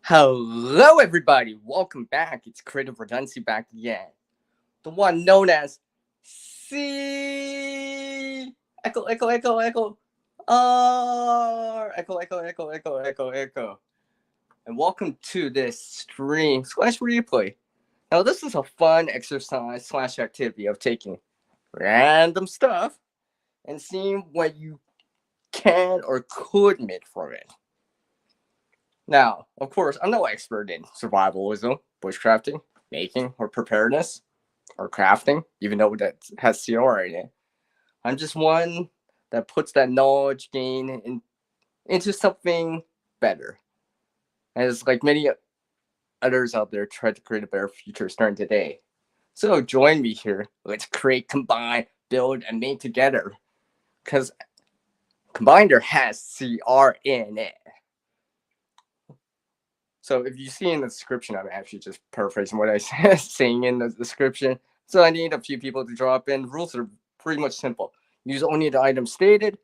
Hello, everybody. Welcome back. It's Creative Redundancy back again. The one known as C. Echo, echo, echo, echo. R. Echo, echo, echo, echo, echo, echo. And welcome to this stream slash replay. Now, this is a fun exercise slash activity of taking random stuff and seeing what you can or could make from it. Now, of course, I'm no expert in survivalism, bushcrafting, making, or preparedness, or crafting, even though that has CR in it. I'm just one that puts that knowledge gain into something better. As like many others out there try to create a better future starting today. So join me here. Let's create, combine, build, and make together. Because Combiner has CR in it. So if you see in the description, I'm actually just paraphrasing what I said, saying in the description. So I need a few people to drop in. Rules are pretty much simple. Use only the items stated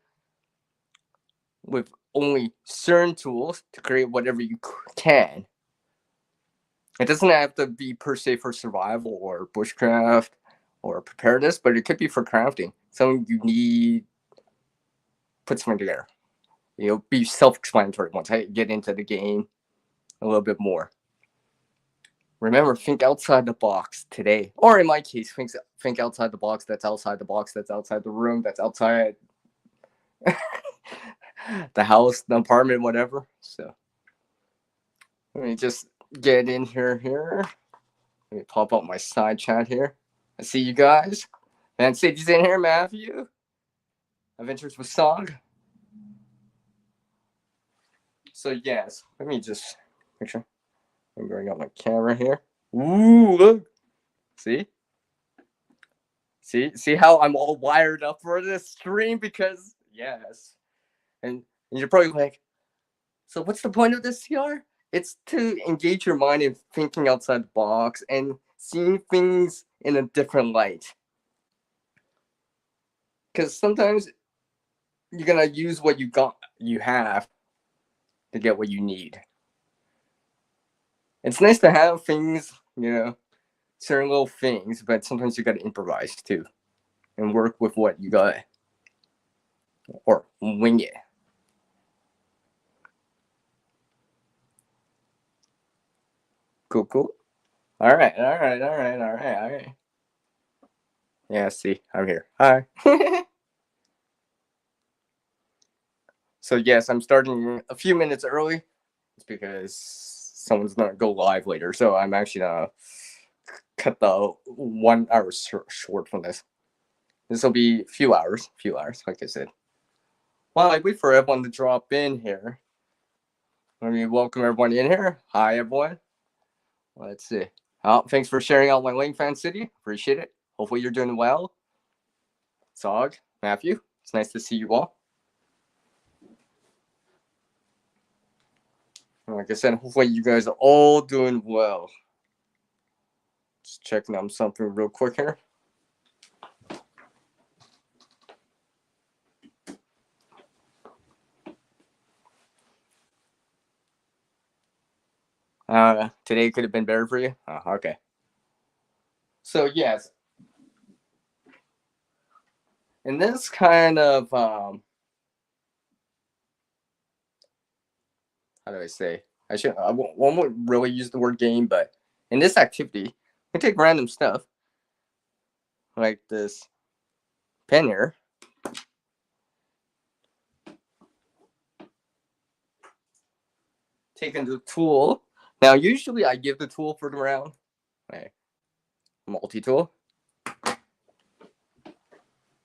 with only certain tools to create whatever you can. It doesn't have to be per se for survival or bushcraft or preparedness, but it could be for crafting. Something you need, put something together. Be self-explanatory once I get into the game a little bit more. Remember, think outside the box today. Or in my case, think outside the box that's outside the box, that's outside the room, that's outside the house, the apartment, whatever. So let me just get in here. Let me pop up my side chat here. I see you guys. Man City's in here, Matthew. Adventures with Song. So yes, let me just make sure I'm bring up my camera here. Ooh, look. See how I'm all wired up for this stream? Because yes. And you're probably like, so what's the point of this CR? It's to engage your mind in thinking outside the box and seeing things in a different light. Because sometimes you're gonna use what you have to get what you need. It's nice to have things, certain little things, but sometimes you gotta improvise too and work with what you got. Or wing it. Cool. All right. Yeah, see, I'm here. Hi. So yes, I'm starting a few minutes early. It's because someone's gonna go live later, so I'm actually gonna cut the 1 hour short from this. This will be a few hours, like I said. While I wait for everyone to drop in here, let me welcome everyone in here. Hi, everyone. Let's see. Thanks for sharing out my link, Fan City. Appreciate it. Hopefully you're doing well. Zog, Matthew, it's nice to see you all. Like I said, hopefully you guys are all doing well. Just checking on something real quick here. Today could have been better for you? Okay. So, yes. In this kind of, how do I say? I won't really use the word game, but in this activity, we take random stuff, like this pen here. Taking the tool. Now, usually I give the tool for the round. Okay. Multi-tool.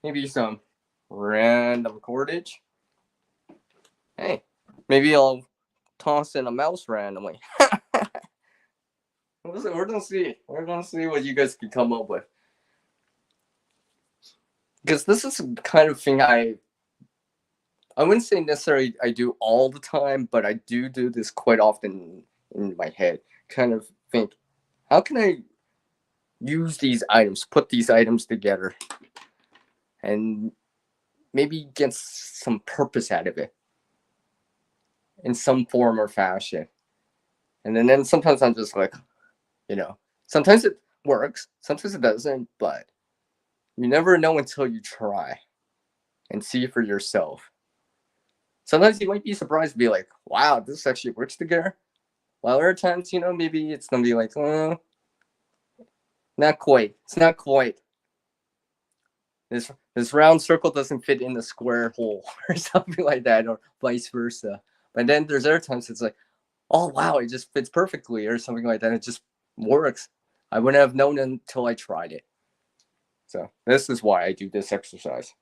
Maybe some random cordage. Hey, maybe I'll toss in a mouse randomly. We're gonna see. We're gonna see what you guys can come up with. Because this is the kind of thing I wouldn't say necessarily I do all the time, but I do this quite often in my head. Kind of think, how can I use these items, put these items together, and maybe get some purpose out of it in some form or fashion. And then sometimes I'm just like, sometimes it works, sometimes it doesn't, but you never know until you try and see for yourself. Sometimes you might be surprised to be like, wow, this actually works together. While other times, maybe it's gonna be like, not quite. It's not quite. This round circle doesn't fit in the square hole or something like that, or vice versa. But then there's other times it's like, oh wow, it just fits perfectly or something like that. It just works. I wouldn't have known until I tried it. So this is why I do this exercise.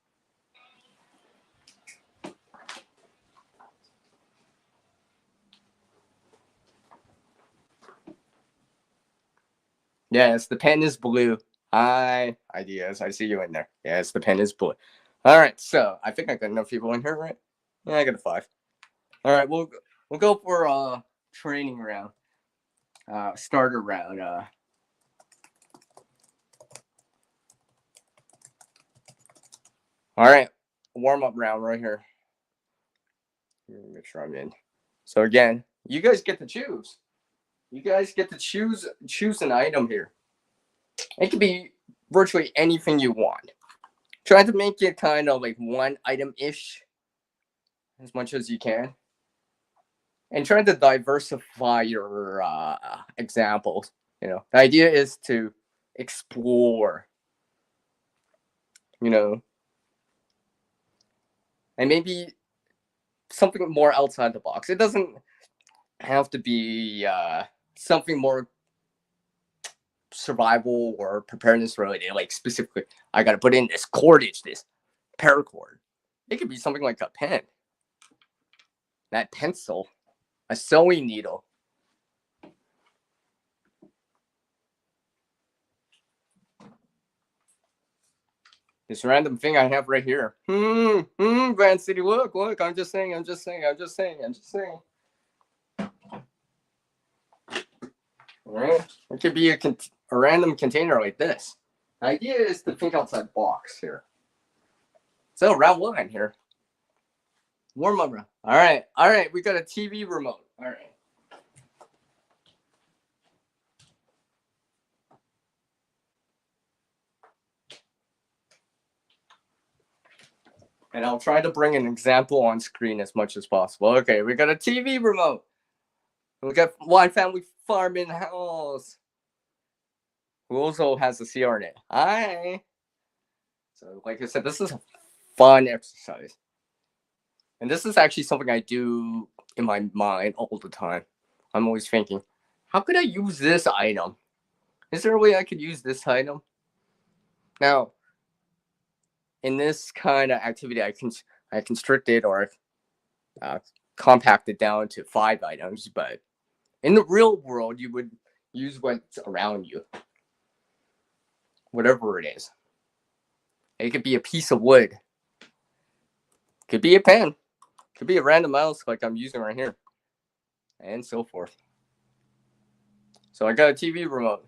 Yes, the pen is blue. Hi, ideas. I see you in there. Yes, the pen is blue. All right, so I think I got enough people in here, right? Yeah, I got a 5. All right, we'll go for training round, starter round. All right, warm up round right here. Make sure I'm in. So again, you guys get to choose. You guys get to choose an item here. It could be virtually anything you want. Try to make it kind of like one item-ish as much as you can. And try to diversify your examples. The idea is to explore, and maybe something more outside the box. It doesn't have to be something more survival or preparedness related, like specifically, I gotta put in this cordage, this paracord. It could be something like a pen, that pencil, a sewing needle. This random thing I have right here. Grand City, look, I'm just saying. All right, it could be a random container like this. The idea is to think outside the box here. So round 1 here. Warm up round. All right, we got a TV remote. All right. And I'll try to bring an example on screen as much as possible. Okay, we got a TV remote. We got one family farm in house who also has a CR in it. Hi. So, like I said, this is a fun exercise. And this is actually something I do in my mind all the time. I'm always thinking, how could I use this item? Is there a way I could use this item? Now, in this kind of activity, I constricted or compacted down to 5 items, but in the real world, you would use what's around you, whatever it is. It could be a piece of wood, could be a pen, could be a random mouse like I'm using right here, and so forth. So I got a TV remote.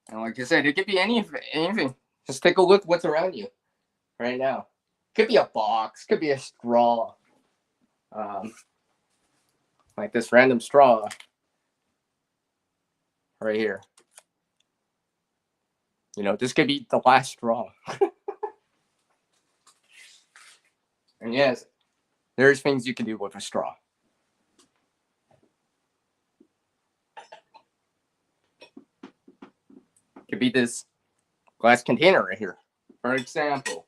And like I said, it could be anything. Just take a look what's around you right now. Could be a box, could be a straw. Like this random straw right here. This could be the last straw. And yes, there's things you can do with a straw. Could be this glass container right here, for example.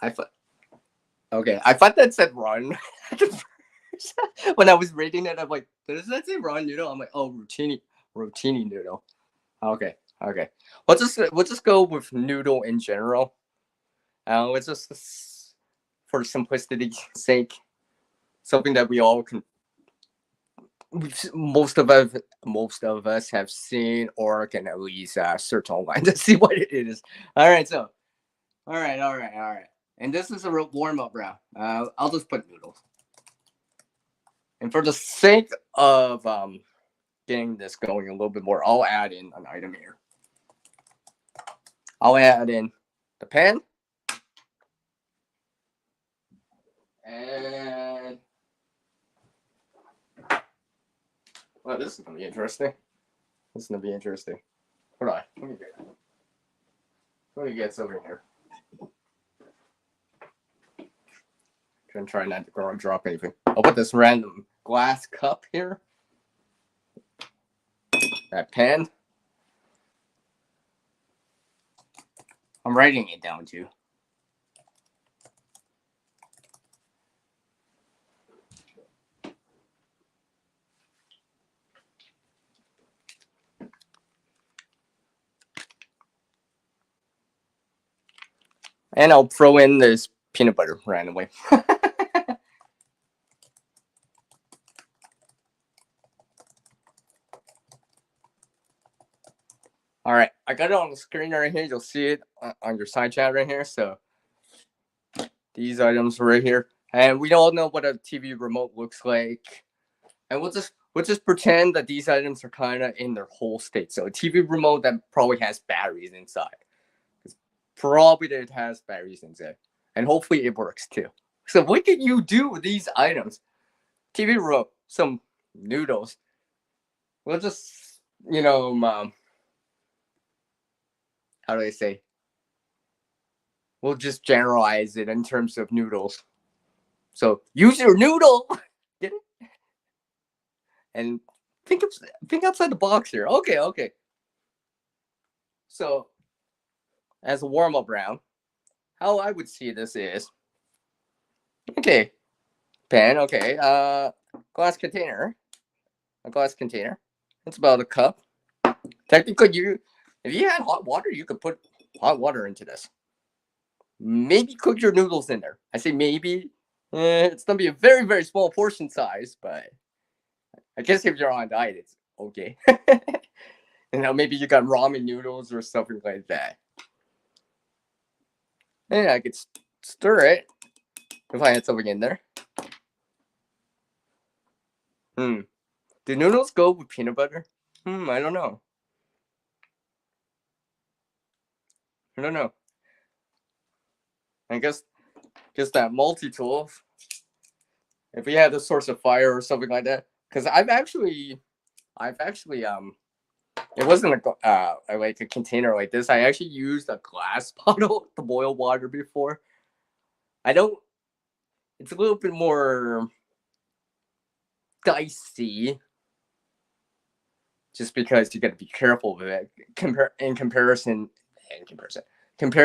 I thought that said run. When I was reading it, I'm like, does that say run noodle? I'm like, oh, rotini noodle. Okay. We'll just go with noodle in general. It's just for simplicity's sake, something that we all can. Most of us have seen or can at least search online to see what it is. All right. And this is a real warm-up round. I'll just put noodles. And for the sake of getting this going a little bit more, I'll add in an item here. I'll add in the pan. And well, this is gonna be interesting. Hold on. Let me get over here. Try not to drop anything. I'll put this random glass cup here. That pan. I'm writing it down too. And I'll throw in this peanut butter randomly. All right, I got it on the screen right here. You'll see it on your side chat right here. So these items right here, and we all know what a TV remote looks like. And we'll just pretend that these items are kind of in their whole state. So a TV remote that probably has batteries inside. Probably that it has batteries inside, and hopefully it works too. So what can you do with these items? TV remote, some noodles. We'll just, how do I say? We'll just generalize it in terms of noodles. So use your noodle. Get it? And think outside the box here. Okay. So as a warm-up round, how I would see this is, okay, pan, okay, glass container. A glass container. It's about a cup. Technically, if you had hot water, you could put hot water into this. Maybe cook your noodles in there. I say maybe. It's gonna be a very, very small portion size, but I guess if you're on a diet, it's okay. Maybe you got ramen noodles or something like that. And I could stir it if I had something in there. Do noodles go with peanut butter? I don't know. I guess that multi-tool. If we had a source of fire or something like that, because I've actually, it wasn't like a container like this. I actually used a glass bottle to boil water before. It's a little bit more dicey, just because you got to be careful with it. Compared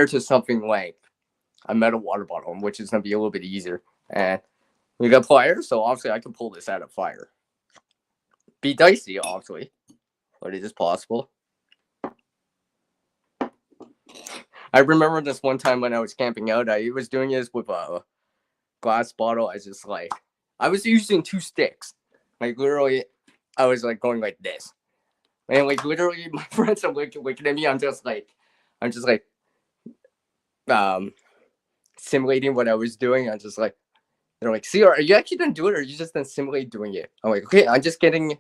to something like a metal water bottle, which is gonna be a little bit easier. And we got pliers, so obviously I can pull this out of fire. Be dicey, obviously, but it is possible. I remember this one time when I was camping out, I was doing this with a glass bottle. I was using 2 sticks. Like literally, I was like going like this. And like literally my friends are looking at me. I'm just like simulating what I was doing. I'm just like, they're like, see, are you actually gonna do it, or are you just gonna simulate doing it? I'm like, okay, I'm just getting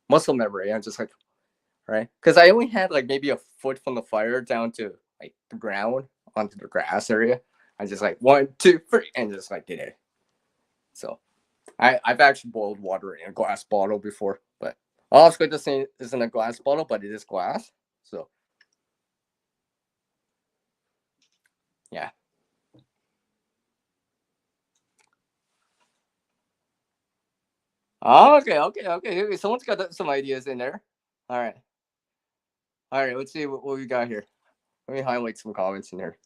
muscle memory. I'm just like, right, because I only had like maybe a foot from the fire down to like the ground onto the grass area. I just like 1, 2, 3, and just like did it. So I've actually boiled water in a glass bottle before, but obviously this isn't a glass bottle, but it is glass. So yeah. Oh, okay. Someone's got some ideas in there. All right. Let's see what we got here. Let me highlight some comments in here.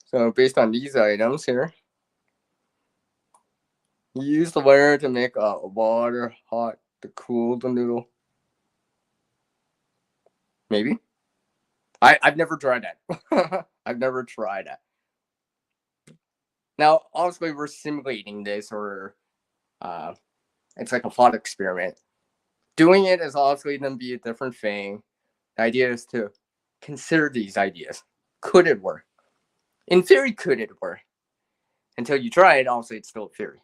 So based on these items here, use the water to make water hot to cool the noodle. Maybe. I've never tried that. I've never tried that. Now, obviously, we're simulating this, or it's like a thought experiment. Doing it is obviously going to be a different thing. The idea is to consider these ideas. Could it work? In theory, could it work? Until you try it, obviously it's still a theory.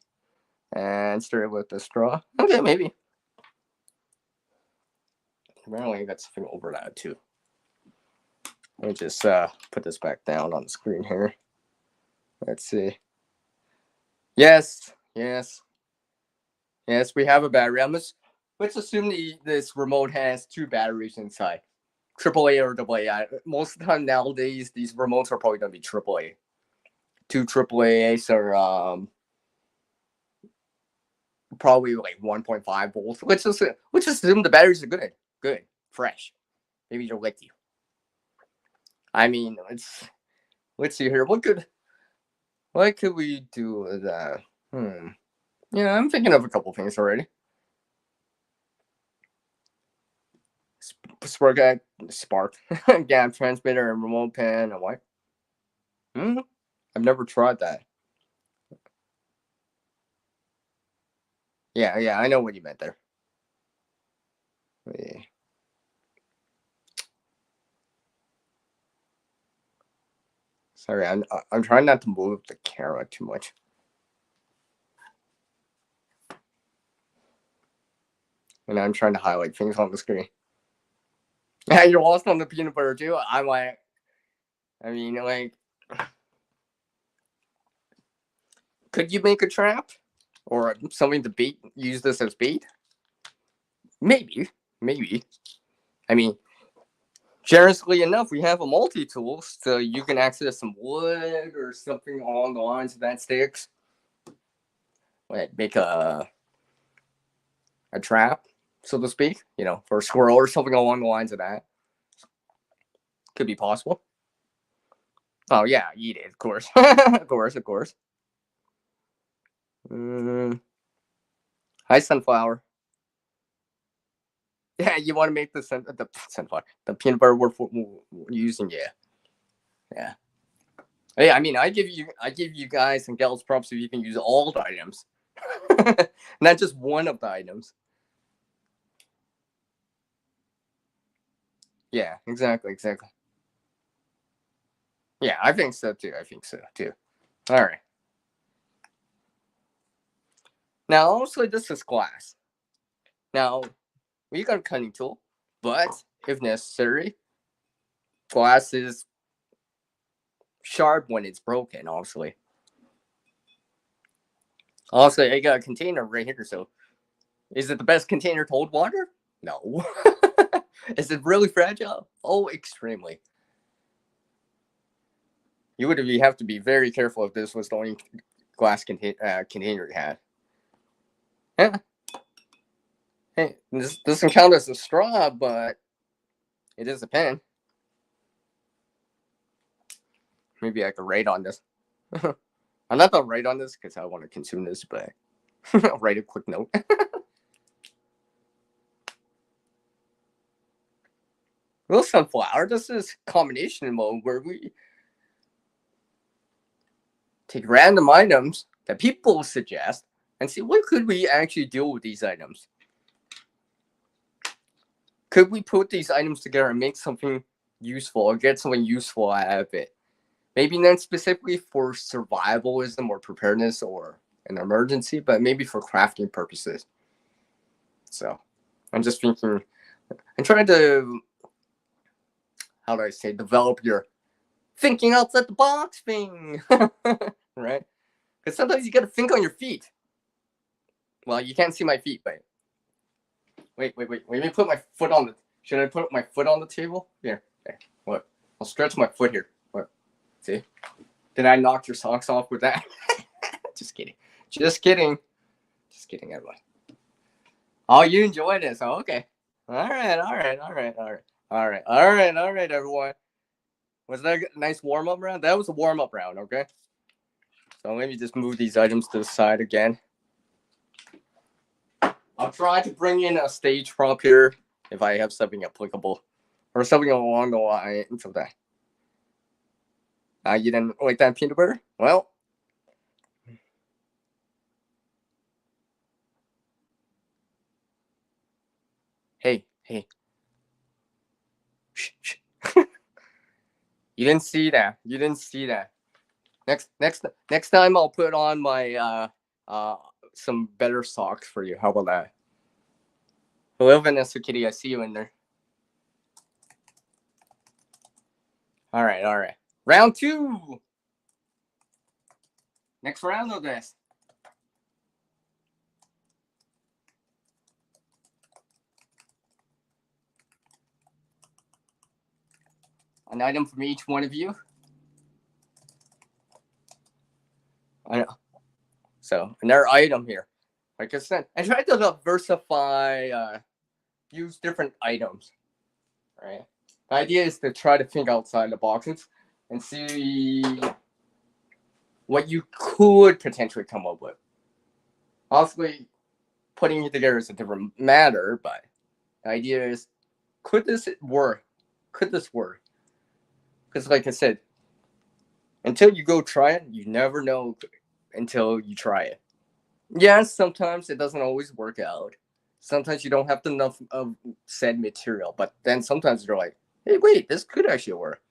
And start with the straw. Okay, maybe. Apparently, I got something over that too. Let me just put this back down on the screen here. Let's see. Yes, we have a battery. Let's assume this remote has 2 batteries inside. AAA or AA. Most of the time nowadays, these remotes are probably going to be AAA. 2 AAAs are probably like 1.5 volts. Let's assume the batteries are good, fresh. Maybe they're with you. I mean, let's see here. What could we do with that? Yeah, I'm thinking of a couple things already. Spark, gap transmitter, and remote pen, and what? I've never tried that. Yeah, I know what you meant there. Yeah. Sorry, I'm trying not to move the camera too much. And I'm trying to highlight things on the screen. Yeah, you're lost on the peanut butter too. Could you make a trap or something to use this as bait? Maybe. I mean, generously enough, we have a multi-tool, so you can access some wood or something along the lines of that sticks. Make a trap, so to speak, for a squirrel or something along the lines of that. Could be possible. Oh yeah, eat it, of course. of course. Hi, sunflower. Yeah, you want to make the sunflower, the peanut butter we're using, yeah. Hey, I mean, I give you guys and gals props if you can use all the items, not just one of the items. Yeah, exactly. Yeah, I think so too. All right. Now, also, this is glass. Now, we got a cutting tool, but if necessary, glass is sharp when it's broken, obviously. Also, I got a container right here, so is it the best container to hold water? No. Is it really fragile? Oh, extremely. You have to be very careful if this was the only glass container you had. Yeah. Hey, this doesn't count as a straw, but it is a pen. Maybe I could write on this. I'm not gonna write on this because I want to consume this, but I'll write a quick note. Well, sunflower, this is combination mode where we take random items that people suggest and see what could we actually do with these items. Could we put these items together and make something useful or get something useful out of it? Maybe not specifically for survivalism or preparedness or an emergency, but maybe for crafting purposes. So I'm just thinking, I'm trying to, how do I say, develop your thinking outside the box thing, right? Because sometimes you got to think on your feet. Well, you can't see my feet, but wait. Let me put my foot on the. Should I put my foot on the table? Here. What? I'll stretch my foot here. What? See? Did I knock your socks off with that? Just kidding, everyone. Oh, you enjoy this? Oh, okay. All right, everyone. Was that a nice warm up round? That was a warm up round, okay? So let me just move these items to the side again. I'll try to bring in a stage prop here if I have something applicable or something along the lines of that. You didn't like that peanut butter? Well, hey. Shh. You didn't see that. You didn't see that. Next time I'll put on my some better socks for you. How about that? Hello, Vanessa Kitty. I see you in there. All right. Round 2. Next round of this. An item from each one of you. I know. So another item here. Like I said, I tried to diversify, use different items. Right. The idea is to try to think outside the boxes and see what you could potentially come up with. Obviously, putting it together is a different matter, but the idea is, could this work? Could this work? Because, like I said, until you go try it, you never know until you try it. Yes, sometimes it doesn't always work out. Sometimes you don't have enough of said material, but then sometimes you're like, hey, wait, this could actually work.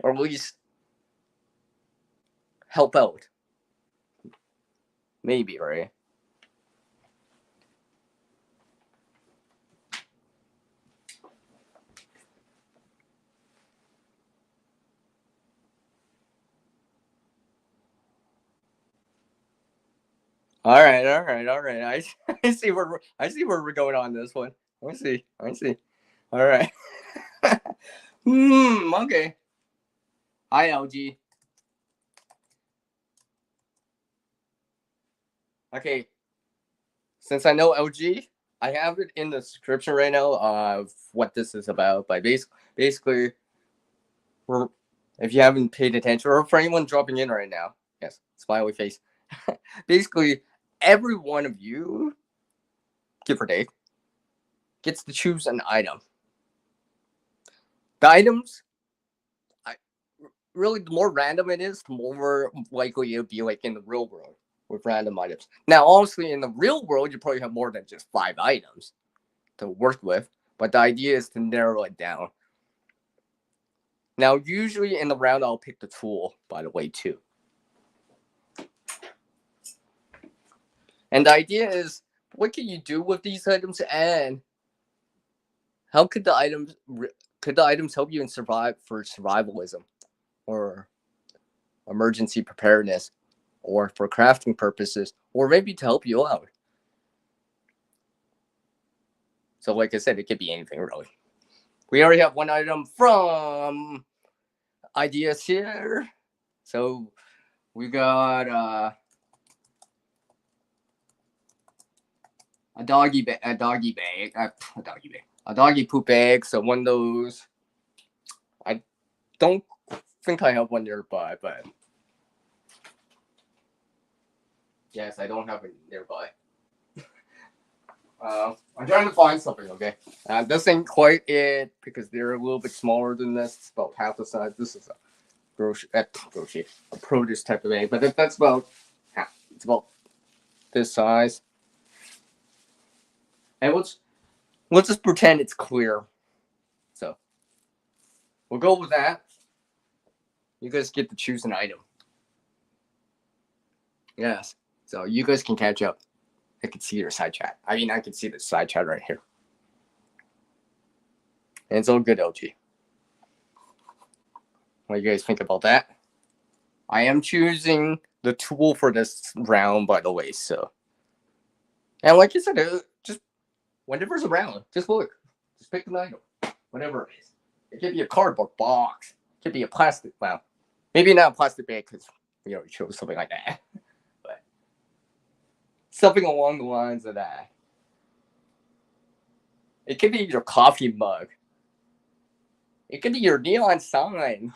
Or at least help out. Maybe, right? All right. I see where we're going on this one. I see. All right. Okay. Hi, LG. Okay. Since I know LG, I have it in the description right now of what this is about. But basically, if you haven't paid attention, or for anyone dropping in right now, yes, smiley face. Basically, every one of you, give or take, gets to choose an item. The items, really, the more random it is, the more likely it'll be like in the real world with random items. Now, honestly, in the real world, you probably have more than just 5 items to work with, but the idea is to narrow it down. Now, usually in the round, I'll pick the tool, by the way, too. And the idea is, what can you do with these items, and how could the items help you in survivalism, or emergency preparedness, or for crafting purposes, or maybe to help you out. So, like I said, it could be anything really. We already have one item from ideas here. So we got a doggy poop bag. So one of those. I don't think I have one nearby, but yes, I don't have it nearby. I'm trying to find something, okay? This ain't quite it because they're a little bit smaller than this. It's about half the size. This is a produce type of egg, but that's about half. It's about this size. And let's just pretend it's clear. So we'll go with that. You guys get to choose an item. Yes. So you guys can catch up. I can see your side chat. I mean, I can see the side chat right here. And it's all good, LG. What do you guys think about that? I am choosing the tool for this round, by the way. So, and like you said, just whenever's around, just look. Just pick an item. Whatever it is. It could be a cardboard box. It could be a plastic. Well, maybe not a plastic bag because we already chose something like that. But something along the lines of that. It could be your coffee mug. It could be your neon sign.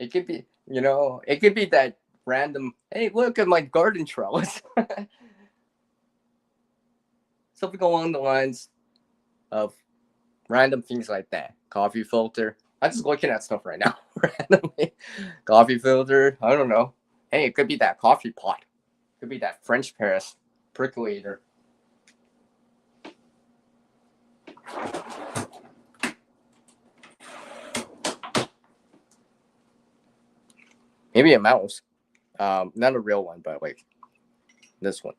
It could be, it could be that random, hey, look at my garden trellis. Something along the lines of random things like that. Coffee filter. I'm just looking at stuff right now. Randomly. Coffee filter. I don't know. Hey, it could be that coffee pot. It could be that French press percolator. Maybe a mouse. Not a real one, but like this one.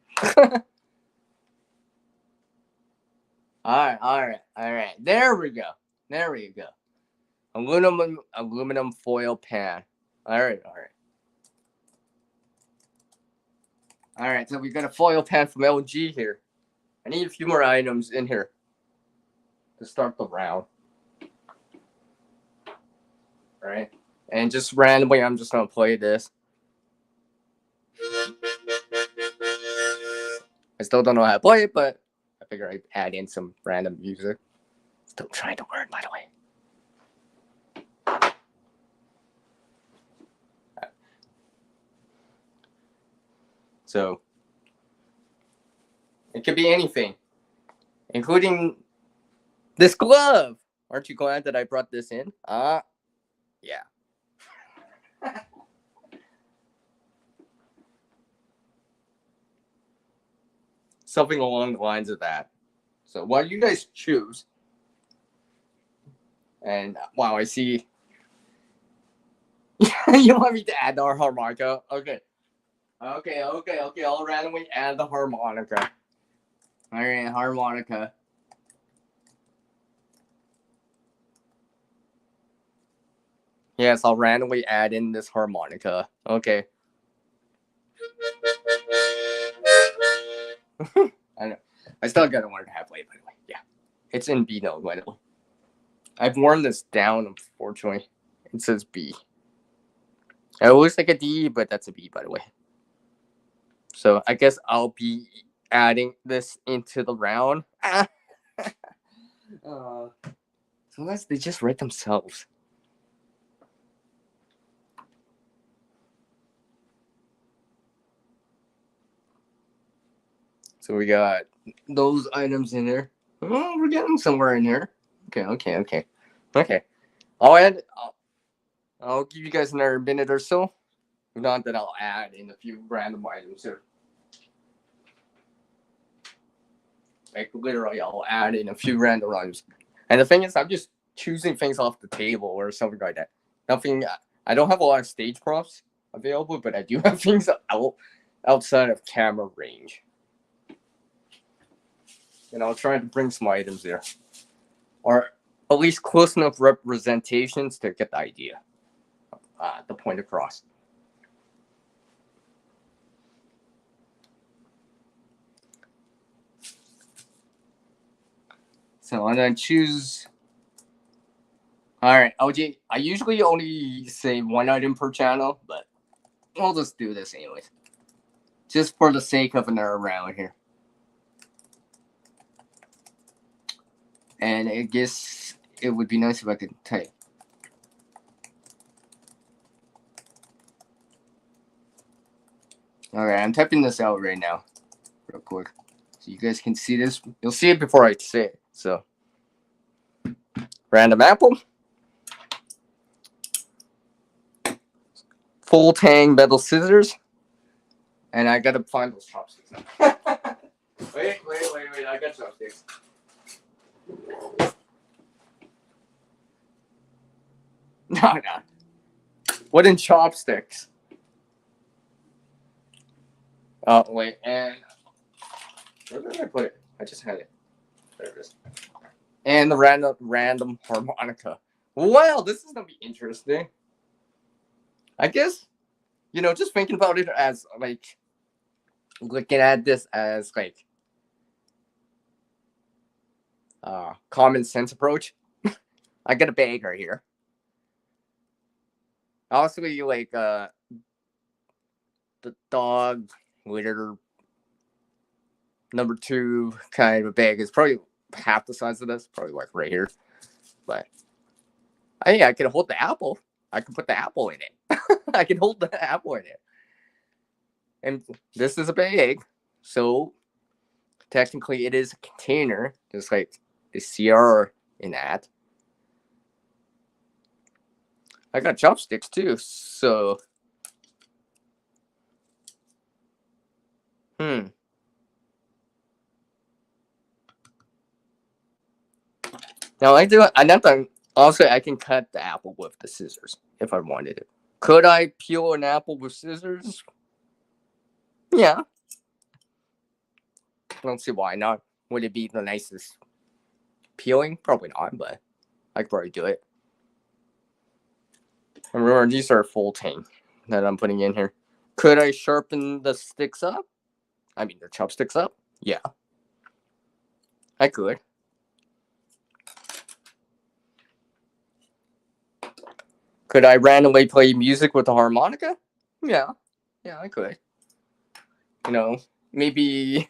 All right. There we go. Aluminum foil pan. All right. All right. So we got a foil pan from LG here. I need a few more items in here to start the round. All right. And just randomly, I'm just gonna play this. I still don't know how to play it, but I figure I'd add in some random music. Still trying to learn, by the way. So it could be anything, including this glove. Aren't you glad that I brought this in? Yeah. Something along the lines of that. So while you guys choose, and wow, I see. You want me to add our harmonica? Okay. I'll randomly add the harmonica. All right, harmonica. Yes, I'll randomly add in this harmonica. Okay. I know. I still gotta learn how to play it, by the way. Yeah. It's in B note, by the way. I've worn this down, unfortunately. It says B. It looks like a D, but that's a B, by the way. So I guess I'll be adding this into the round. Sometimes they just write themselves. So we got those items in there. Oh, we're getting somewhere in here. Okay. I'll give you guys another minute or so. Not that I'll add in a few random items here. Like literally, I'll add in a few random items. And the thing is, I'm just choosing things off the table or something like that. Nothing. I don't have a lot of stage props available, but I do have things outside of camera range. And I'll try to bring some items there, or at least close enough representations to get the idea, the point across. So I'm gonna choose. All right, OG. I usually only say one item per channel, but I'll just do this anyways, just for the sake of another round here. And I guess it would be nice if I could type. All right, I'm typing this out right now, real quick, so you guys can see this. You'll see it before I say it. So, random apple, full tang metal scissors, and I gotta find those chopsticks. Wait! I got chopsticks. No. Wooden chopsticks. Oh, wait, and where did I put it? I just had it. There it is. And the random harmonica. Well, this is gonna be interesting. I guess, just thinking about it as like looking at this as like common sense approach. I got a bag right here. Honestly, like the dog litter number 2 kind of a bag is probably half the size of this, probably like right here. But I think I can hold the apple. I can put the apple in it. I can hold the apple in it. And this is a bag, so technically it is a container, just like the CR in that. I got chopsticks too, so Now I do another. Also, I can cut the apple with the scissors if I wanted it. Could I peel an apple with scissors? Yeah. I don't see why not. Would it be the nicest peeling? Probably not, but I could probably do it. And remember, these are full tank that I'm putting in here. Could I sharpen the sticks up? I mean, the chopsticks up? Yeah. I could. Could I randomly play music with a harmonica? Yeah. Yeah, I could. You know, maybe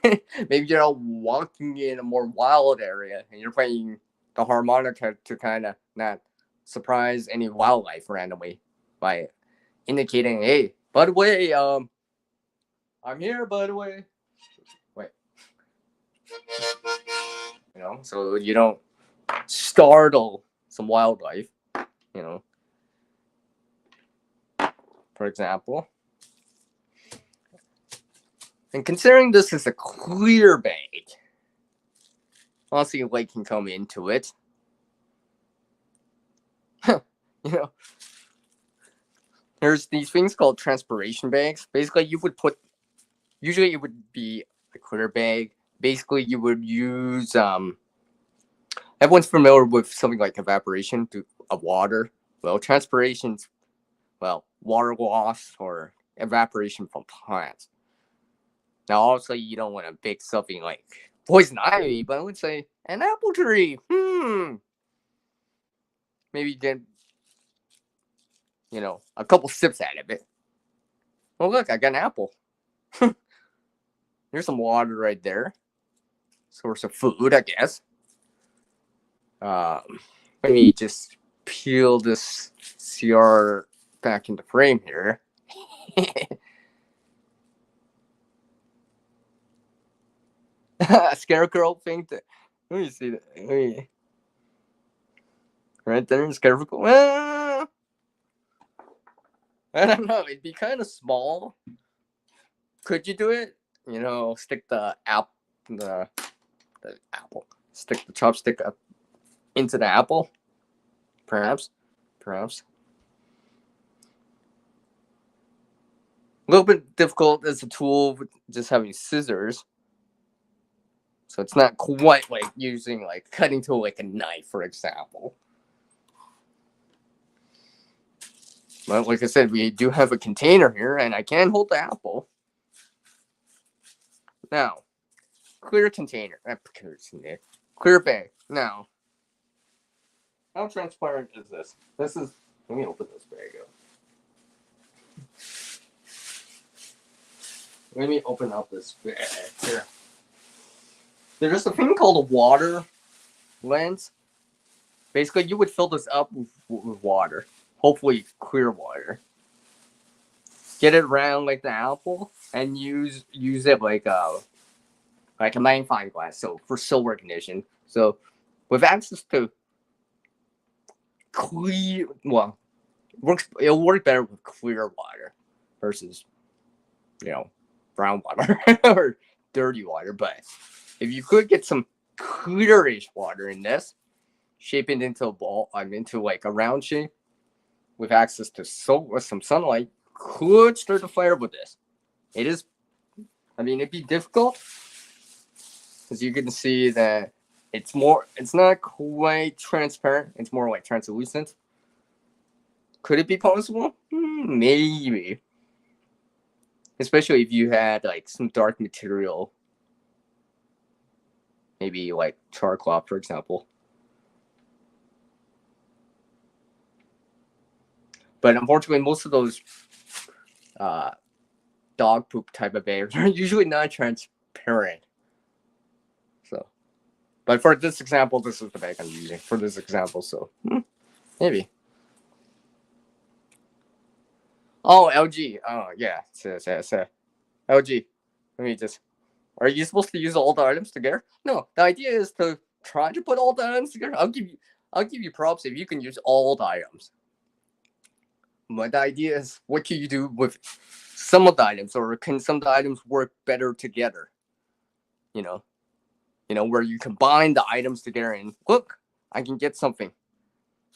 maybe you're walking in a more wild area and you're playing the harmonica to kind of not surprise any wildlife randomly by indicating, hey, by the way, I'm here, by the way. Wait. So you don't startle some wildlife, you know, for example. And considering this is a clear bag, honestly, light can come into it. you know, there's these things called transpiration bags. Basically, usually it would be a clear bag. Basically, you would use, everyone's familiar with something like evaporation of water. Well, transpiration's, water loss or evaporation from plants. Now, obviously, you don't want to bake something like poison ivy, but I would say an apple tree. Maybe get, a couple sips out of it. Oh, look, I got an apple. There's some water right there. Source of food, I guess. Let me just peel this CR back into frame here. Scarecrow thing. Let me see that. Right there, Scarecrow. I don't know. It'd be kind of small. Could you do it? Stick the apple. Stick the chopstick up into the apple. Perhaps. A little bit difficult as a tool with just having scissors. So it's not quite like using like cutting tool like a knife, for example. But like I said, we do have a container here, and I can hold the apple. Now, clear container. Clear bag. Now, how transparent is this? Let me open this bag up. Let me open up this bag here. There's a thing called a water lens. Basically, you would fill this up with water. Hopefully, clear water. Get it around like the apple, and use it like a magnifying glass. So for silver recognition. So with access to clear, it'll work better with clear water versus brown water or dirty water. But if you could get some clearish water in this, shape it into a ball, into like a round shape with access to some sunlight, could start a fire with this. It'd be difficult, as you can see that it's not quite transparent, it's more like translucent. Could it be possible? Maybe. Especially if you had like some dark material, maybe like charcoal, for example. But unfortunately, most of those dog poop type of bags are usually not transparent. So, but for this example, this is the bag I'm using for this example. So maybe. Oh, LG. Oh yeah, LG. Let me just. Are you supposed to use all the items together? No. The idea is to try to put all the items together. I'll give you props if you can use all the items. But the idea is, what can you do with some of the items, or can some of the items work better together? Where you combine the items together and look, I can get something.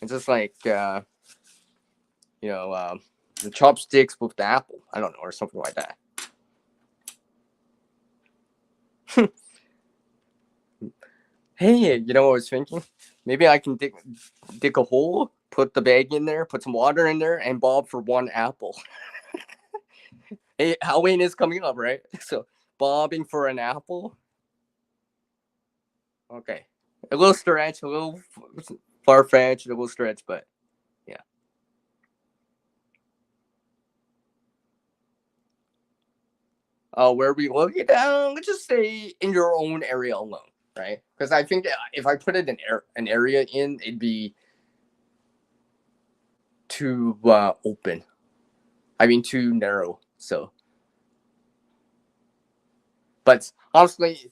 It's just like the chopsticks with the apple. I don't know, or something like that. Hey, you know what I was thinking? Maybe I can dig a hole, put the bag in there, put some water in there, and bob for one apple. Hey, Halloween is coming up, right? So bobbing for an apple. Okay, a little stretch, a little far-fetched, a little stretch, but yeah. Where we look it down, let's just say in your own area alone, right? Because I think if I put it in an area in, it'd be too open. I mean, too narrow. So, but honestly,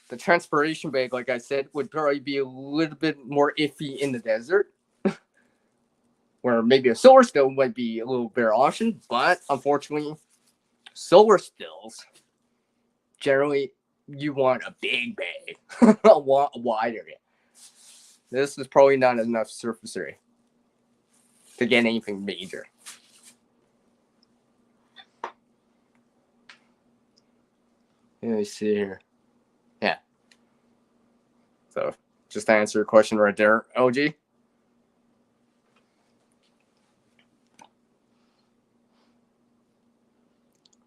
the transpiration bag, like I said, would probably be a little bit more iffy in the desert, where maybe a solar still might be a little better option. But unfortunately, solar stills generally you want a big bag, a wide area. This is probably not enough surface area to get anything major. Let me see here. Yeah. So just to answer your question right there, OG.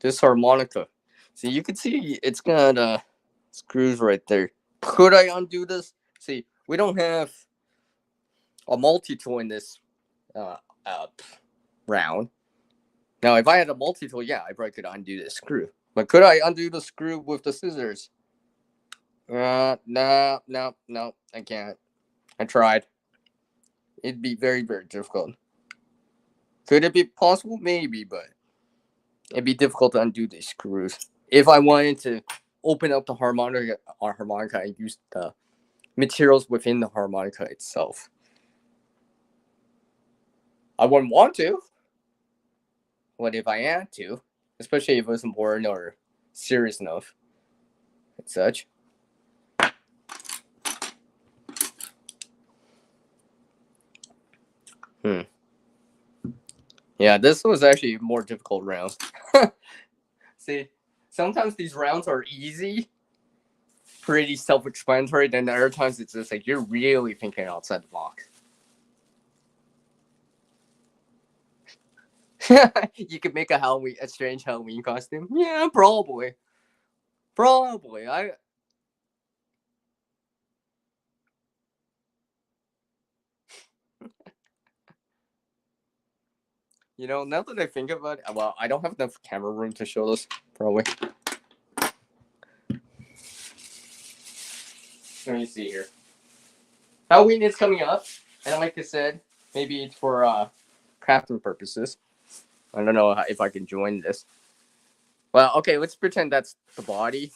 This harmonica. See, you can see it's got screws right there. Could I undo this? See, we don't have a multi-tool in this uh, uh, round. Now, if I had a multi-tool, yeah, I probably could undo this screw. But could I undo the screw with the scissors? No, I can't. I tried. It'd be very, very difficult. Could it be possible? Maybe, but it'd be difficult to undo these screws. If I wanted to open up the harmonica and use the materials within the harmonica itself. I wouldn't want to, but if I had to, especially if it was important or serious enough and such. Yeah, this was actually a more difficult round. See, sometimes these rounds are easy, pretty self-explanatory, then other times it's just like you're really thinking outside the box. You could make a strange Halloween costume. Yeah, probably. I. You know, now that I think about it, well, I don't have enough camera room to show this. Probably. Let me see here. Halloween is coming up, and like I said, maybe it's for crafting purposes. I don't know if I can join this. Well, okay, let's pretend that's the body.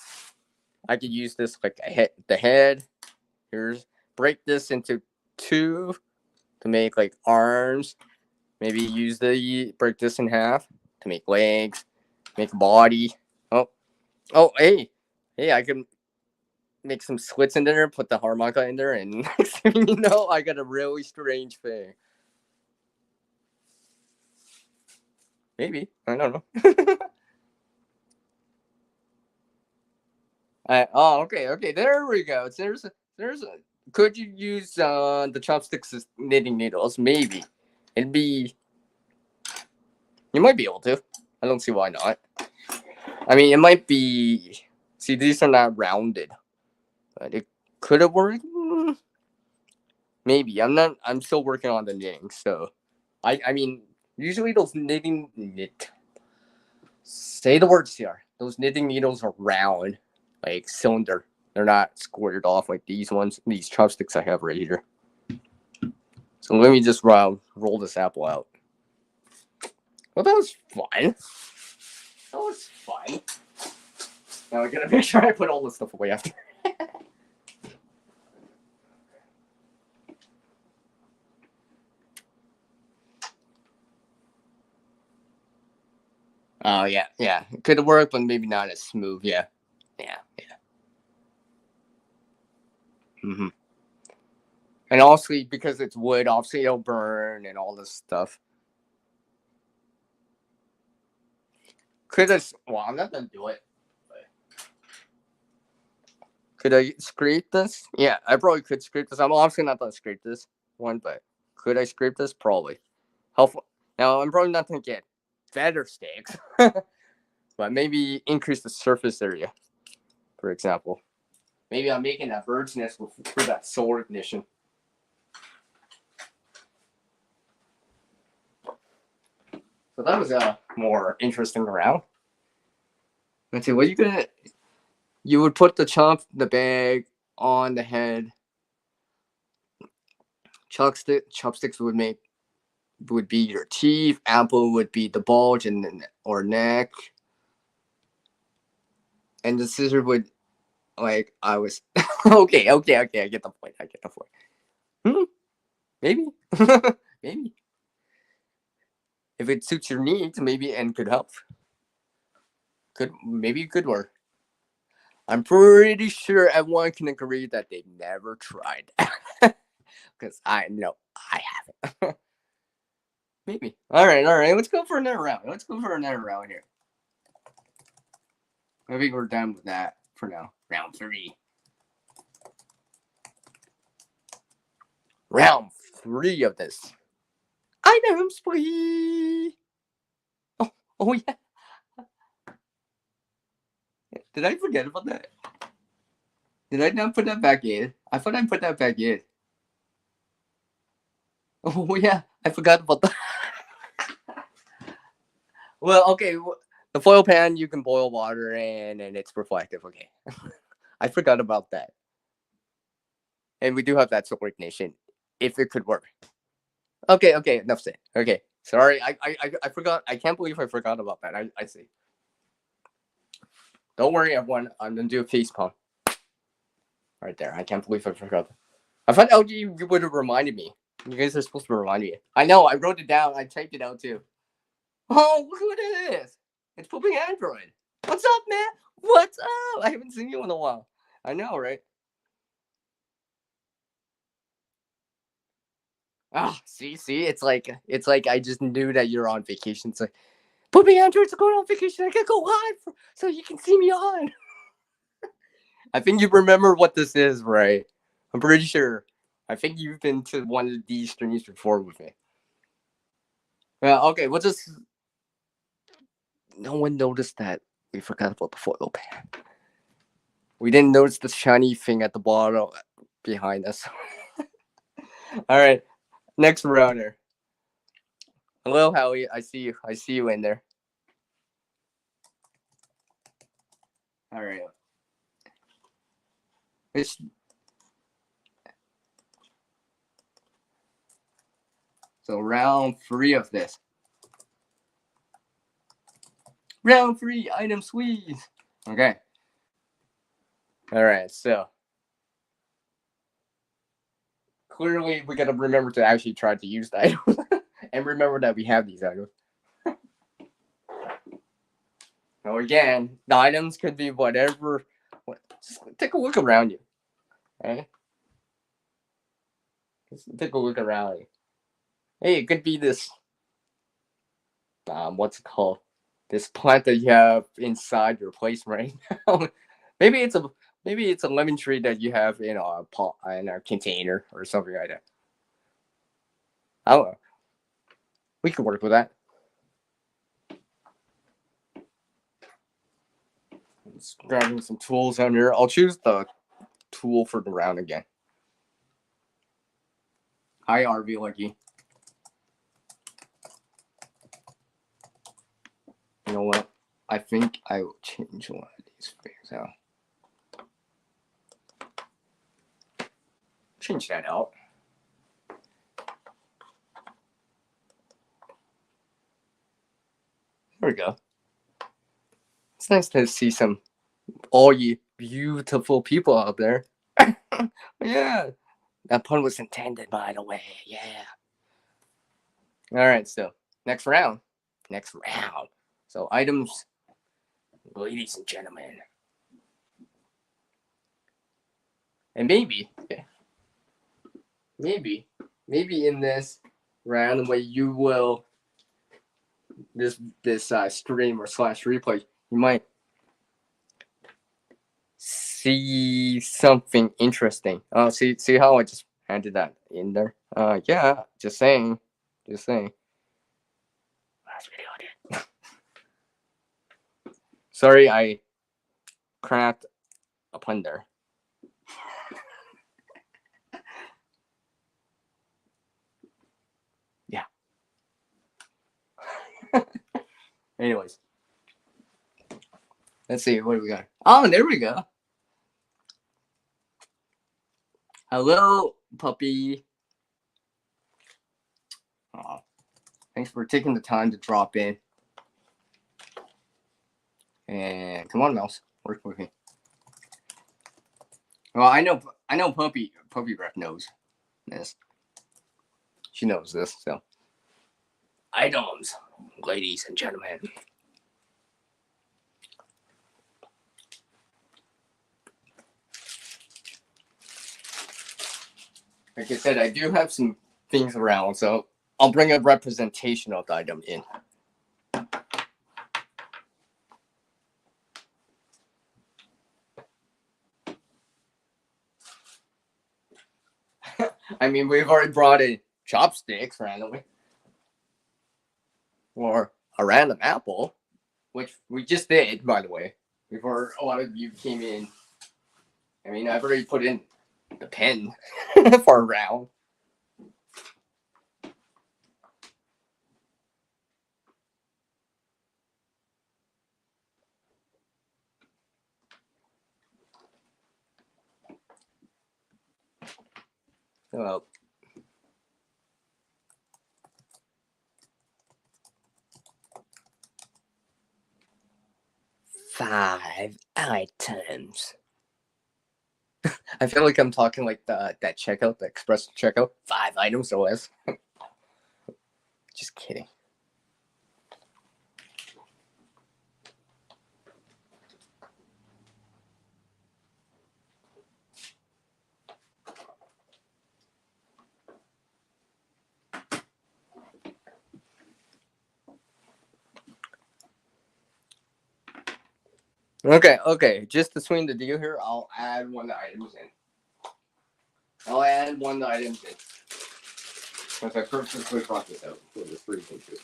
I could use this like the head. Here's break this into two to make like arms. Maybe use break this in half to make legs, make a body. Hey, I can make some slits in there, put the harmonica in there, and next thing you know, I got a really strange thing. Maybe, I don't know. Okay, there we go. Could you use the chopsticks as knitting needles? Maybe. It'd be. You might be able to. I don't see why not. I mean, it might be. See, these are not rounded, but it could have worked. Maybe. I'm still working on the knitting, so I mean, usually those say the words here. Those knitting needles are round, like cylinder. They're not squared off like these ones. These chopsticks I have right here. So let me just roll this apple out. Well, that was fun. Now I gotta make sure I put all this stuff away after. Oh yeah. It could have worked, but maybe not as smooth. Yeah. Mm-hmm. And also because it's wood, obviously it'll burn and all this stuff. Could I? Well, I'm not gonna do it. Could I scrape this? Yeah, I probably could scrape this. I'm obviously not gonna scrape this one, but could I scrape this? Probably. Helpful. Now I'm probably not gonna get better stakes, but maybe increase the surface area, for example. Maybe I'm making that bird's nest for that solar ignition. So that was a more interesting round. Let's see, what are you gonna? You would put the bag on the head. Chopsticks would be your teeth. Apple would be the bulge or neck, and the scissor would like I was. okay. I get the point. Maybe, maybe if it suits your needs, maybe and could help. Maybe it could work. I'm pretty sure everyone can agree that they've never tried because I know I haven't. Maybe. All right. Let's go for another round. Here. I think we're done with that for now. Round 3. Round 3 of this. Items, please. Oh yeah. Did I forget about that? Did I not put that back in? I thought I put that back in. Oh yeah, I forgot about that. Well, okay. The foil pan you can boil water in, and it's reflective. Okay, I forgot about that. And we do have that solar ignition, if it could work. Okay. Enough said. Okay, sorry. I forgot. I can't believe I forgot about that. I see. Don't worry, everyone. I'm gonna do a face palm. Right there. I can't believe I forgot. I thought LG would have reminded me. You guys are supposed to remind me. I know. I wrote it down. I typed it out too. Oh, look who it is! It's Pooping Android. What's up, man? What's up? I haven't seen you in a while. I know, right? Ah, see, it's like I just knew that you're on vacation. It's like Pooping Android's going on vacation. I gotta go live so you can see me on. I think you remember what this is, right? I'm pretty sure. I think you've been to one of these streams before with me. Well, okay, we'll just. No one noticed that we forgot about the foil pan. We didn't notice the shiny thing at the bottom behind us. All right, next rounder. Hello, Howie. I see you. I see you in there. All right. So round 3 of this. Round 3, item squeeze. Okay. All right, so clearly we got to remember to actually try to use the items and remember that we have these items. So again, the items could be whatever. Just take a look around you. Okay? Just take a look around you. Hey, it could be this. What's it called? This plant that you have inside your place right now. maybe it's a lemon tree that you have in a pot in a container or something like that. I don't know. We could work with that. Just grabbing some tools on here. I'll choose the tool for the round again. Hi, RV Lucky. You know what? I think I will change one of these things out. Change that out. There we go. It's nice to see all you beautiful people out there. Yeah. That pun was intended, by the way. Yeah. All right, so next round. So items, ladies and gentlemen. And maybe in this round where you will this stream or slash replay, you might see something interesting. Oh, see how I just handed that in there. Yeah, just saying. Last video I did. Sorry, I cracked a pun there. Yeah. Anyways, let's see what do we got. Oh, there we go. Hello, puppy. Oh, thanks for taking the time to drop in. And come on, mouse, work with me. Well, I know puppy breath knows this. She knows this, so. Items, ladies and gentlemen. Like I said, I do have some things around, so I'll bring a representation of the item in. I mean, we've already brought in chopsticks randomly. Or a random apple, which we just did, by the way, before a lot of you came in. I mean, I've already put in the pen for a round. So, 5 items. I feel like I'm talking like that checkout, the express checkout. 5 items or less. Just kidding. Okay. Just to swing the deal here, I'll add 1 of the items in. Because I purposely brought this out for the 3 pictures.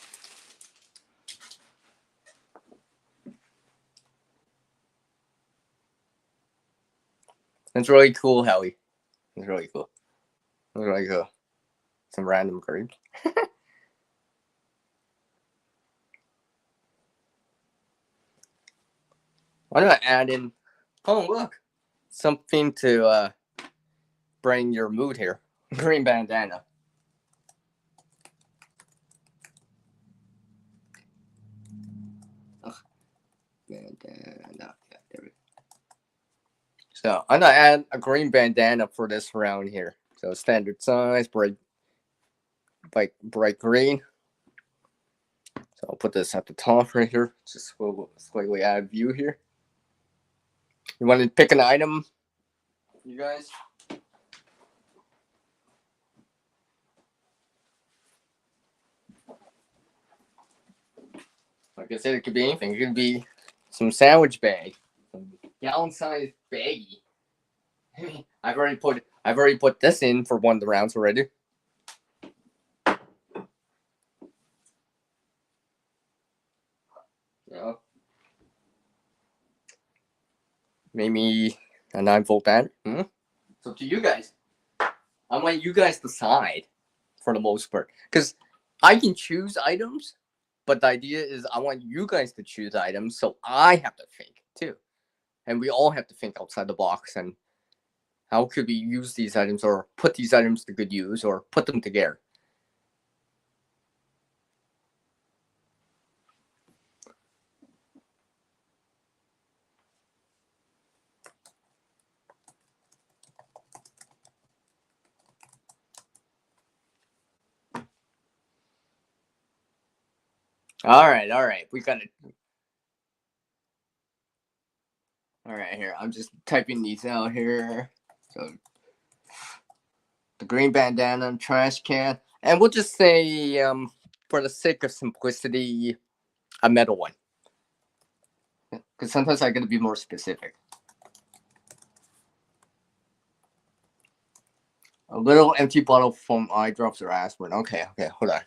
It's really cool, Howie. It's really cool. Some random cards. Why don't I add in? Oh, look, something to bring your mood here. Green bandana. Bandana. Yeah, there we go. So I'm gonna add a green bandana for this round here. So standard size, bright green. So I'll put this at the top right here. Just slightly add view here. You want to pick an item, you guys? Like I said, it could be anything. It could be some sandwich bag, some gallon-sized baggie. I've already put this in for 1 of the rounds already. Yeah. Maybe a 9-volt battery. It's up to you guys. I want you guys decide for the most part. Because I can choose items, but the idea is I want you guys to choose items, so I have to think too. And we all have to think outside the box and how could we use these items or put these items to good use or put them together. All right. We got it. All right, here. I'm just typing these out here. So the green bandana, trash can, and we'll just say for the sake of simplicity, a metal one. Because sometimes I gotta be more specific. A little empty bottle from eye drops or aspirin. Okay, hold on.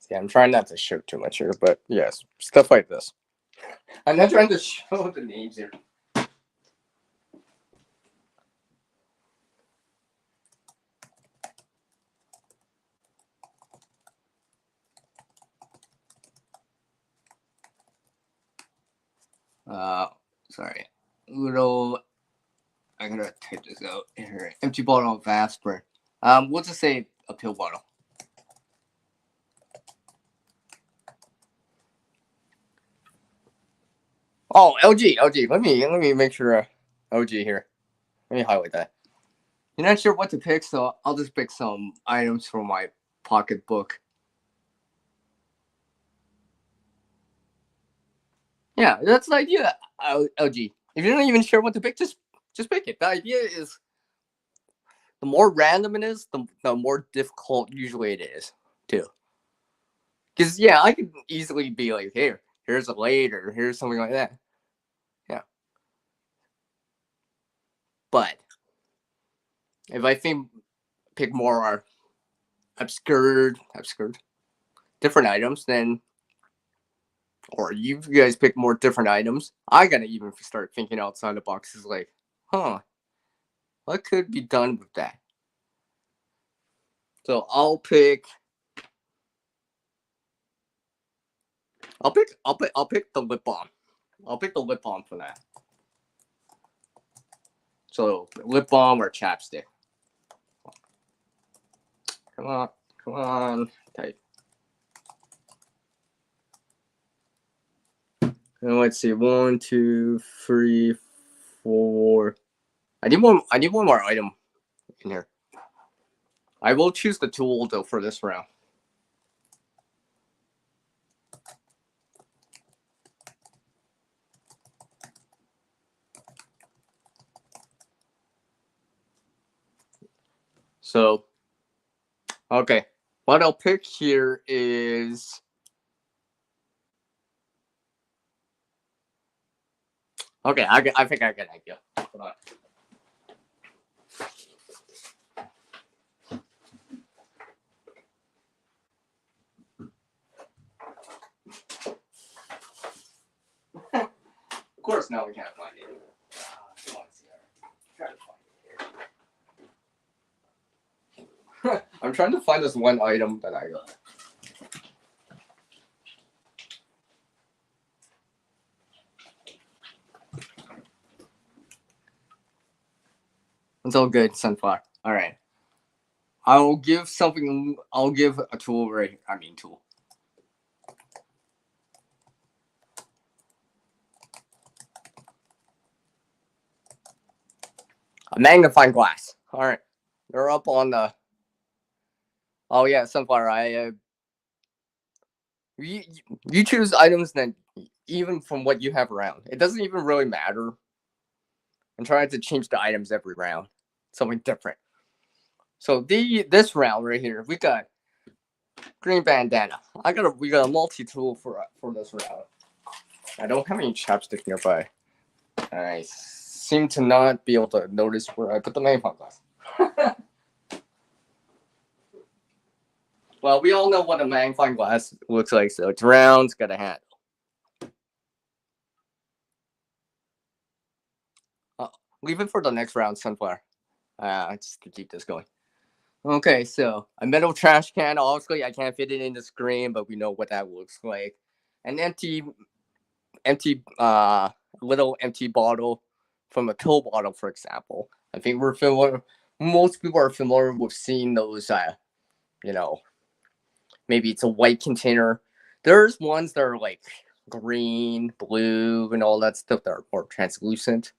Yeah, I'm trying not to show too much here, but yes, stuff like this. I'm not trying to show the names here. Sorry. Little, I gotta type this out here. Empty bottle of aspirin. We'll just say a pill bottle. Oh, LG. Let me make sure. OG here. Let me highlight that. You're not sure what to pick, so I'll just pick some items from my pocketbook. Yeah, that's the idea, LG. If you're not even sure what to pick, just pick it. The idea is the more random it is, the more difficult usually it is, too. Because, yeah, I could easily be like, here's a late, or here's something like that. Yeah. But if I pick more obscure, different items, then, or you guys pick more different items, I gotta even start thinking outside the box. Is like, what could be done with that? So I'll pick the lip balm. I'll pick the lip balm for that. So lip balm or chapstick. Come on, type. And let's see, 1, 2, 3, 4. I need one more item in here. I will choose the tool though for this round. So, okay, what I'll pick here is okay. I think I get an idea. Hold on. Of course, now we can't find it. I'm trying to find this one item that I got. It's all good, Sunflower. All right. I'll give a tool right. Tool. A magnifying glass. All right. They're up on the. Oh yeah, Sunflower. You choose items that even from what you have around. It doesn't even really matter. I'm trying to change the items every round. Something different. So this round right here, we got green bandana. We got a multi-tool for this round. I don't have any chapstick nearby. I seem to not be able to notice where I put the magnifying glass. Well, we all know what a magnifying glass looks like, so it's round, it's got a handle. Leave it for the next round, Sunflower. Just to keep this going. Okay, so a metal trash can. Obviously, I can't fit it in the screen, but we know what that looks like. An empty, little empty bottle from a pill bottle, for example. I think we're familiar. Most people are familiar with seeing those. Maybe it's a white container. There's ones that are like green, blue, and all that stuff that are more translucent.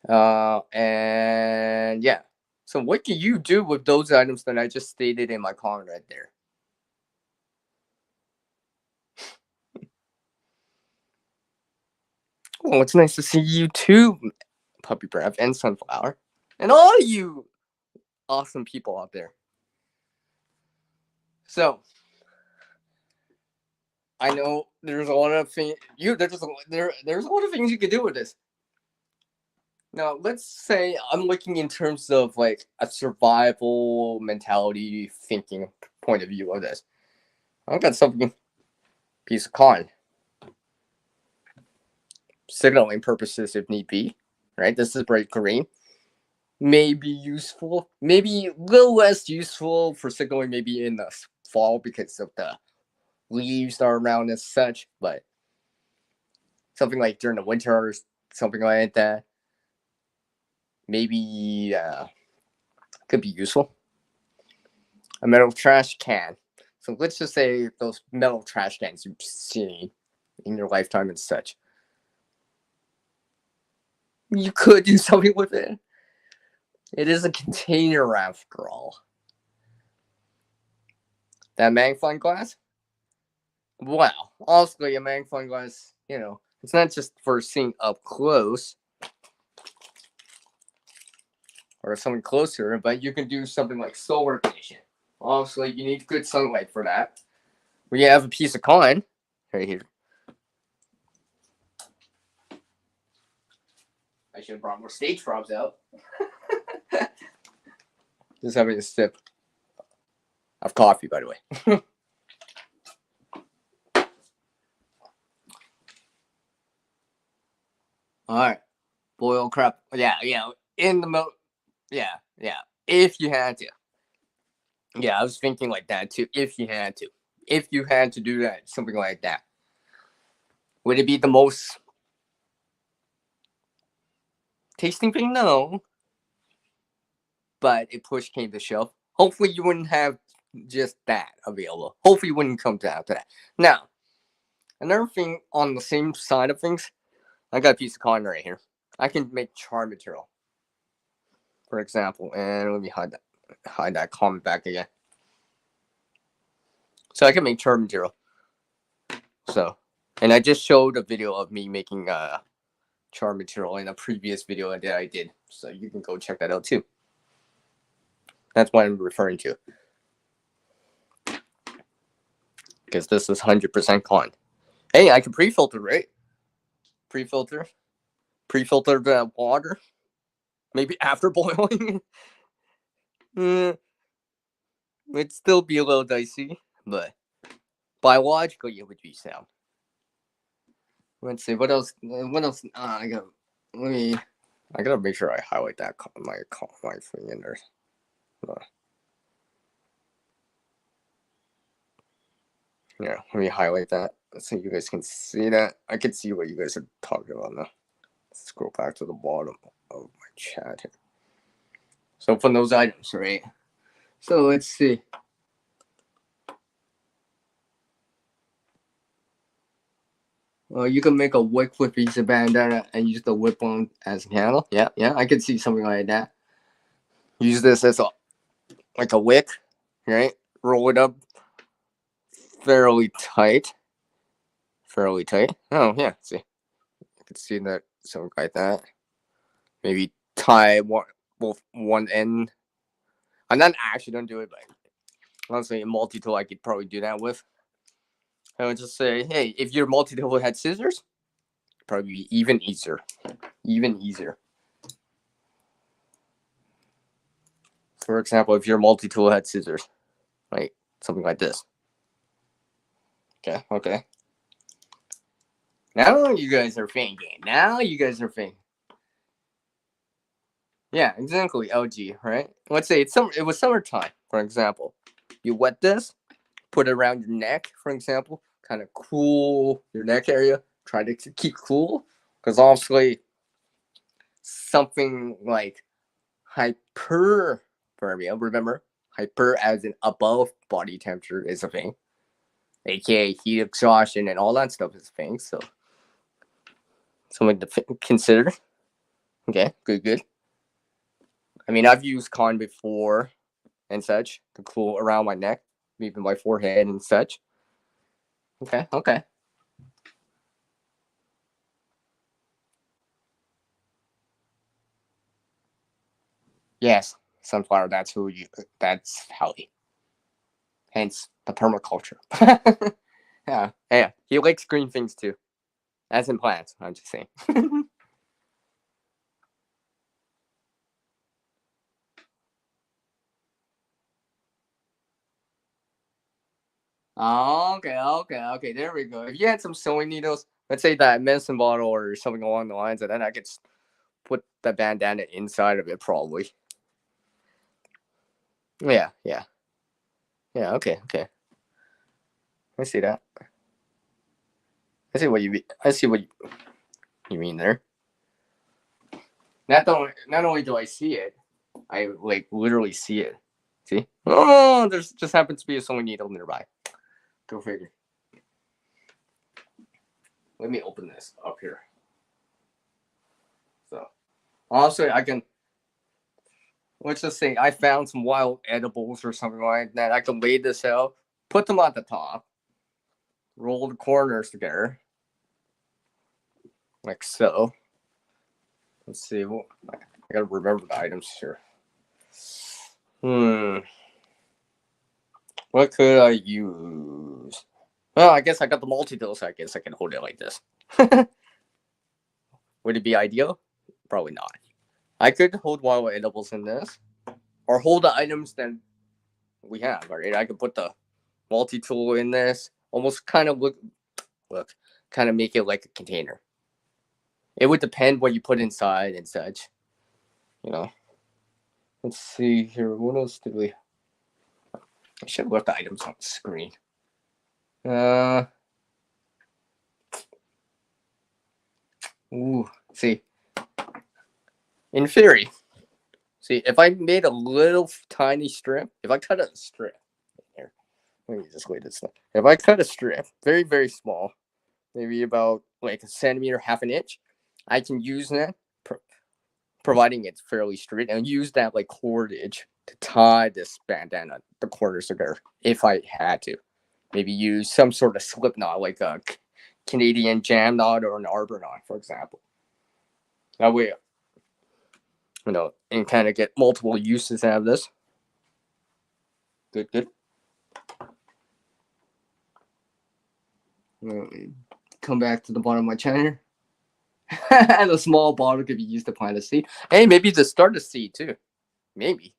And yeah, So what can you do with those items that I just stated in my comment right there? Well, it's nice to see you too, Puppy Breath and Sunflower, and all you awesome people out there. So I know there's a lot of things there's a lot of things you can do with this. Now, let's say I'm looking in terms of like a survival mentality thinking point of view of this. I've got something, piece of cotton, signaling purposes if need be, right? This is bright green. May be useful, maybe a little less useful for signaling maybe in the fall because of the leaves that are around and such, but something like during the winter or something like that, maybe could be useful. A metal trash can. So let's just say those metal trash cans you've seen in your lifetime and such. You could do something with it. It is a container after all. That magnifying glass? Well, obviously a magnifying glass, it's not just for seeing up close or something closer, but you can do something like solar vision. Obviously, you need good sunlight for that. We have a piece of cotton right here. I should have brought more stage props out. Just having a sip of coffee, by the way. All right, boil crap. Yeah, in the milk. Yeah. If you had to. Yeah, I was thinking like that too. If you had to do that, something like that, would it be the most tasting thing? No. But if push came to shove, hopefully you wouldn't have just that available. Hopefully you wouldn't come down to that. Now, another thing on the same side of things, I got a piece of cotton right here. I can make charm material, for example, and let me hide that comment back again. So I can make charm material. So, and I just showed a video of me making charm material in a previous video that I did. So you can go check that out too. That's what I'm referring to. Because this is 100% cotton. Hey, I can pre-filter, right? Pre-filter the water. Maybe after boiling. It'd still be a little dicey, but biologically it would be sound. Let's see, what else? I gotta make sure I highlight that my thing in there. Yeah, let me highlight that so you guys can see that. I can see what you guys are talking about now. Let's scroll back to the bottom of my chat here. So from those items, right? So let's see. Well, you can make a wick with a piece of bandana and use the whip on as a handle. Yeah, I can see something like that. Use this as like a wick, right? Roll it up fairly tight. Oh yeah, see, I can see that something like that. Maybe tie both one end. I'm not actually gonna do it, but honestly, a multi-tool I could probably do that with. I would just say, hey, if your multi-tool had scissors, it'd probably be even easier. For example, if your multi-tool had scissors, right, something like this. Okay. Now you guys are thinking. Yeah, exactly. LG, right? Let's say it was summertime, for example. You wet this, put it around your neck, for example, kind of cool your neck area. Try to keep cool, because obviously something like hyperthermia. Remember, hyper as in above body temperature is a thing, aka heat exhaustion and all that stuff is a thing. So something to consider. Okay, good. I mean, I've used cotton before and such to cool around my neck, even my forehead and such. Okay, okay. Yes, sunflower. That's healthy. Hence the permaculture. Yeah, yeah. He likes green things too, as in plants. I'm just saying. Oh, okay. There we go. If you had some sewing needles, let's say that medicine bottle or something along the lines of that, I could put the bandana inside of it, probably. Yeah, yeah, yeah. Okay. I see that. I see what you mean. I see what you mean there. Not only do I see it, I like literally see it. See? Oh, there's just happens to be a sewing needle nearby. Go figure. Let me open this up here. So, also, I can. Let's just say I found some wild edibles or something like that. I can lay this out, put them on the top, roll the corners together, like so. Let's see. Well, I gotta remember the items here. What could I use? Well, I guess I got the multi-tool, so I guess I can hold it like this. Would it be ideal? Probably not. I could hold wild edibles in this, or hold the items that we have. Right? I could put the multi-tool in this, almost kind of look, kind of make it like a container. It would depend what you put inside and such. You know. Let's see here. What else did we? I should have left the items on the screen. See. In theory, see, if I made a little tiny strip, if I cut a strip, here, let me just lay this down. If I cut a strip, very, very small, maybe about like a centimeter, half an inch, I can use that, providing it's fairly straight, and use that like cordage to tie this bandana, the corners together, if I had to. Maybe use some sort of slip knot, like a Canadian jam knot or an arbor knot, for example. That way, and kind of get multiple uses out of this. Good. Come back to the bottom of my channel. And a small bottle could be used to plant a seed. Hey, maybe to start a seed too. Maybe.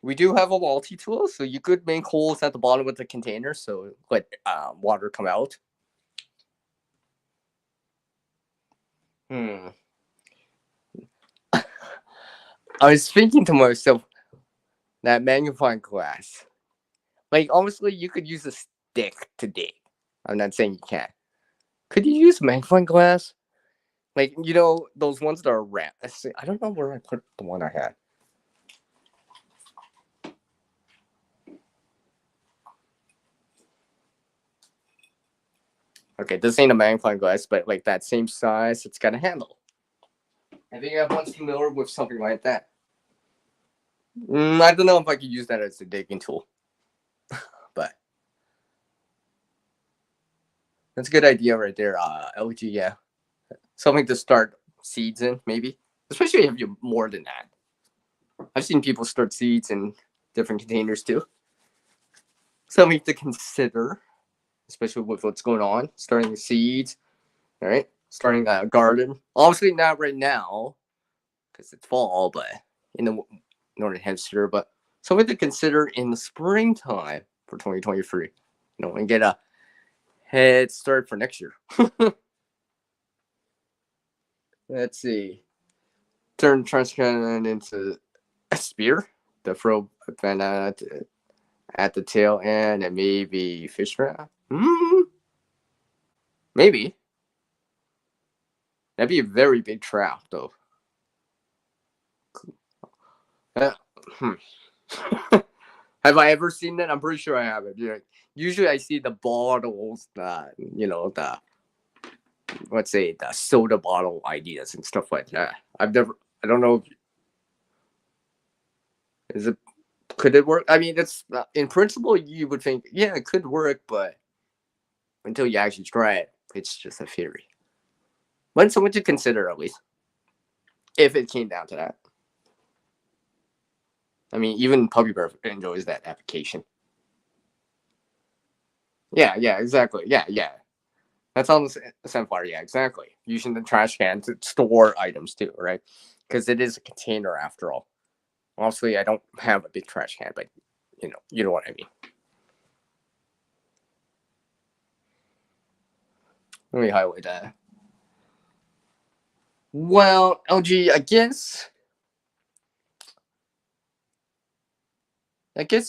We do have a multi-tool, so you could make holes at the bottom of the container so let water come out. I was thinking to myself, that magnifying glass. Like, honestly, you could use a stick to dig. I'm not saying you can't. Could you use magnifying glass? Like, those ones that are round. I don't know where I put the one I had. Okay, this ain't a magnifying glass, but like that same size, it's got a handle. I think everyone's familiar with something like that. I don't know if I could use that as a digging tool, but that's a good idea right there, LG. Yeah, something to start seeds in, maybe, especially if you're more than that. I've seen people start seeds in different containers too. Something to consider, especially with what's going on. Starting seeds, all right? Starting a garden. Obviously not right now, because it's fall, but in the northern hemisphere. But something to consider in the springtime for 2023. And get a head start for next year. Let's see. Turn trash can into a spear. The throw banana at the tail end, and maybe fish trap. Maybe. That'd be a very big trap, though. Have I ever seen that? I'm pretty sure I haven't. Usually I see the bottles, let's say the soda bottle ideas and stuff like that. I don't know Is it? Could it work? I mean, it's in principle you would think, yeah, it could work, but until you actually try it, it's just a theory. But something to consider at least, if it came down to that. I mean, even Puppy Bear enjoys that application. Yeah, yeah, exactly. Yeah, yeah. That's on the Sunflower. Yeah, exactly. Using the trash can to store items too, right? Because it is a container after all. Obviously, I don't have a big trash can, but you know what I mean. Let me highlight that. Well, LG, I guess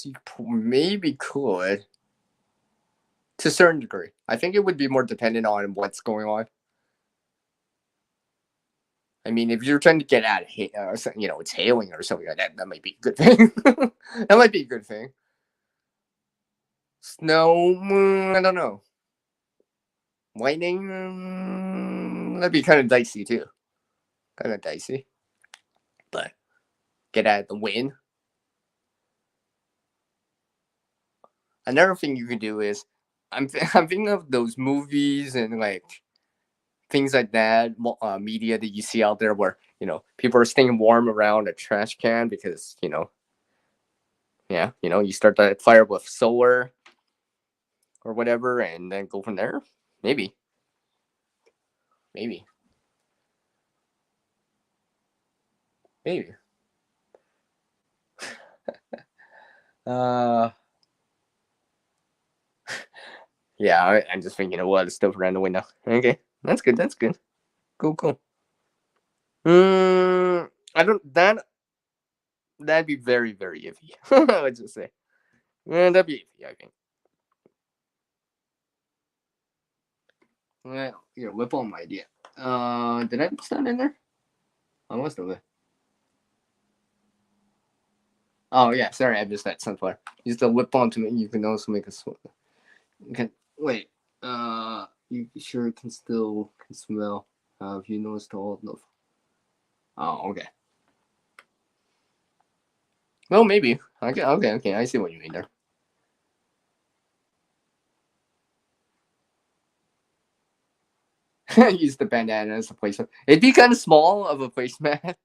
you maybe could to a certain degree. I think it would be more dependent on what's going on. I mean, if you're trying to get out of it's hailing or something like that, that might be a good thing. That might be a good thing. Snow, I don't know. Lightning, that'd be kind of dicey too. Kind of dicey. But get out of the wind. Another thing you can do is, I'm thinking of those movies and like things like that, media that you see out there where people are staying warm around a trash can because yeah, you start that fire with solar or whatever, and then go from there. Maybe, maybe, maybe. Uh, yeah, I'm just thinking of a lot of stuff around the window. Okay, that's good. That's good. Cool, cool. I don't that'd be very, very iffy. I would just say, that'd be iffy. I think. Well, here, whip on my idea. Did I put that in there? I must have. Oh yeah, sorry, I missed that sunflower. Use the lip balm to make. You can also make a. Okay, wait. You sure can still can smell. Have you noticed all of? Oh, okay. Well, maybe. Okay, okay, okay. I see what you mean there. Use the bandana as a placemat. It'd be kind of small of a placemat.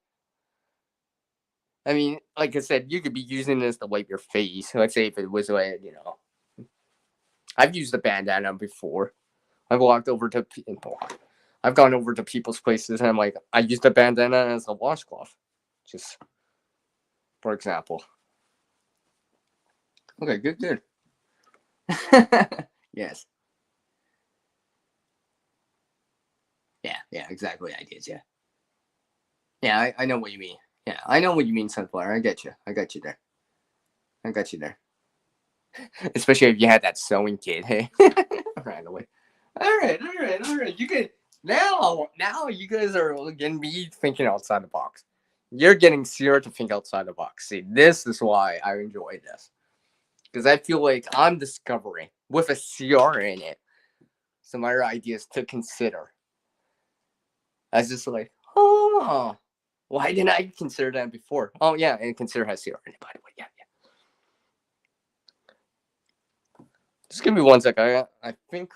I mean, like I said, you could be using this to wipe your face. Let's say if it was like, I've used the bandana before. I've walked over to I've gone over to people's places and I'm like, I use the bandana as a washcloth. Just for example. Okay, good, good. Yes. Yeah, yeah, exactly. I did, yeah. Yeah, I know what you mean. Yeah, I know what you mean, Sunflower. I get you. I got you there. I got you there. Especially if you had that sewing kit, hey? Right away. All right, all right, all right. You can now you guys are getting me thinking outside the box. You're getting Sierra to think outside the box. See, this is why I enjoy this. Because I feel like I'm discovering with a Sierra in it some other ideas to consider. I was just like, oh, why didn't I consider that before? Oh yeah, and consider has Sierra in it, by the way. Yeah, yeah. Just give me 1 sec. I think.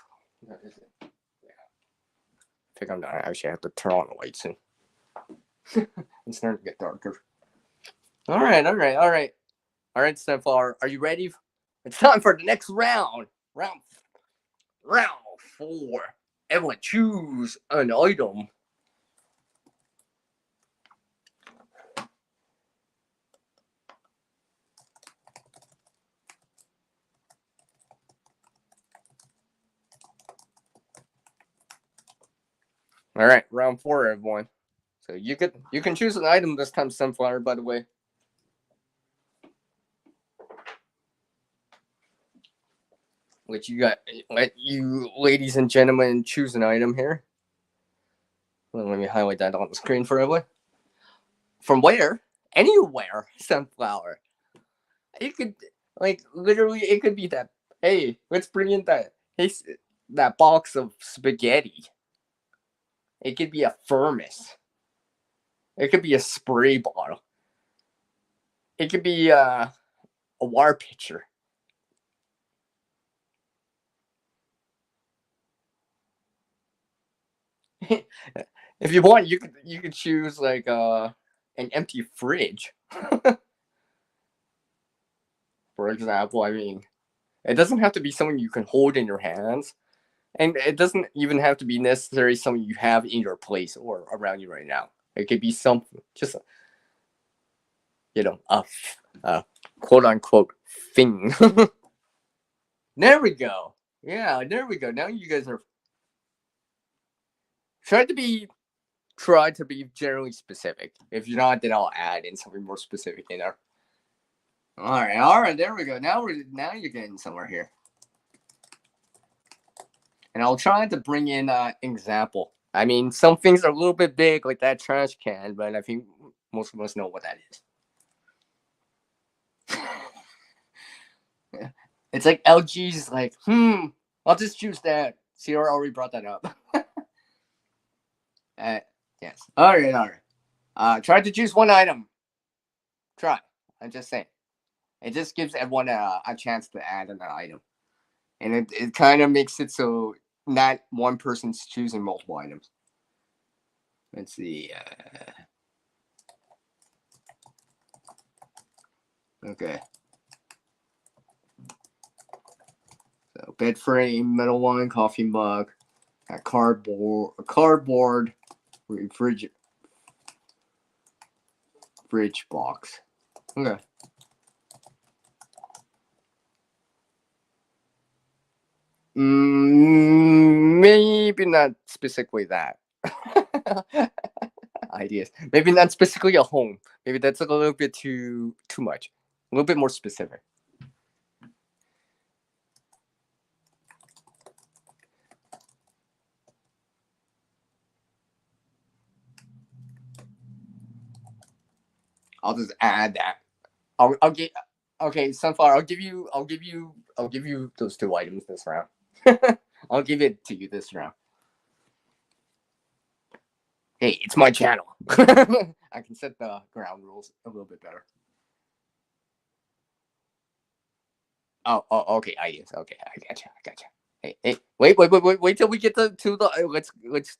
Yeah. I think I'm not actually have to turn on the lights soon. It's starting to get darker. All right, all right, all right, all right, Sunflower. Are you ready? It's time for the next round. Round 4. Everyone choose an item. All right, round 4, everyone. So you can choose an item this time, Sunflower. By the way. Which you got? Let you ladies and gentlemen choose an item here. Well, let me highlight that on the screen for everyone. From where? Anywhere, Sunflower. It could literally it could be that. Hey, let's bring in that box of spaghetti. It could be a thermos. It could be a spray bottle. It could be a water pitcher. If you want, you could choose like an empty fridge. For example, I mean, it doesn't have to be something you can hold in your hands, and it doesn't even have to be necessarily something you have in your place or around you right now. It could be something just a quote unquote thing. There we go. Yeah, there we go. Now you guys are try to be generally specific. If you're not, then I'll add in something more specific in there. All right, there we go. Now you're getting somewhere here. And I'll try to bring in an example. I mean, some things are a little bit big, like that trash can, but I think most of us know what that is. It's like LG's like, I'll just choose that. Sierra already brought that up. Yes. All right. Try to choose one item. Try. I'm just saying. It just gives everyone a chance to add an item. And it kind of makes it so not one person's choosing multiple items. Let's see. Okay. So bed frame, metal one, coffee mug, a cardboard fridge box. Okay. Maybe not specifically that. Ideas. Maybe not specifically a home. Maybe that's a little bit too much. A little bit more specific. I'll just add that. I'll get okay, Sunflower. I'll give you those two items this round. I'll give it to you this round. Hey, it's my channel. I can set the ground rules a little bit better. Oh, okay. Yes. Okay, I gotcha. Hey, wait till we get to the. Let's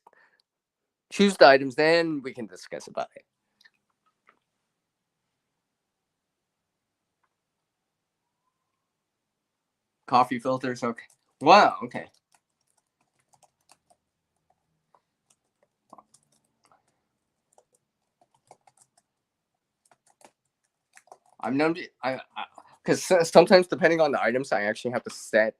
choose the items, then we can discuss about it. Coffee filters. Okay. Wow. Okay. I'm known to, because sometimes depending on the items, I actually have to set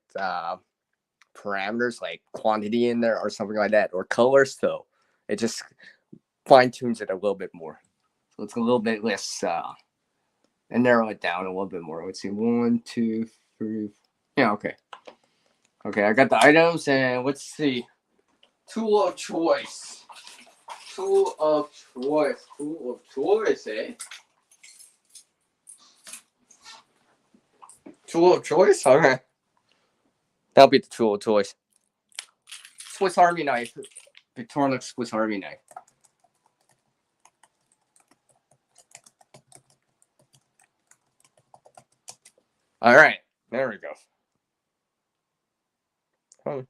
parameters like quantity in there or something like that, or colors. So it just fine tunes it a little bit more. So it's a little bit less and narrow it down a little bit more. Let's see, 1, 2, 3. Yeah, okay. Okay, I got the items, and let's see. Tool of choice. Tool of choice, eh? Tool of choice? Okay. That'll be the tool of choice. Swiss Army knife. Victorinox Swiss Army knife. All right, there we go. Oh,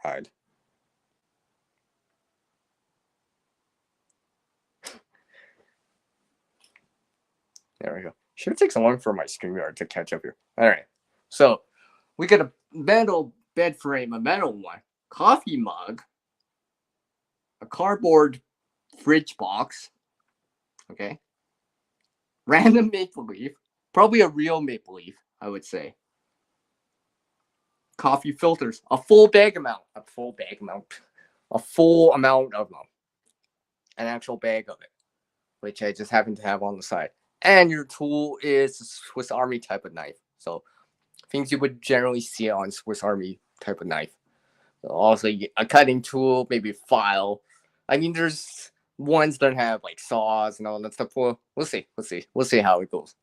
hide. There we go. Should take so long for my StreamYard to catch up here. All right, so we got a metal bed frame, a metal one, coffee mug, a cardboard fridge box. Okay. Random maple leaf, probably a real maple leaf, I would say. Coffee filters, a full amount of them, an actual bag of it, which I just happen to have on the side. And your tool is a Swiss Army type of knife, so things you would generally see on Swiss Army type of knife. So also a cutting tool, maybe a file. I mean, there's ones that have like saws and all that stuff. Well, we'll see how it goes.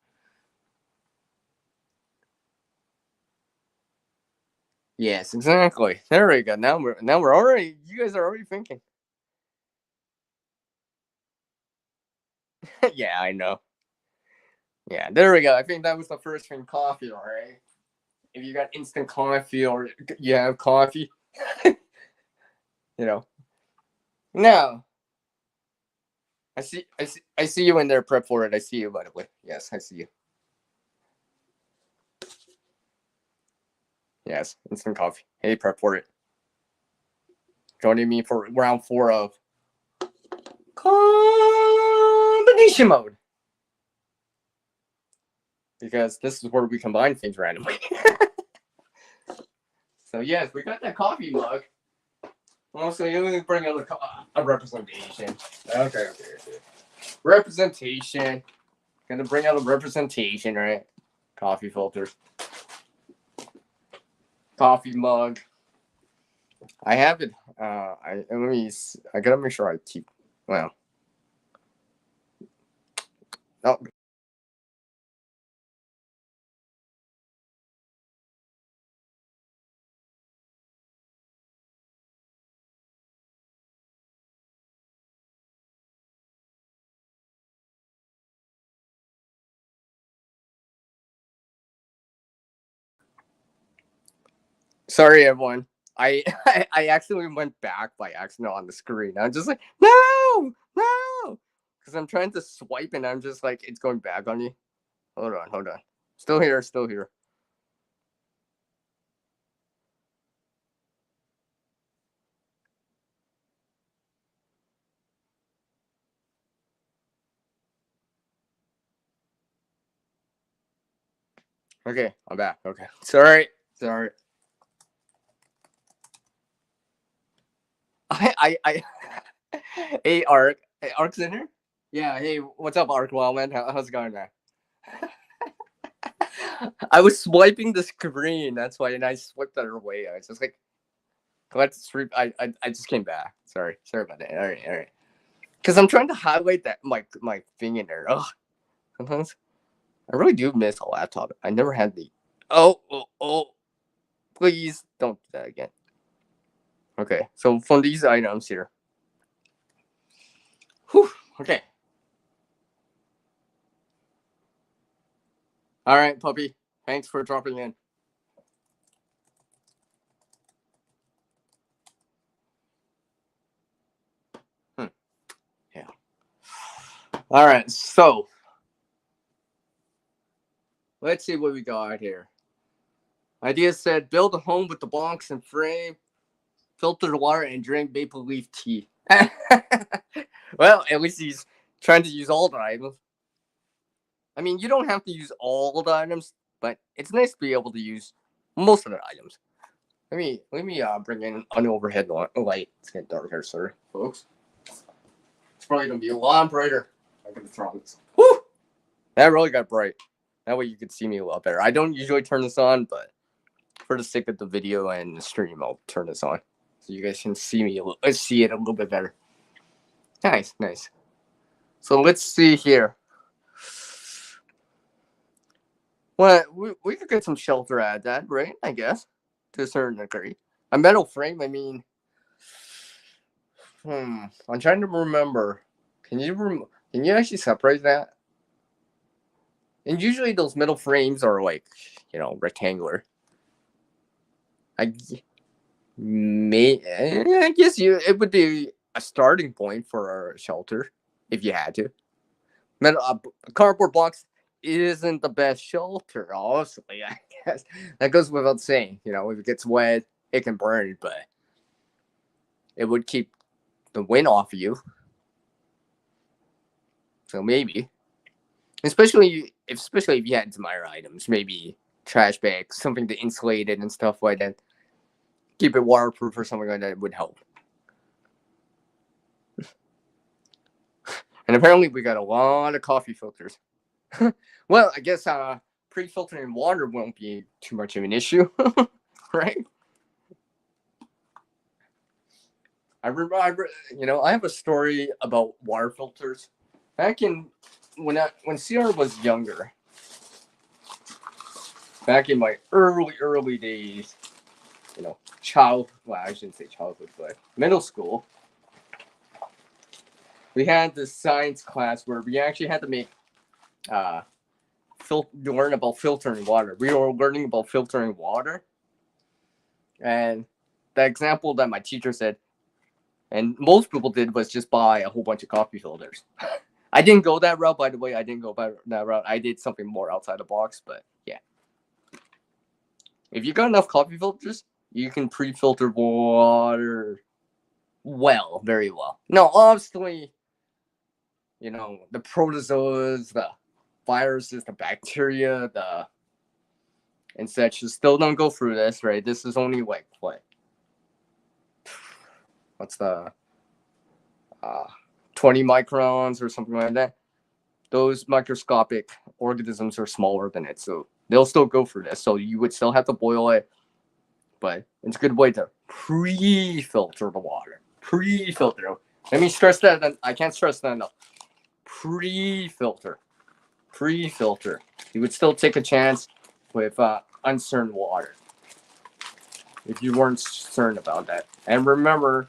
Yes, exactly. There we go. Now we're already. You guys are already thinking. Yeah, I know. Yeah, there we go. I think that was the first thing, coffee, all right? If you got instant coffee or you have coffee, you know. Now, I see you in there. Prep for it. I see you, by the way. Yes, I see you. Yes, instant coffee. Hey, prep for it. Joining me for round 4 of combination mode. Because this is where we combine things randomly. So yes, we got that coffee mug. Also, you bring out a representation. Okay. Representation. Gonna bring out a representation, right? Coffee filters. Coffee mug. I have it. I gotta make sure I keep. Well. Oh. Sorry, everyone. I actually went back by accident on the screen. I'm just like, no, because I'm trying to swipe and I'm just like, it's going back on me. Hold on. Still here. Okay, I'm back. Okay, sorry. I hey, Ark. Hey, Ark's in here. Yeah. Hey, what's up, Ark? Well, man, how's it going, man? I was swiping the screen. That's why, and I swiped that away. I was just like, let's. I just came back. Sorry about that. All right. Because I'm trying to highlight that my thing in there. Ugh. Sometimes I really do miss a laptop. I never had the. Oh! Please don't do that again. Okay, so from these items here. Whew. Okay. All right, puppy. Thanks for dropping in. Yeah. All right, so let's see what we got here. Idea said build a home with the box and frame, filter the water, and drink maple leaf tea. Well, at least he's trying to use all the items. I mean, you don't have to use all the items, but it's nice to be able to use most of the items. Let me bring in an overhead light. It's getting dark here, sir, folks. It's probably gonna be a lot brighter. I'm gonna throw this. Whew! That really got bright. That way you can see me a lot better. I don't usually turn this on, but for the sake of the video and the stream, I'll turn this on so you guys can see it a little bit better. Nice. So let's see here. Well, we could get some shelter out of that, right? I guess to a certain degree. A metal frame. I mean, I'm trying to remember. Can you actually separate that? And usually those metal frames are like, rectangular. I I guess it would be a starting point for a shelter if you had to. Metal a cardboard box isn't the best shelter, honestly. I guess that goes without saying. If it gets wet, it can burn, but it would keep the wind off of you. So maybe, especially if you had some other items, maybe trash bags, something to insulate it and stuff like that. Keep it waterproof or something like that would help. And apparently we got a lot of coffee filters. Well, I guess pre-filtering water won't be too much of an issue, right? I remember, I have a story about water filters. Back in when Sierra was younger, back in my early days, well, I shouldn't say childhood, but middle school, we had this science class where we actually had to make learn about filtering water. We were learning about filtering water, and the example that my teacher said, and most people did, was just buy a whole bunch of coffee filters. I didn't go that route, by the way. I didn't go by that route. I did something more outside the box, but yeah. If you got enough coffee filters, you can pre-filter water very well. Now, obviously, the protozoas, the viruses, the bacteria, and such, still don't go through this, right? This is only like what? What's the 20 microns or something like that? Those microscopic organisms are smaller than it, so they'll still go through this. So you would still have to boil it, but it's a good way to pre-filter the water. Pre-filter. Let me stress that. I can't stress that enough. Pre-filter. You would still take a chance with uncertain water if you weren't certain about that. And remember,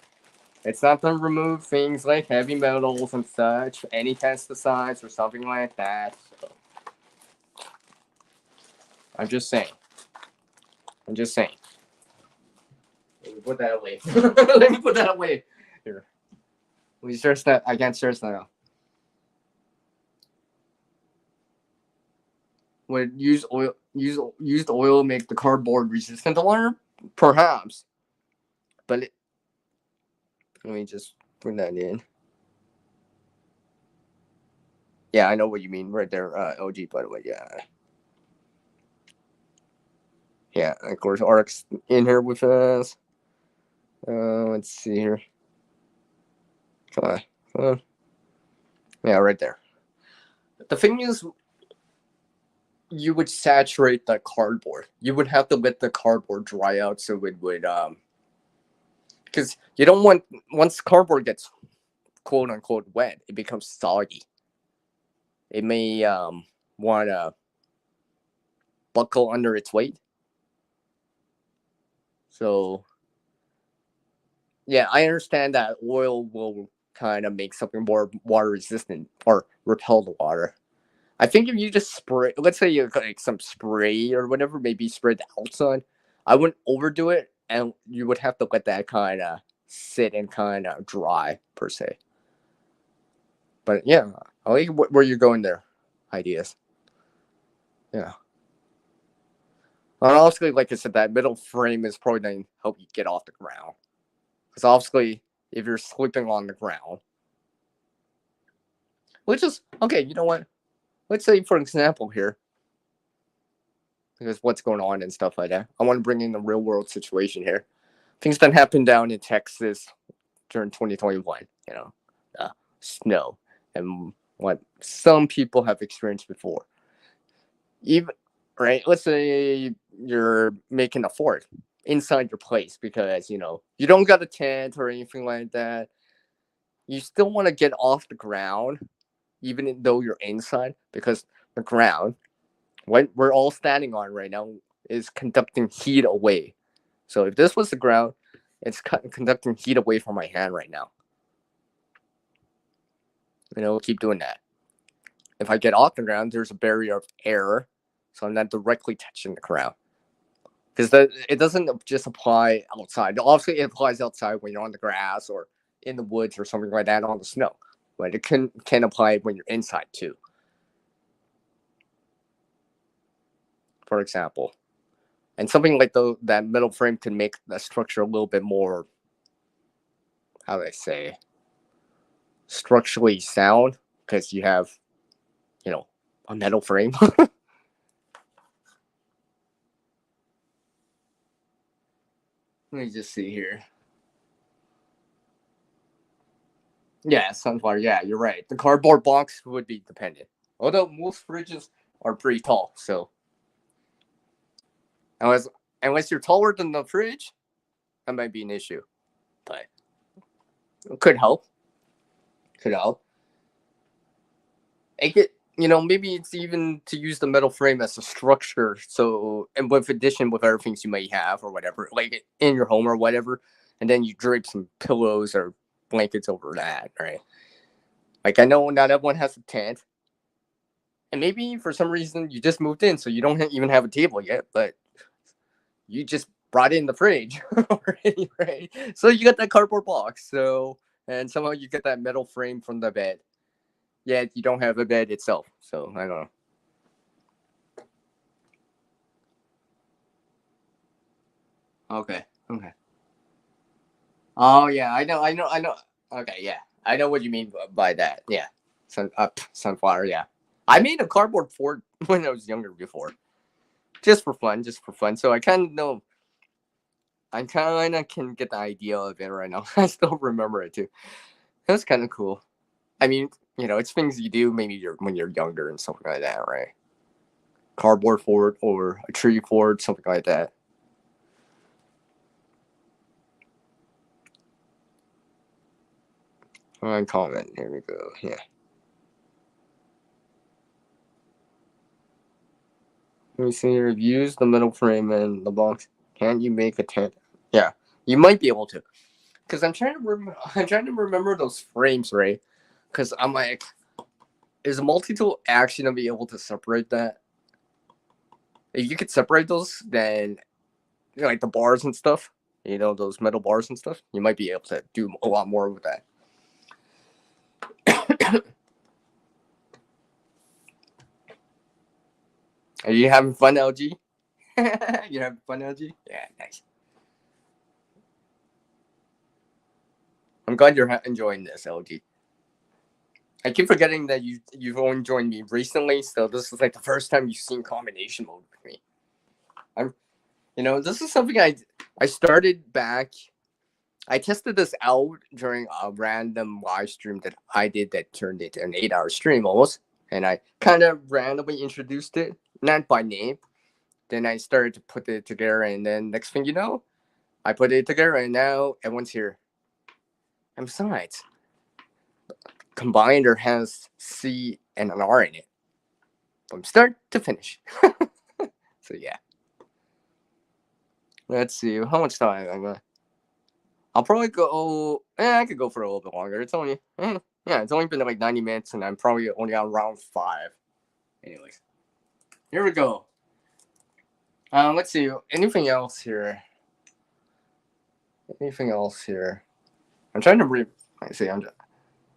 it's not to remove things like heavy metals and such, any pesticides or something like that. So, I'm just saying. Let me put that away. Let me put that away. Here. We stress that. I can't stress that now. Would used oil make the cardboard resistant to water? Perhaps. But let me just bring that in. Yeah, I know what you mean right there, LG, by the way. Yeah. Yeah, of course, Arc's in here with us. Let's see here. Yeah, right there. The thing is, you would saturate the cardboard. You would have to let the cardboard dry out so it would, because you don't want, once cardboard gets quote unquote wet, it becomes soggy. It may want to buckle under its weight. So, yeah, I understand that oil will kind of make something more water resistant or repel the water. I think if you just spray, let's say you like some spray or whatever, maybe spray the outside, I wouldn't overdo it, and you would have to let that kind of sit and kind of dry per se. But yeah, I like where you're going there, ideas. Yeah. And obviously, like I said, that middle frame is probably going to help you get off the ground. Because obviously, if you're sleeping on the ground, which is, okay, you know what? Let's say, for example, here, because what's going on and stuff like that, I want to bring in the real world situation here. Things that happened down in Texas during 2021, snow and what some people have experienced before. Even, right, let's say you're making a fort inside your place because, you don't got a tent or anything like that. You still want to get off the ground, even though you're inside, because the ground, what we're all standing on right now, is conducting heat away. So if this was the ground, it's conducting heat away from my hand right now. Keep doing that. If I get off the ground, there's a barrier of air, so I'm not directly touching the ground. Because it doesn't just apply outside. Obviously, it applies outside when you're on the grass or in the woods or something like that on the snow. But it can apply when you're inside too. For example. And something like that metal frame can make the structure a little bit more, how do I say, structurally sound, because you have, a metal frame. Let me just see here. Yeah, sunflower. Yeah, you're right. The cardboard box would be dependent. Although most fridges are pretty tall, so unless you're taller than the fridge, that might be an issue. But it could help. It could, maybe it's even to use the metal frame as a structure. So, and with addition with other things you may have or whatever, like in your home or whatever, and then you drape some pillows or blankets over that, right? Like I know not everyone has a tent, And maybe for some reason you just moved in, so you don't even have a table yet, but you just brought in the fridge already, right? So you got that cardboard box. So, and somehow you get that metal frame from the bed. Yet you don't have a bed itself. So I don't know. Okay. Okay. Oh yeah, I know. Okay, yeah, I know what you mean by that. Yeah, sunflower. Yeah, I made a cardboard fort when I was younger before, just for fun, just for fun. So I kind of know. I kind of can get the idea of it right now. I still remember it too. It was kind of cool. I mean, it's things you do maybe when you're younger and something like that, right? Cardboard fort or a tree fort, something like that. Comment. Here we go. Yeah. Let me see reviews, the metal frame and the box. Can you make a tent? Yeah, you might be able to. Cause I'm trying to remember those frames, right? Cause I'm like, is a multi-tool actually gonna be able to separate that? If you could separate those, then like the bars and stuff, those metal bars and stuff, you might be able to do a lot more with that. Are you having fun, LG? You having fun, LG? Yeah, nice. I'm glad you're enjoying this, LG. I keep forgetting that you've only joined me recently, so this is like the first time you've seen combination mode with me. I'm, this is something I started back. I tested this out during a random live stream that I did that turned into an 8-hour stream almost, and I kind of randomly introduced it, not by name. Then I started to put it together, and then next thing you know, I put it together, and now everyone's here. And besides, Combiner has C and an R in it from start to finish. So yeah. Let's see how much time I'm gonna. I'll probably go. I could go for a little bit longer. It's only. Yeah, it's only been like 90 minutes, and I'm probably only on round 5. Anyways, here we go. Let's see. Anything else here? Anything else here? I'm trying to read. I see. I'm just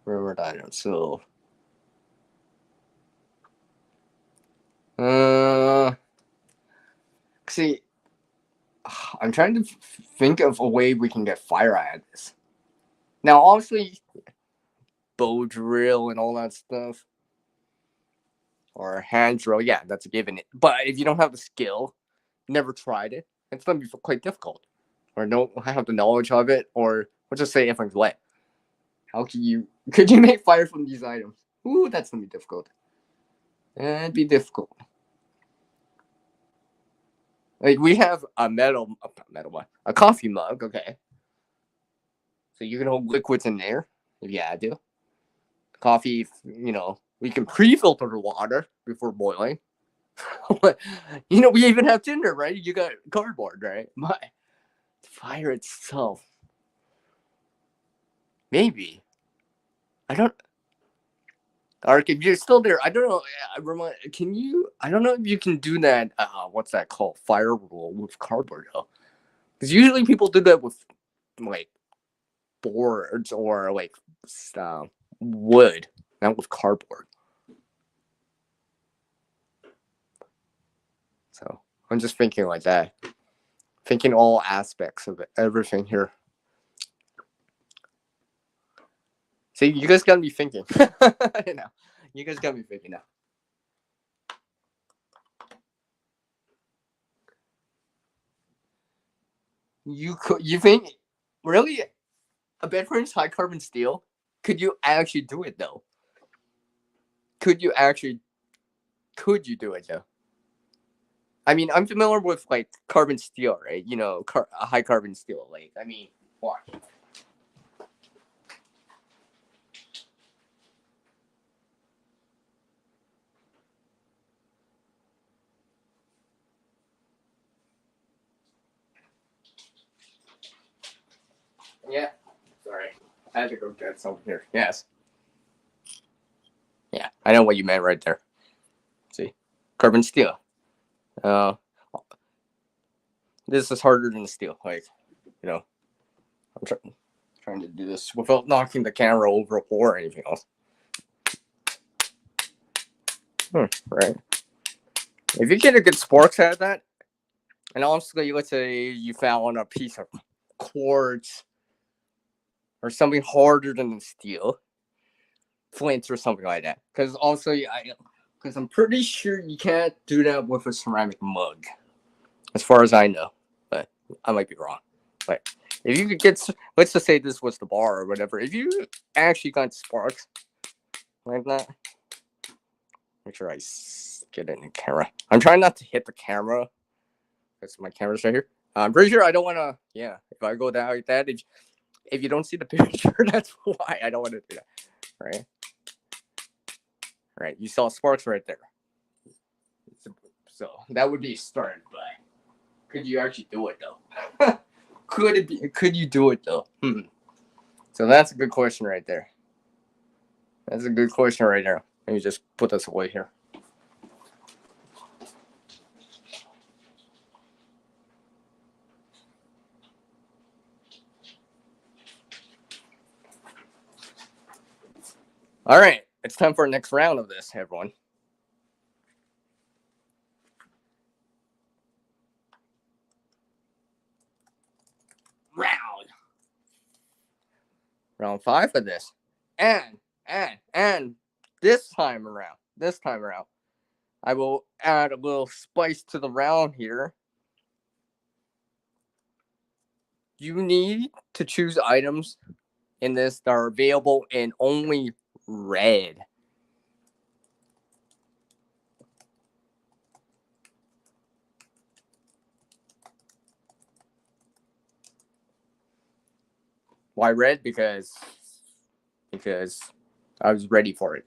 reward items. So. See. I'm trying to think of a way we can get fire out of this. Now, obviously, bow drill and all that stuff, or hand drill, yeah, that's a given. But if you don't have the skill, never tried it, it's gonna be quite difficult. Or don't have the knowledge of it, or let's just say everything's wet. How could you make fire from these items? Ooh, that's gonna be difficult. It'd be difficult. Like we have a a coffee mug, okay. So you can hold liquids in there if you had to. Coffee, we can pre-filter the water before boiling. We even have tinder, right? You got cardboard, right? But fire itself, maybe. I don't. Ark, if you're still there, I don't know. Can you? I don't know if you can do that. What's that called? Fire roll with cardboard, though. Because usually people do that with like boards or like uh, wood, not with cardboard. So I'm just thinking like that, thinking all aspects of everything here. See, you guys gotta be thinking. You guys gotta be thinking now. You think really a bed frame is high carbon steel? Could you actually do it though? Could you actually? Could you do it though? I mean, I'm familiar with like carbon steel, right? High carbon steel. Like, I mean, watch. Yeah. Sorry, I had to go get something here. Yes. Yeah, I know what you meant right there. carbon steel. Uh, this is harder than steel. Like, you know, I'm trying to do this without knocking the camera over or anything else. Right. If you get a good sparks out of that, and honestly, let's say you found a piece of quartz or something harder than steel, flint or something like that. Because also, because I'm pretty sure you can't do that with a ceramic mug, as far as I know. But I might be wrong. But if you could get, let's just say this was the bar or whatever. If you actually got sparks like that, make sure I get it in the camera. I'm trying not to hit the camera because my camera's right here. I'm pretty sure I don't want to. Yeah, if I go down like that, if you don't see the picture, that's why I don't want to do that. Right. Right. You saw sparks right there. So that would be started by. Could you actually do it though? Could you do it though? So that's a good question right there. That's a good question right there. Let me just put this away here. All right, it's time for the next round of this, everyone. Round 5 of this. And this time around, I will add a little spice to the round here. You need to choose items in this that are available in only red. Why red? Because I was ready for it.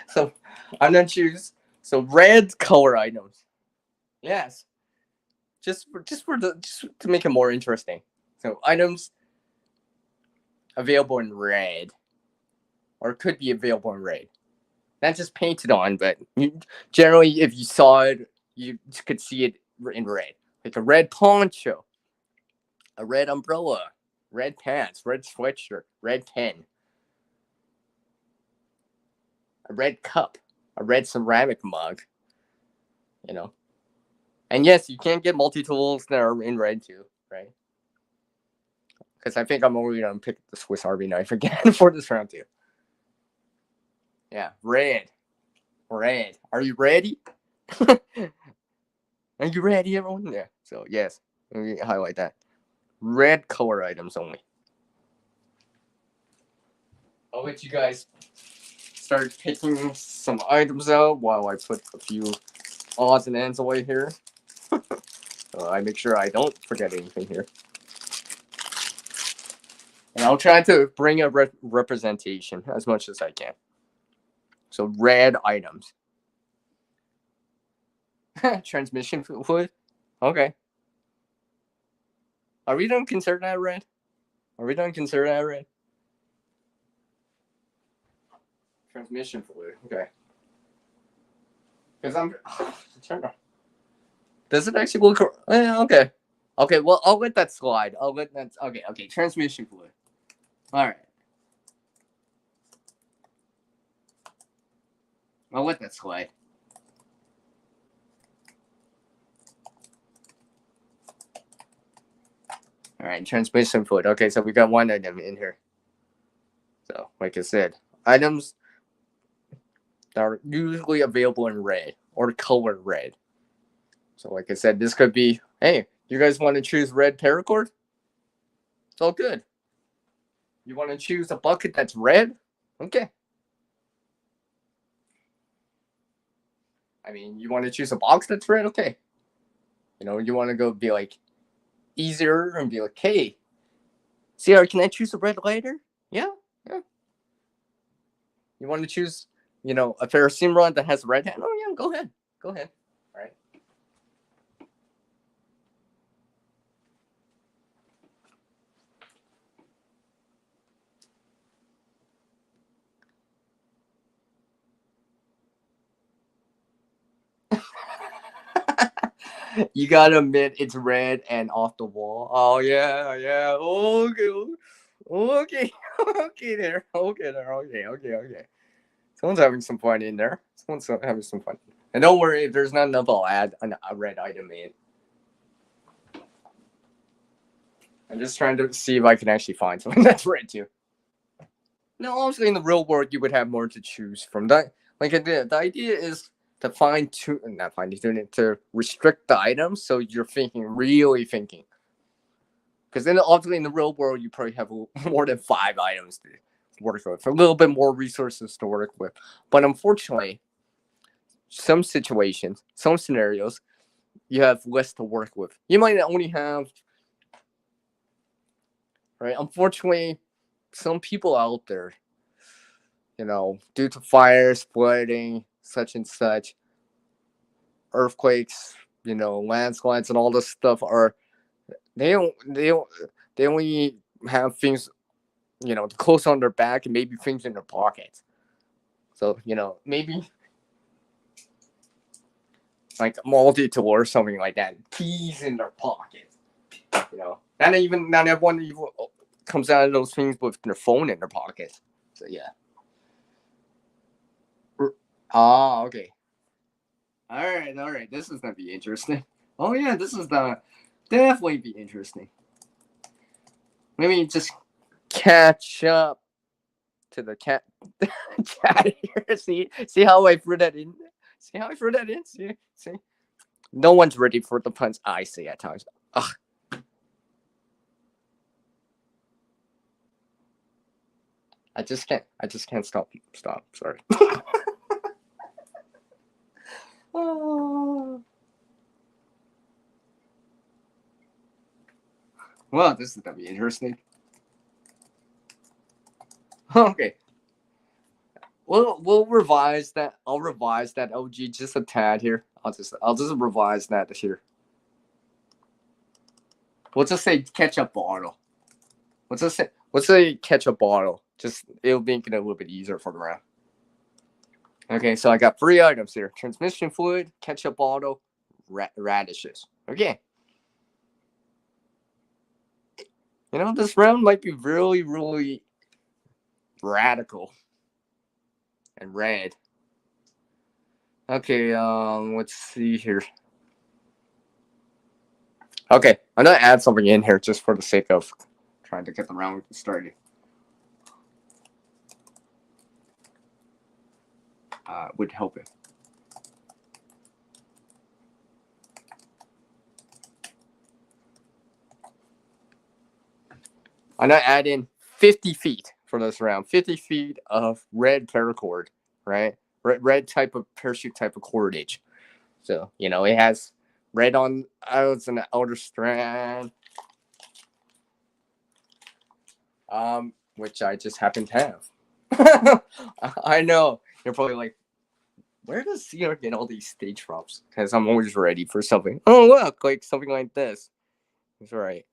So I'm gonna choose red color items. Yes, just to make it more interesting. So items available in red, or could be available in red. Not just painted on, but generally, if you saw it, you could see it in red, like a red poncho, a red umbrella, red pants, red sweatshirt, red pen, a red cup, a red ceramic mug. You know, and yes, you can get multi-tools that are in red too, right? Because I think I'm only gonna pick the Swiss Army knife again for this round too. Yeah, red. Are you ready? Are you ready, everyone? Yeah. So yes, let me highlight that. Red color items only. I'll let you guys start picking some items out while I put a few odds and ends away here. So I make sure I don't forget anything here. And I'll try to bring a representation as much as I can. So red items. Transmission fluid? Okay. Are we done consider that red? Transmission fluid. Okay. Because I'm trying to. Does it actually look? Okay. Okay. Well, I'll let that slide. Okay. Okay. Transmission fluid. All right. I'll let that slide. All right. Transmission fluid. Okay. So we got one item in here. So, like I said, items that are usually available in red or color red. So, like I said, this could be, hey, you guys want to choose red paracord? It's all good. You want to choose a bucket that's red? Okay. I mean, you want to choose a box that's red? Okay. You know, you want to go be like easier and be like, hey, CR, can I choose a red lighter? Yeah. You want to choose, a ferrocene rod that has a red hand? Oh, yeah, go ahead. All right. You gotta admit it's red and off the wall. Oh yeah, yeah. Okay, okay, okay there. Okay there. Okay, okay, okay. Someone's having some fun in there. Someone's having some fun. And don't worry, if there's not enough, I'll add a red item in. I'm just trying to see if I can actually find something that's red too. Now, obviously, in the real world, you would have more to choose from. That, like, the idea is to not fine tune it, to restrict the items so you're really thinking. Because then, obviously, in the real world, you probably have more than 5 items to work with, a little bit more resources to work with. But unfortunately, some situations, some scenarios, you have less to work with. You might only have, right? Unfortunately, some people out there, due to fires, flooding, such and such, earthquakes, landslides, and all this stuff they only have things, close on their back and maybe things in their pockets. So maybe like a multi-tool or something like that, keys in their pockets. Not everyone even comes out of those things with their phone in their pockets. So yeah. Okay. All right. This is gonna be interesting. Oh yeah, this is definitely be interesting. Let me just catch up to the chat here. See how I threw that in. See how I threw that in. See. No one's ready for the puns I say at times. Ugh. I just can't stop. Sorry. Oh. Well, this is gonna be interesting. Okay. We'll revise that. I'll revise that OG just a tad here. I'll just revise that here. We'll just say ketchup bottle. Let's say ketchup bottle. Just it'll make it a little bit easier for the round. Okay, so I got 3 items here: transmission fluid, ketchup bottle, radishes. Okay. This round might be really, really radical and red. Okay, let's see here. Okay, I'm gonna add something in here just for the sake of trying to get the round started. Would help it. I'm gonna add in 50 feet for this round. 50 feet of red paracord, right? Red type of parachute type of cordage. So it has red on outs and the outer strand, which I just happen to have. I know you're probably like, where does Cedar get all these stage props? Because I'm always ready for something. Oh look, like something like this. That's right.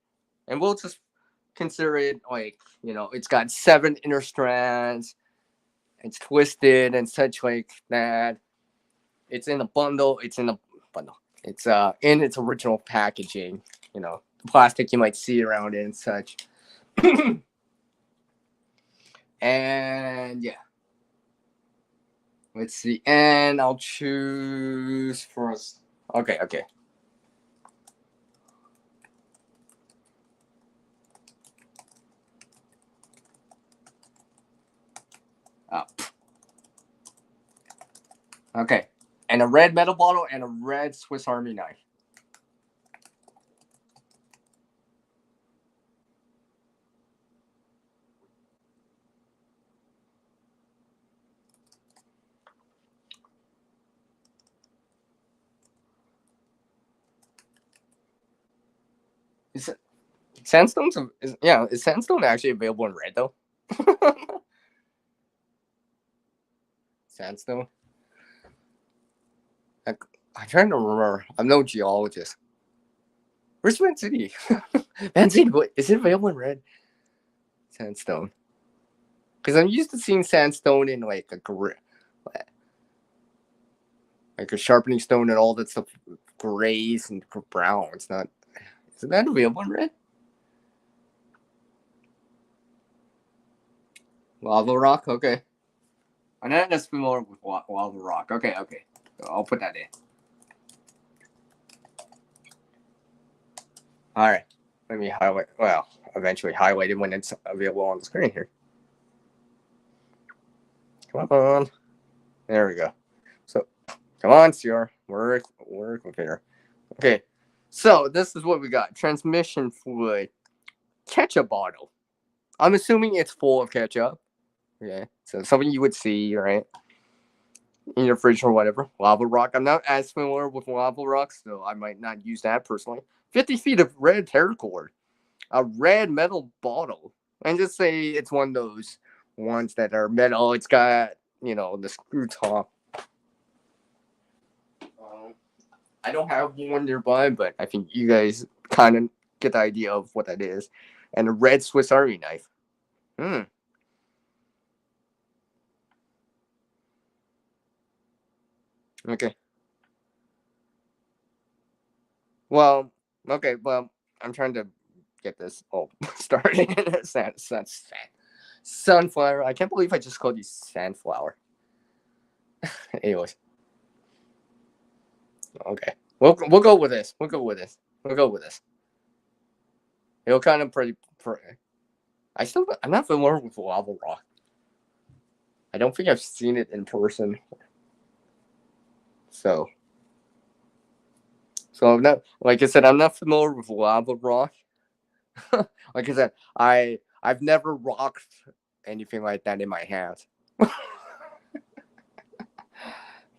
And we'll just consider it like, it's got 7 inner strands. It's twisted and such like that. It's in a bundle. It's in a bundle. It's in its original packaging. The plastic you might see around it and such. And yeah. Let's see. And I'll choose first. Okay. Oh. Okay. And a red metal bottle and a red Swiss Army knife. Is sandstone actually available in red though? Sandstone. I'm trying to remember. I'm no geologist. Where's Van City? Van City, is it available in red? Sandstone. Because I'm used to seeing sandstone in like a sharpening stone and all that stuff grays and browns. Not isn't that available in red? Lava rock. Okay. I'm not as familiar with lava rock. Okay. I'll put that in. All right. Let me highlight. Well, eventually highlight it when it's available on the screen here. Come on. There we go. So, come on, Sierra. Work computer. Okay. So, this is what we got. Transmission fluid. Ketchup bottle. I'm assuming it's full of ketchup. Okay. So, something you would see, right? In your fridge or whatever. Lava rock. I'm not as familiar with lava rocks, so I might not use that personally. 50 feet of red paracord. A red metal bottle. And just say it's one of those ones that are metal. It's got, the screw top. I don't have one nearby, but I think you guys kind of get the idea of what that is. And a red Swiss Army knife. Okay. Well, okay, well, I'm trying to get this all started. Sunflower. I can't believe I just called you Sandflower. Anyways. Okay. We'll go with this. It'll kind of pretty. I'm not familiar with lava rock. I don't think I've seen it in person. So I'm not, like I said, I'm not familiar with lava rock. Like I said, I've never rocked anything like that in my hands.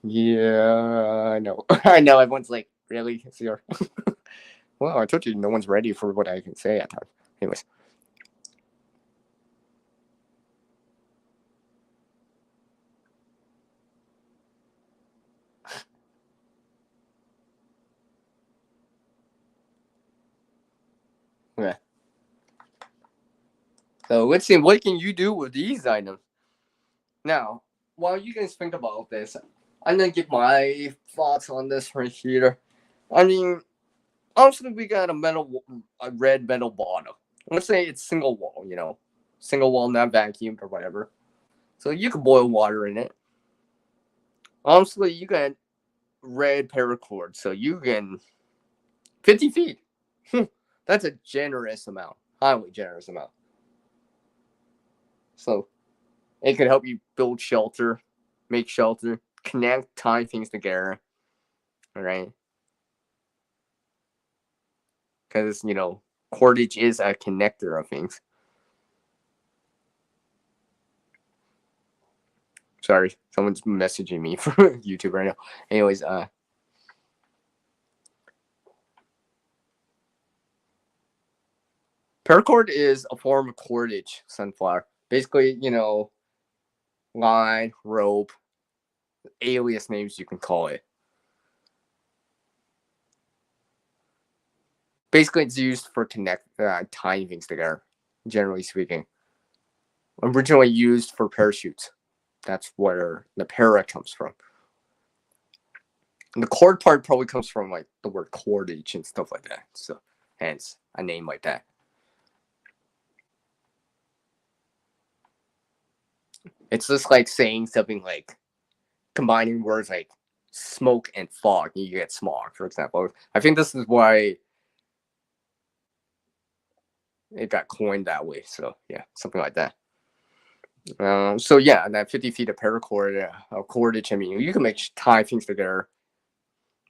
Yeah, I know. I know. Everyone's like, really? Well, I told you no one's ready for what I can say at times. Anyways. Okay. So let's see, what can you do with these items? Now, while you guys think about this, I'm gonna give my thoughts on this right here. I mean, obviously we got a red metal bottle. Let's say it's single wall, single wall, not vacuumed or whatever. So you can boil water in it. Honestly, you got red paracord, so you can 50 feet. That's a generous amount, highly generous amount. So it can help you build shelter, make shelter, connect, tie things together. All right. Because, cordage is a connector of things. Sorry, someone's messaging me from YouTube right now. Anyways, paracord is a form of cordage, sunflower. Basically, line, rope, alias names you can call it. Basically, it's used for tying things together, generally speaking. Originally used for parachutes. That's where the para comes from. And the cord part probably comes from like the word cordage and stuff like that. So hence a name like that. It's just like saying something like combining words like smoke and fog, and you get smog, for example. I think this is why it got coined that way. So yeah, something like that. So yeah, that 50 feet of paracord, cordage. I mean, you can tie things together.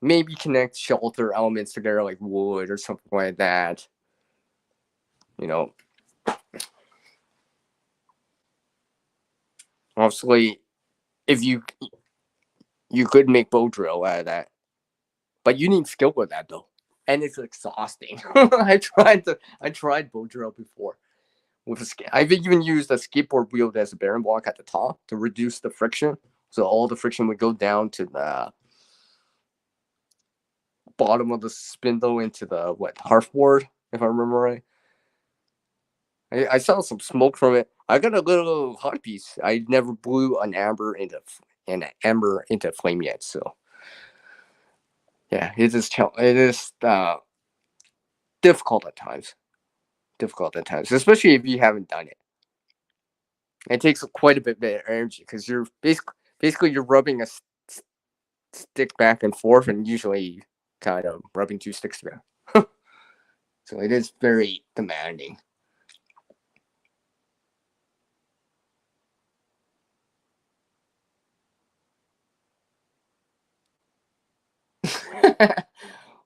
Maybe connect shelter elements together like wood or something like that. Obviously, if you could make bow drill out of that, but you need skill with that though, and it's exhausting. I tried bow drill before with I've even used a skateboard wheel as a bearing block at the top to reduce the friction, so all the friction would go down to the bottom of the spindle into the half board, if I remember right. I saw some smoke from it. I got a little hot piece. I never blew an ember into flame yet, so Yeah, it is it is difficult at times. Difficult at times, especially if you haven't done it. It takes quite a bit of energy because you're basically you're rubbing a stick back and forth, and usually kind of rubbing two sticks together. So it is very demanding.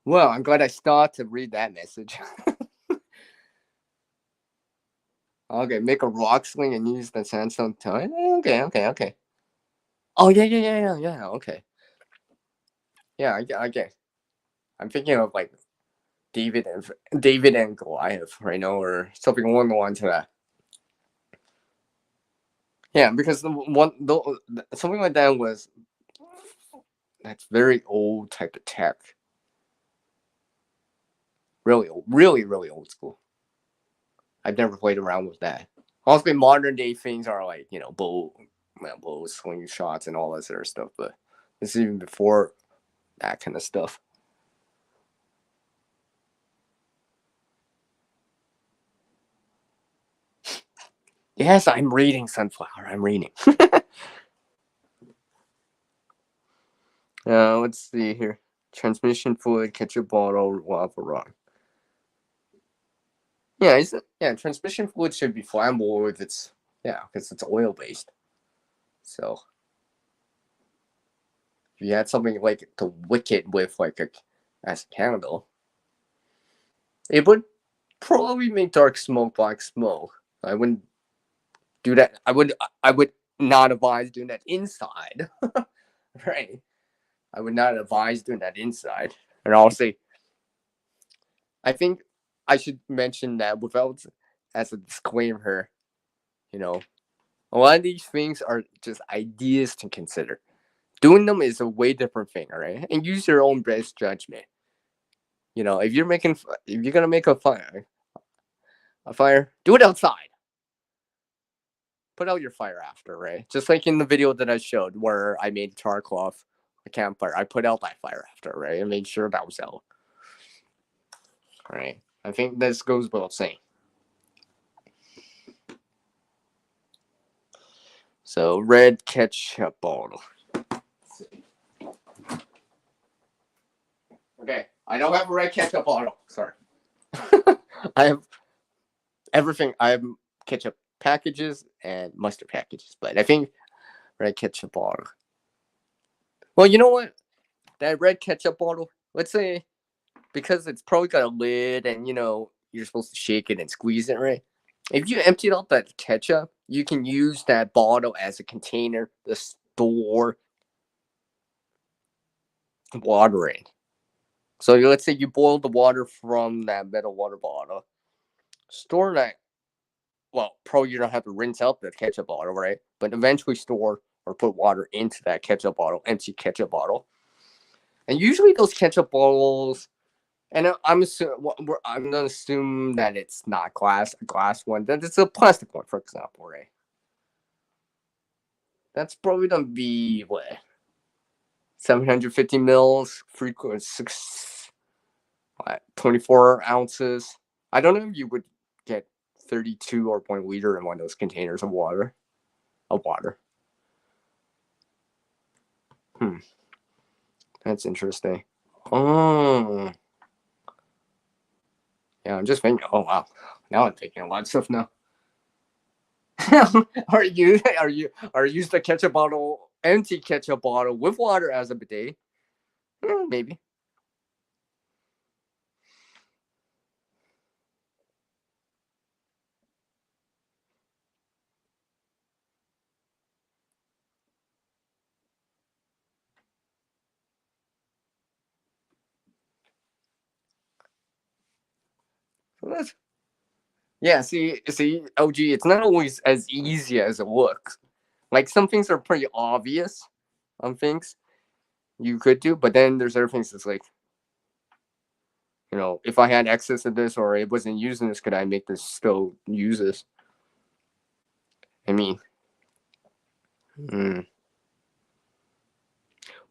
Well, I'm glad I stopped to read that message. Okay, make a rock sling and use the sandstone tie. Okay, okay, okay. Oh yeah. Okay, yeah, I get. I'm thinking of like David and Goliath right now, or something along the lines of that. Yeah, because something like that was that's very old type of tech. Really old, really old school. I've never played around with that. Honestly, modern day things are like bow slingshots and all that sort of stuff. But this is even before that kind of stuff. Yes, I'm reading Sunflower. I'm reading. Let's see here. Transmission fluid, ketchup bottle, lava rock. Yeah, transmission fluid should be flammable if it's because it's oil based. So if you had something like to wick it with like a as a candle, it would probably make dark smoke black smoke. I wouldn't do that. I would not advise doing that inside. Right. I would not advise doing that inside. And honestly, I think I should mention that without as a disclaimer, you know, a lot of these things are just ideas to consider. Doing them is a way different thing, all right? And use your own best judgment. If you're gonna make a fire, do it outside. Put out your fire after, right? Just like in the video that I showed where I made char cloth a campfire. I put out that fire after, right? I made sure that was out. Right. I think this goes without saying. So red ketchup bottle. Okay, I don't have a red ketchup bottle. Sorry. I have everything. I have ketchup packages and mustard packages, but I think red ketchup bottle. Well, you know what? That red ketchup bottle. Let's say because it's probably got a lid, and you're supposed to shake it and squeeze it, right? If you emptied out that ketchup, you can use that bottle as a container to store water in. So let's say you boil the water from that metal water bottle, store that. Well, probably you don't have to rinse out the ketchup bottle, right? But eventually store or put water into that ketchup bottle, empty ketchup bottle. And usually those ketchup bottles, and I'm gonna assume that it's not a glass one, that it's a plastic one, for example, right? That's probably gonna be what 750 mils, frequent 24 ounces. I don't know if you would get 32 or 1 liter in one of those containers of water. Hmm, that's interesting. Oh, yeah. I'm just thinking. Oh wow. Now I'm thinking a lot of stuff now. Are you use the ketchup bottle, empty ketchup bottle with water as a bidet? Maybe. Yeah. See, OG. It's not always as easy as it looks. Like some things are pretty obvious on things you could do, but then there's other things that's like, if I had access to this or it wasn't using this, could I make this still use this? I mean, hmm.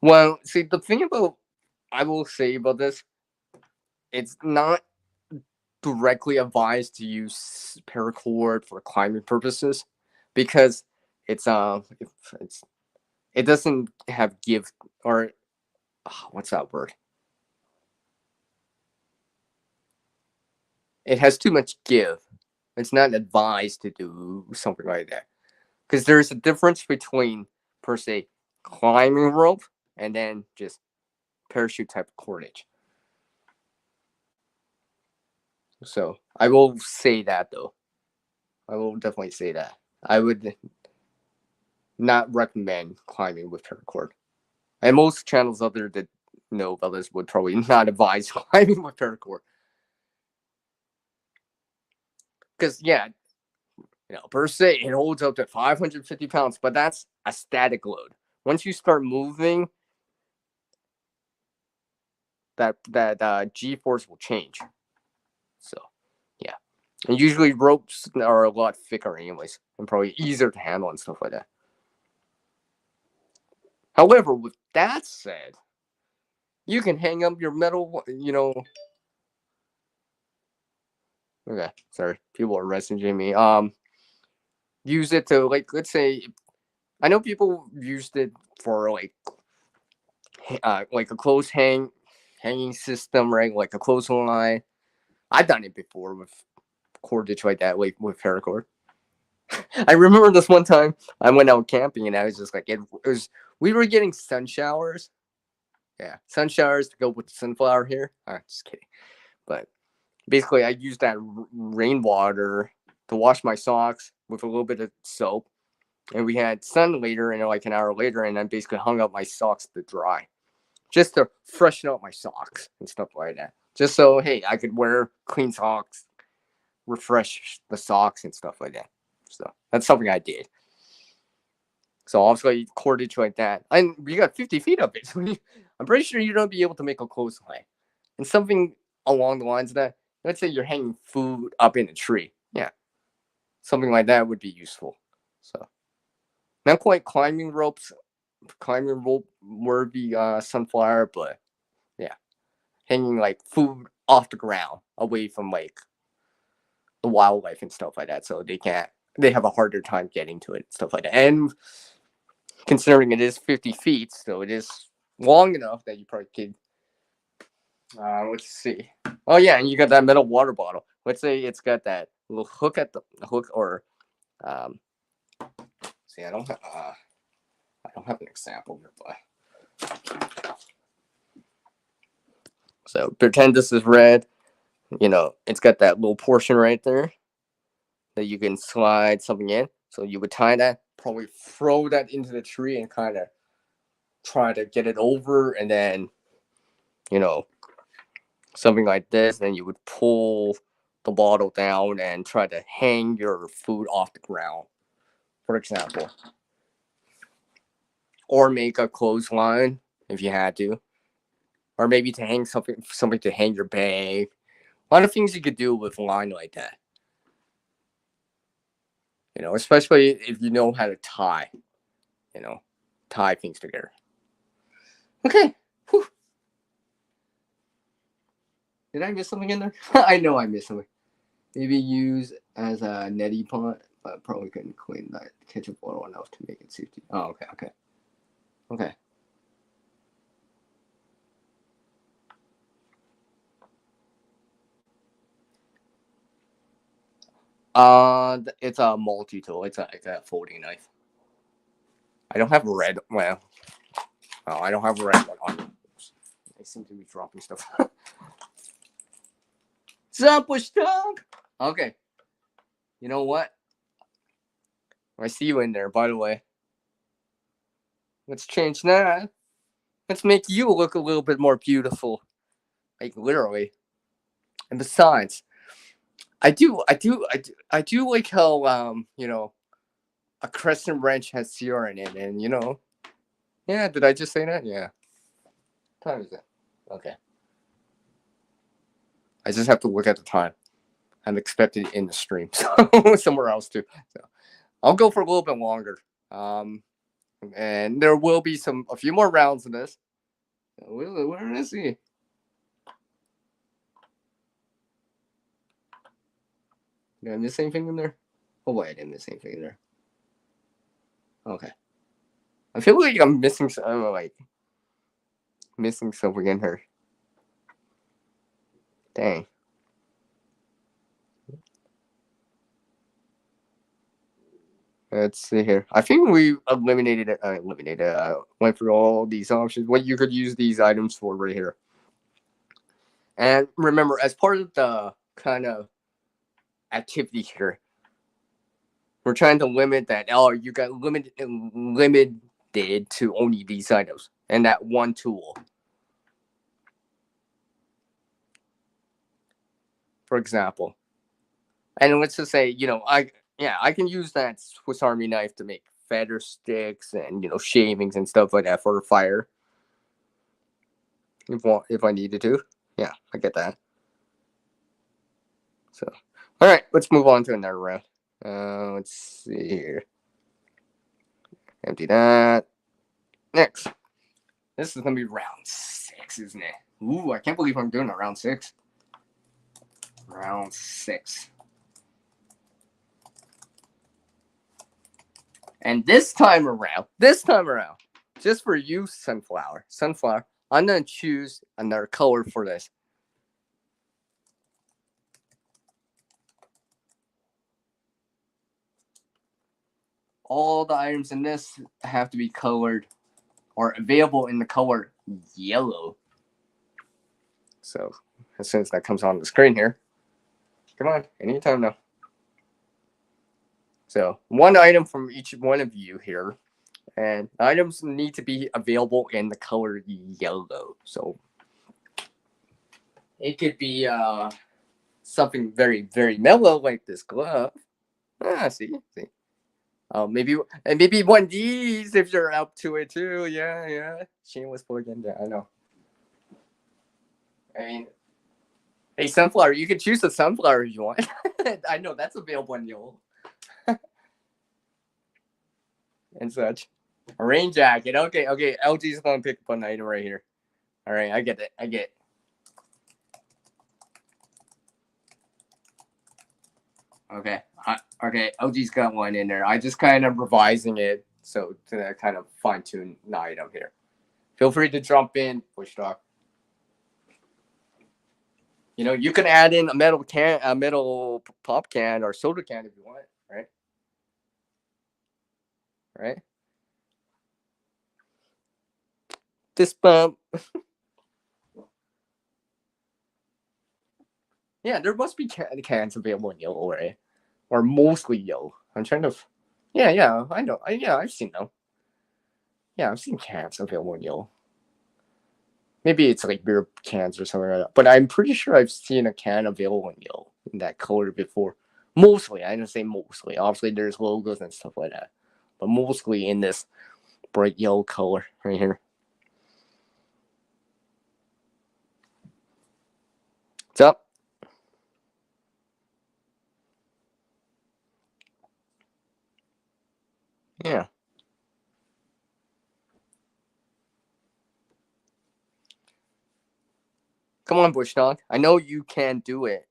Well, see, the thing about I will say about this, it's not directly advised to use paracord for climbing purposes because it's it's it doesn't have give or what's that word? It has too much give. It's not advised to do something like that because there's a difference between per se climbing rope and then just parachute type of cordage. So I will say that though. I will definitely say that. I would not recommend climbing with paracord. And most channels out there that know about this would probably not advise climbing with paracord. Because yeah, per se it holds up to 550 pounds, but that's a static load. Once you start moving, that G force will change. So yeah. And usually ropes are a lot thicker anyways, and probably easier to handle and stuff like that. However, with that said, you can hang up your metal, Okay, sorry, people are messaging me. Use it to let's say, I know people used it for like a clothes hanging system, right? Like a clothesline. I've done it before with cordage like that, like with paracord. I remember this one time I went out camping and I was just like, it was we were getting sun showers. Yeah, sun showers to go with the sunflower here. Just kidding. But basically, I used that rainwater to wash my socks with a little bit of soap. And we had sun later, and like an hour later, and I basically hung up my socks to dry. Just to freshen up my socks and stuff like that. Just so, hey, I could wear clean socks, refresh the socks and stuff like that. So that's something I did. So obviously cordage like that, and we got 50 feet of it. So I'm pretty sure you don't be able to make a clothesline. And something along the lines of that. Let's say you're hanging food up in a tree. Yeah, something like that would be useful. So not quite climbing rope worthy sunflower, but yeah, hanging like food off the ground away from like the wildlife and stuff like that, so they have a harder time getting to it, stuff like that. And considering it is 50 feet, so it is long enough that you probably could. Let's see. Oh yeah, and you got that metal water bottle. Let's say it's got that little hook at the hook, or see, I don't have an example here, but so pretend this is red. It's got that little portion right there that you can slide something in. So you would tie that, probably throw that into the tree and kind of try to get it over, and then, something like this. Then you would pull the bottle down and try to hang your food off the ground, for example. Or make a clothesline if you had to. Or maybe to hang something to hang your bag. A lot of things you could do with line like that. Especially if you know how to tie, tie things together. Okay. Whew. Did I miss something in there? I know I missed something. Maybe use as a neti pot, but probably couldn't clean that ketchup bottle enough to make it safety. Oh, okay. It's a multi-tool. It's a folding knife. I don't have red. Well, I don't have red on. I seem to be dropping stuff. Sup, push dog? Okay. You know what? I see you in there, by the way. Let's change that. Let's make you look a little bit more beautiful. Like, literally. And besides, I do like how, a crescent wrench has Sierra in it, and, yeah, did I just say that? Yeah. What time is it? Okay. I just have to look at the time. I'm expected in the stream, so somewhere else too. So I'll go for a little bit longer. And there will be a few more rounds of this. Where is he? Did I miss anything in there? Oh wait, I didn't miss anything in there. Okay. I feel like I'm missing missing something in her. Dang. Let's see here. I think we eliminated it. Went through all these options. What you could use these items for right here. And remember, as part of the kind of activity here, we're trying to limit that. Oh, you got limited to only these items and that one tool. For example, and let's just say, I can use that Swiss Army knife to make feather sticks and shavings and stuff like that for a fire. If I needed to, yeah, I get that. So, all right, let's move on to another round. Let's see here. Empty that. Next, this is gonna be round 6, isn't it? Ooh, I can't believe I'm doing a round 6. Round 6. And this time around, just for you, sunflower, I'm gonna choose another color for this. All the items in this have to be colored or available in the color yellow. So as soon as that comes on the screen here, come on, anytime now. So one item from each one of you here, and items need to be available in the color yellow. So it could be something very, very mellow like this glove. See. Maybe one of these if you're up to it too. Yeah. Shameless plug in there. I know. I mean, hey, sunflower, you can choose the sunflower if you want. I know that's available in yellow and such. A rain jacket. Okay. LG's gonna pick up an item right here. All right, I get it. Okay. Okay. LG's got one in there. I just kind of revising it so to kind of fine tune the item here. Feel free to jump in, Bush Dog. You can add in a metal pop can or soda can if you want, right? Right. This bump. Yeah, there must be cans available in yellow, right? Or mostly yellow. I'm trying to. Yeah, I know. I've seen them. Yeah, I've seen cans available in yellow. Maybe it's like beer cans or something like that. But I'm pretty sure I've seen a can available in yellow in that color before. Mostly, I didn't say mostly. Obviously, there's logos and stuff like that, but mostly in this bright yellow color right here. What's up? Yeah. Come on, Bush Dog. I know you can do it.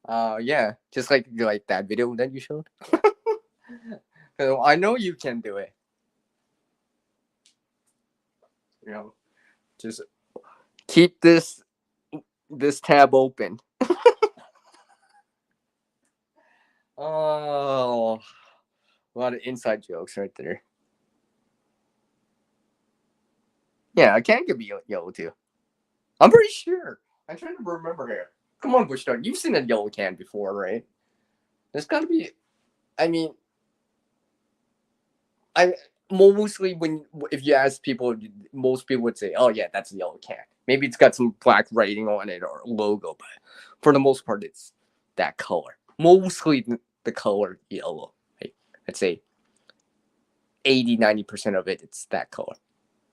Yeah, just like that video that you showed. I know you can do it. Just keep this tab open. Oh, a lot of inside jokes right there. Yeah, a can could be yellow too. I'm pretty sure. I'm trying to remember here. Come on, Bush Dog. You've seen a yellow can before, right? There's got to be. I mean, I mostly when if you ask people, most people would say, "Oh yeah, that's a yellow can." Maybe it's got some black writing on it or logo, but for the most part, it's that color. Mostly the color yellow. Right? I'd say 80-90% of it, it's that color.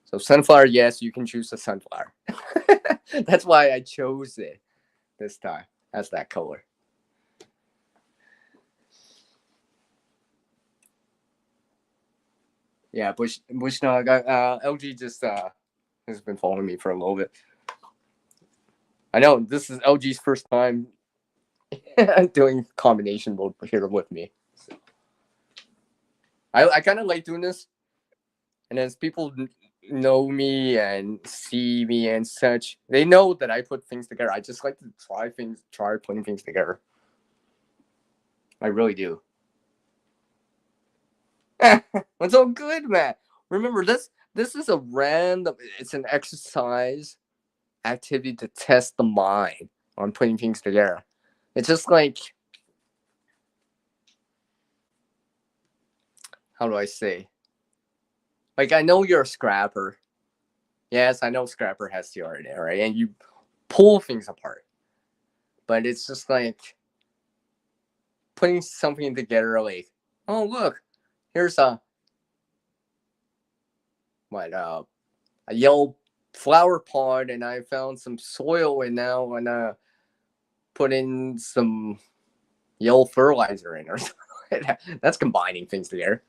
So sunflower, yes, you can choose the sunflower. That's why I chose it this time as that color. Yeah, Bush Nog, LG just has been following me for a little bit. I know this is LG's first time doing combination mode here with me. So I kind of like doing this, and as people know me and see me and such, they know that I put things together. I just like to try putting things together. I really do. It's all good, man. Remember, this is a random. It's an exercise activity to test the mind on putting things together. It's just like, how do I say? Like, I know you're a scrapper. Yes, I know scrapper has the art there, right? And you pull things apart. But it's just like putting something together, like, oh, look, here's a yellow flower pot, and I found some soil, and now I'm gonna put in some yellow fertilizer in or something. That's combining things together.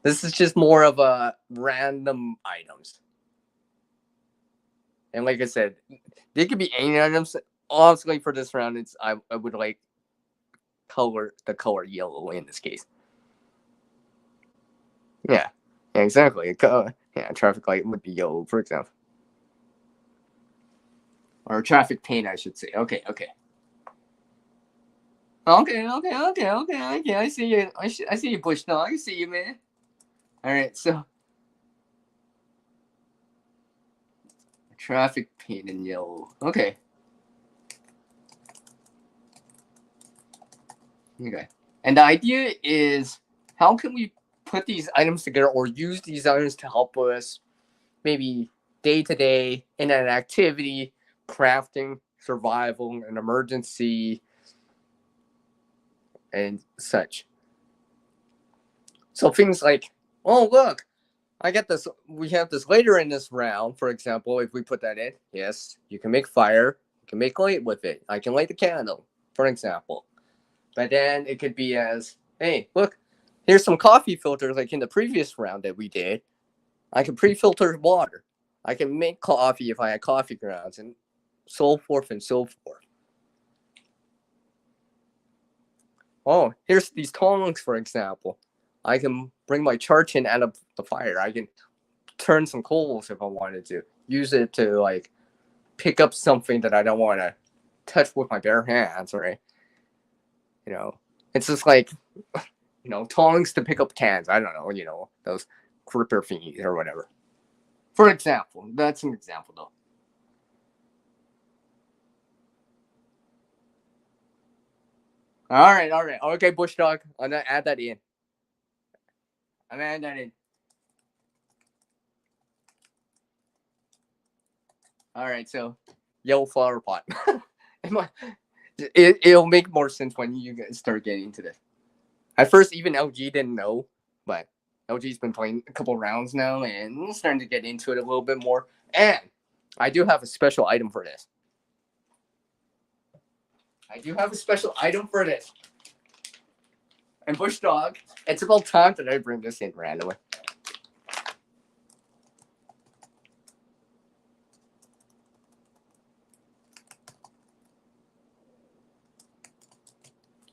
This is just more of a random items. And like I said, they could be any items. Honestly, for this round, I would like the color yellow in this case. Yeah, exactly. Yeah, traffic light would be yellow, for example. Or traffic paint, I should say. Okay. Okay, I see you. I see you, Bush Dog. I see you, man. All right, so traffic paint in yellow. Okay. Okay. And the idea is, how can we put these items together or use these items to help us maybe day to day in an activity, crafting, survival, an emergency, and such. So things like, oh, look, I get this. We have this later in this round, for example, if we put that in, yes, you can make fire, you can make light with it. I can light the candle, for example. But then it could be as, hey, look, here's some coffee filters like in the previous round that we did. I can pre-filter water. I can make coffee if I had coffee grounds, and so forth and so forth. Oh, here's these tongs, for example. I can bring my charcoal out of the fire. I can turn some coals if I wanted to. Use it to like pick up something that I don't want to touch with my bare hands, right? You know, it's just like, tongs to pick up cans. I don't know, those gripper thingies or whatever. For example, that's an example though. All right. Okay, Bush Dog. I'm gonna add that in. I'm gonna add that in. All right, so yellow flower pot. It'll make more sense when you guys start getting into this. At first, even LG didn't know, but LG's been playing a couple rounds now and starting to get into it a little bit more. And I do have a special item for this. And Bush Dog, it's about time that I bring this in randomly.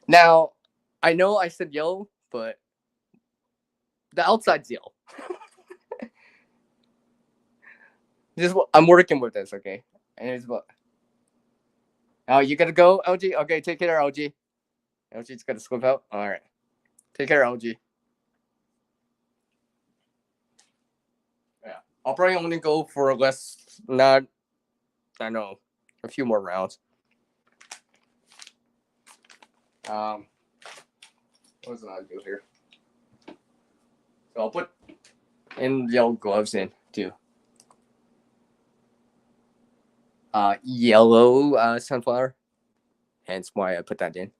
Now, I know I said yellow, but the outside's yellow. I'm working with this, okay? And it's what? Oh, you gotta go, LG? Okay, take care, LG. LG's gotta slip out. All right. Take care, LG. Yeah. I'll probably only go for I know, a few more rounds. What was I do here? So I'll put in yellow gloves in too. Yellow sunflower. Hence why I put that in.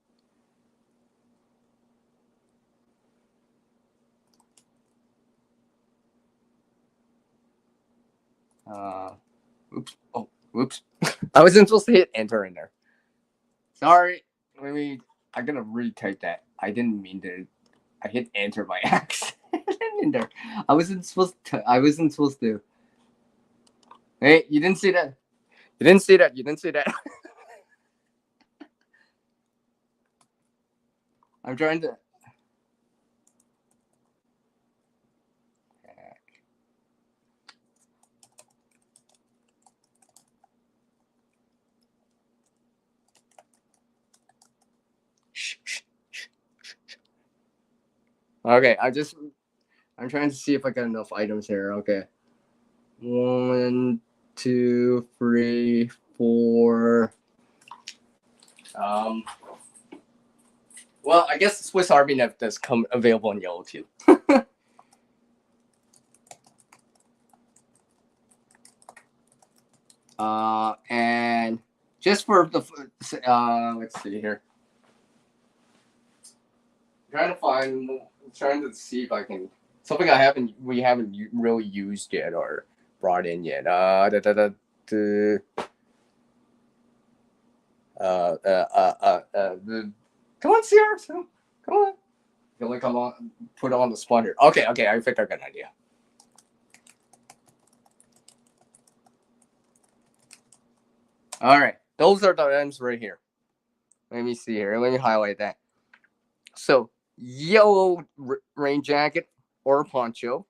Oops. Oh, whoops. I wasn't supposed to hit enter in there. Sorry. I gotta retype that. I didn't mean to. I hit enter by accident in there. I wasn't supposed to. Hey, you didn't see that. You didn't see that. You didn't see that. I'm trying to. Okay, I'm trying to see if I got enough items here. Okay. 1, 2, 3, 4. Um. Well, I guess the Swiss Army knife does come available in yellow too. And just for the let's see here. Trying to see if I can something we haven't really used yet or brought in yet. Come on, Sierra. Come on. Feel like I'm on put on the spot here. Okay, I think I got an idea. All right, those are the items right here. Let me see here. Let me highlight that. So yellow rain jacket or poncho,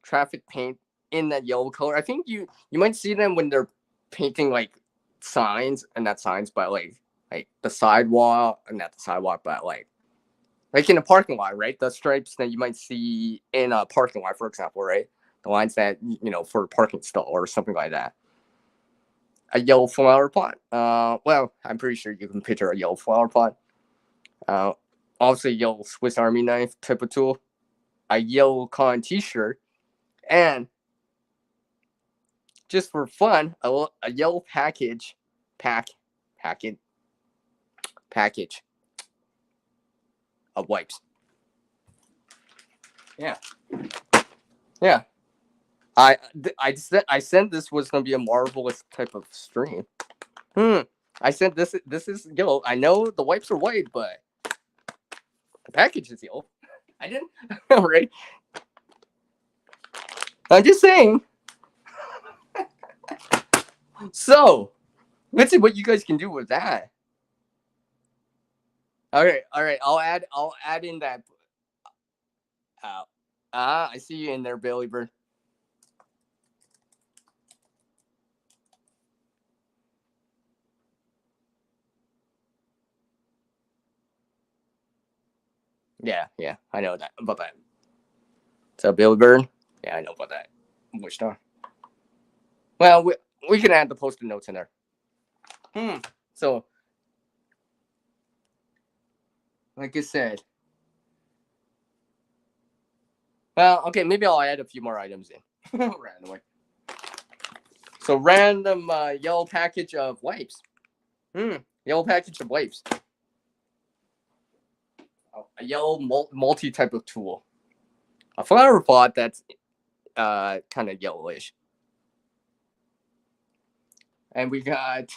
traffic paint in that yellow color. I think you might see them when they're painting like signs, and not signs, but like the sidewalk, and not the sidewalk, but like in a parking lot, right? The stripes that you might see in a parking lot, for example, right? The lines that for a parking stall or something like that. A yellow flower pot. Well, I'm pretty sure you can picture a yellow flower pot. Uh, Obviously, yellow Swiss Army knife type of tool. A yellow cotton T-shirt, and just for fun, a yellow packet package of wipes. Yeah, yeah. I said this was gonna be a marvelous type of stream. I said this is yellow. I know the wipes are white, but the package is yellow. I didn't. Right? I'm just saying. So let's see what you guys can do with that. All right. I'll add in that. I see you in there, Billy Bird. Yeah, I know that about that. So Billy Bird, yeah, I know about that. Which star? Well, we can add the post-it notes in there. So, like I said, well, okay, maybe I'll add a few more items in randomly. So, random yellow package of wipes. Yellow package of wipes. A yellow multi type of tool. A flower pot that's kind of yellowish. And we got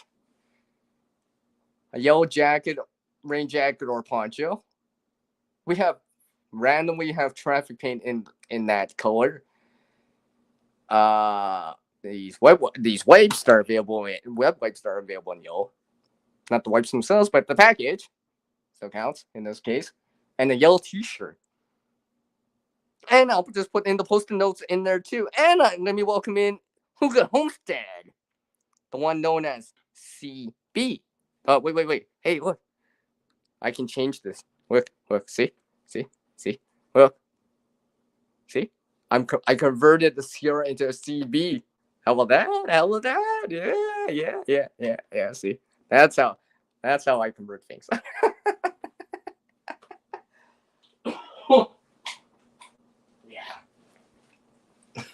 a yellow jacket, rain jacket, or poncho. We randomly have traffic paint in that color. These wipes are available web wipes are available in yellow. Not the wipes themselves, but the package. So counts in this case. And a yellow T-shirt. And I'll just put in the post-it notes in there too. And let me welcome in Huga Homestead, the one known as CB. Oh, wait. Hey, look. I can change this. Look. See? Look. See? I converted the Sierra into a CB. How about that? Yeah. See? That's how I convert things.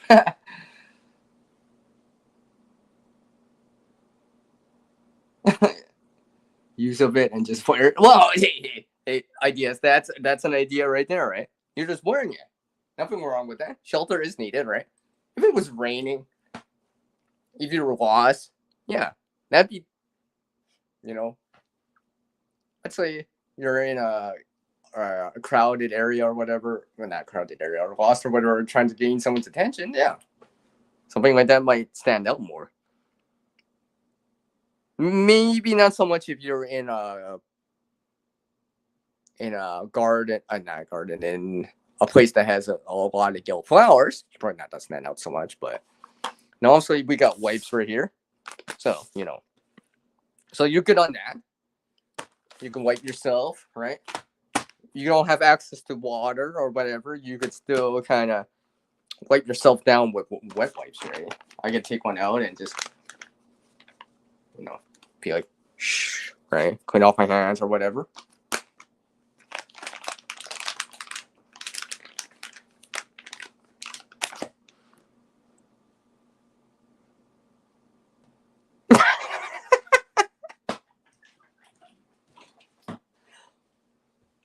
Yeah. Use of it and just fire. Well, hey, ideas. That's an idea right there, right? You're just wearing it. Nothing wrong with that. Shelter is needed, right? If it was raining, if you were lost, yeah, that'd be, you know, let's say you're in a crowded area or whatever. Well, not crowded area, or lost or whatever, trying to gain someone's attention. Yeah, Something like that might stand out more. Maybe not so much if you're in a garden, not garden, in a place that has a lot of yellow flowers. Probably not that stand out so much, but now also we got wipes right here, so so you're good on that. You can wipe yourself, right? You don't have access to water or whatever, you could still kind of wipe yourself down with wet wipes, right? I can take one out and just, be like, shh, right? Clean off my hands or whatever.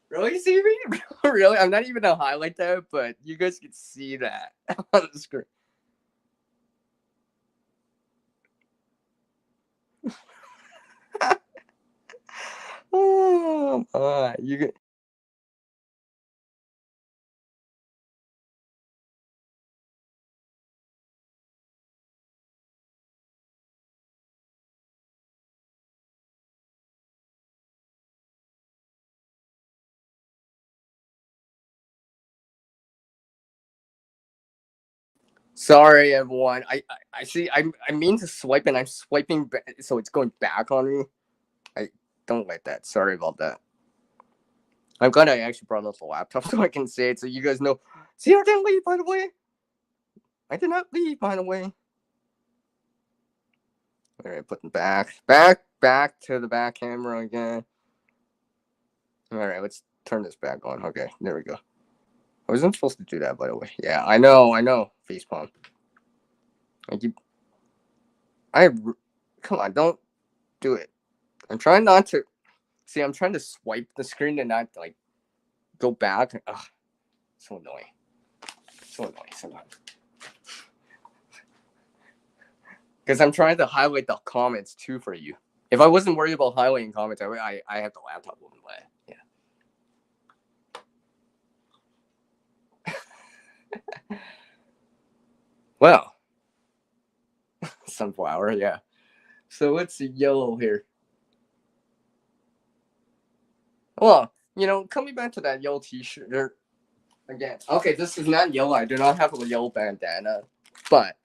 Really, see me? Really? I'm not even gonna highlight that, but you guys can see that on the screen. Oh my! You get. Sorry, everyone. I see. I mean to swipe, and I'm swiping, so it's going back on me. I don't like that. Sorry about that. I'm glad I actually brought up the laptop so I can say it, so you guys know. See, I didn't leave, by the way. I did not leave, by the way. All right, put them back to the back camera again. All right, let's turn this back on. Okay, there we go. I wasn't supposed to do that, by the way. Yeah, I know. Facepalm. I keep. Come on, don't do it. I'm trying not to. See, I'm trying to swipe the screen and not like go back. Ugh, so annoying. So annoying sometimes. Because I'm trying to highlight the comments too for you. If I wasn't worried about highlighting comments, I have the laptop open, but yeah. Well, sunflower, yeah. So what's yellow here? Well, coming back to that yellow T-shirt there again. Okay, this is not yellow. I do not have a yellow bandana, but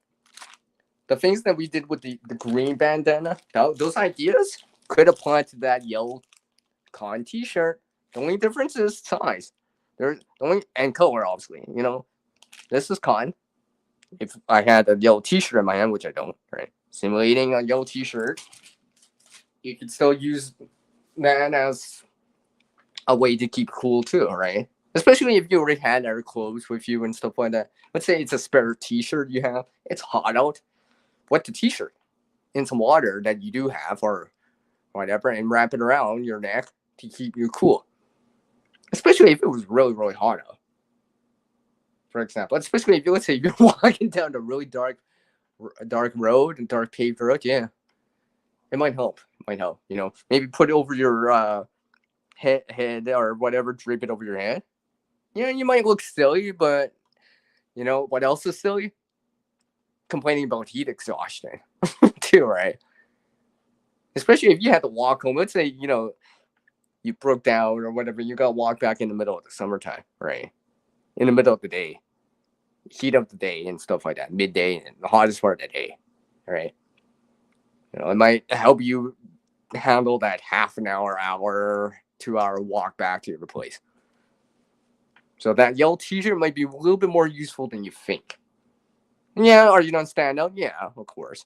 the things that we did with the green bandana, those ideas could apply to that yellow con T-shirt. The only difference is size. There's only and color, obviously. This is con. If I had a yellow T-shirt in my hand, which I don't, right? Simulating a yellow T-shirt, you could still use that as a way to keep cool too, right? Especially if you already had other clothes with you and stuff like that. Let's say it's a spare T-shirt you have. It's hot out. Wet the T-shirt in some water that you do have or whatever, and wrap it around your neck to keep you cool. Especially if it was really, really hot out. For example, especially if let's say you're walking down a really dark road and dark paved road, yeah, it might help. Maybe put it over your head or whatever, drape it over your head. Yeah, you might look silly, but what else is silly? Complaining about heat exhaustion, too, right? Especially if you had to walk home. Let's say you broke down or whatever, you got to walk back in the middle of the summertime, right? In the middle of the day, heat of the day and stuff like that, midday and the hottest part of the day, right? It might help you handle that half an hour, 2 hour walk back to your place. So that yellow T-shirt might be a little bit more useful than you think. Yeah, are you not stand out? Yeah, of course.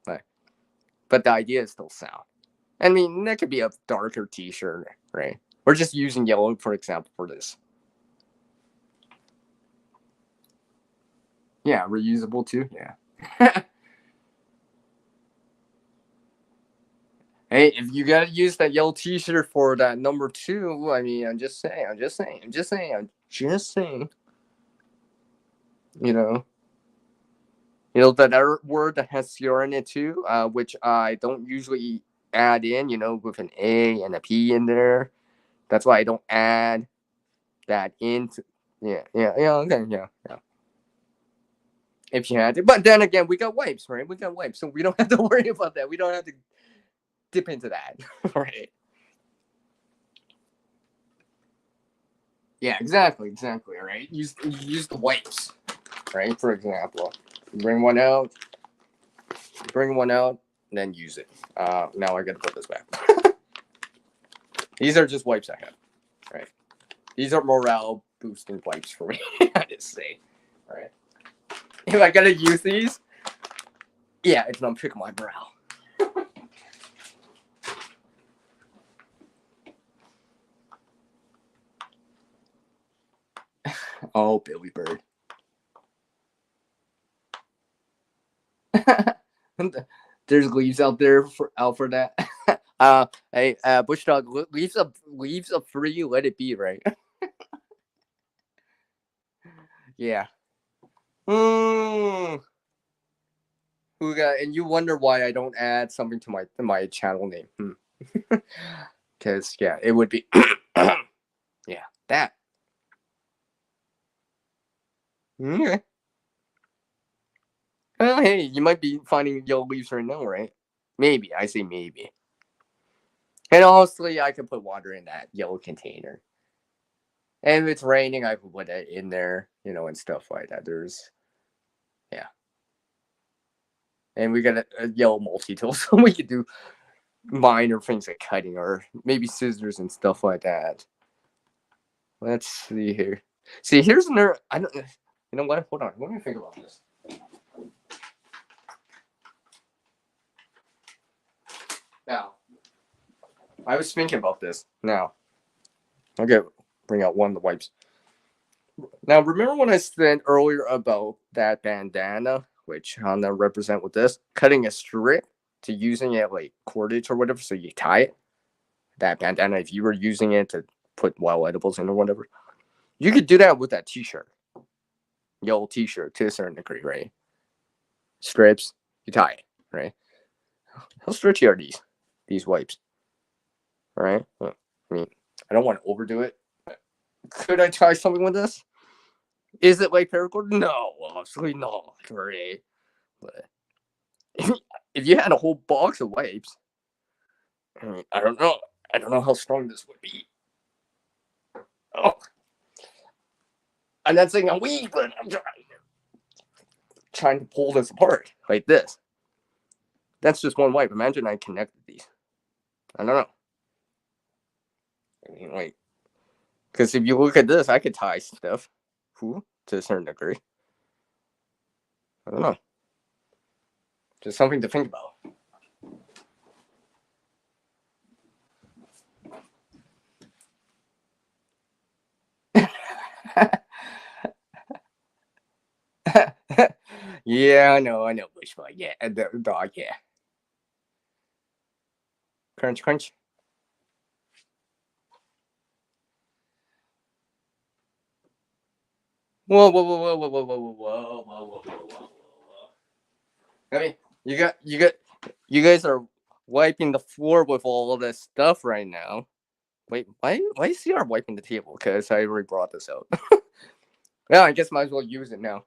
But the idea is still sound. I mean, that could be a darker T-shirt, right? We're just using yellow, for example, for this. Yeah, reusable too. Yeah. Hey, if you gotta use that yellow T-shirt for that number 2, I mean, I'm just saying. You know, that other word that has CR in it too, which I don't usually add in. With an A and a P in there. That's why I don't add that into. Yeah. Okay. Yeah. if you had to. But then again, we got wipes, right? We got wipes, so we don't have to worry about that. We don't have to dip into that, right? Yeah, exactly, right? Use the wipes, right? For example, bring one out, then use it. Now I gotta put this back. These are just wipes I have, right? These are morale boosting wipes for me, I just say, right? If I gotta use these, yeah, it's gonna pick my brow. Oh, Billy Bird. There's leaves out there for that. Hey, bush dog, leaves are free. Let it be, right? Yeah. Mm. Who got? And you wonder why I don't add something to my channel name? Because yeah, it would be. Yeah, that. Okay. Well, hey, you might be finding yellow leaves right now, right? Maybe. I say maybe. And honestly, I could put water in that yellow container. And if it's raining, I could put it in there, and stuff like that. Yeah. And we got a yellow multi-tool, so we could do minor things like cutting or maybe scissors and stuff like that. Let's see here. See, here's another. I don't. You know what? Hold on. Let me think about this. Now, I was thinking about this. Now, okay, bring out one of the wipes. Now, remember when I said earlier about that bandana, which I'm gonna represent with this, cutting a strip to using it like cordage or whatever, so you tie it. That bandana, if you were using it to put wild edibles in or whatever, you could do that with that T-shirt, yellow T-shirt to a certain degree, right? Strips, you tie it, right? How stretchy are these wipes, right? I mean, I don't want to overdo it. Could I tie something with this? Is it like paracord? No, obviously not, right? But if you had a whole box of wipes, I mean, I don't know. I don't know how strong this would be. Oh, I'm not saying I'm weak, but I'm trying to pull this apart like this. That's just one wipe. Imagine I connected these. I don't know. I mean, like, because if you look at this, I could tie stuff to a certain degree. I don't know. Just something to think about. Yeah, I know, Bushbug. Yeah, the dog. Yeah, crunch, crunch. Whoa, whoa, whoa, whoa, whoa, whoa, whoa, whoa, whoa, whoa, whoa, whoa. I mean, you guys are wiping the floor with all this stuff right now. Wait, why is CR wiping the table? Because I already brought this out. Yeah, I guess might as well use it now.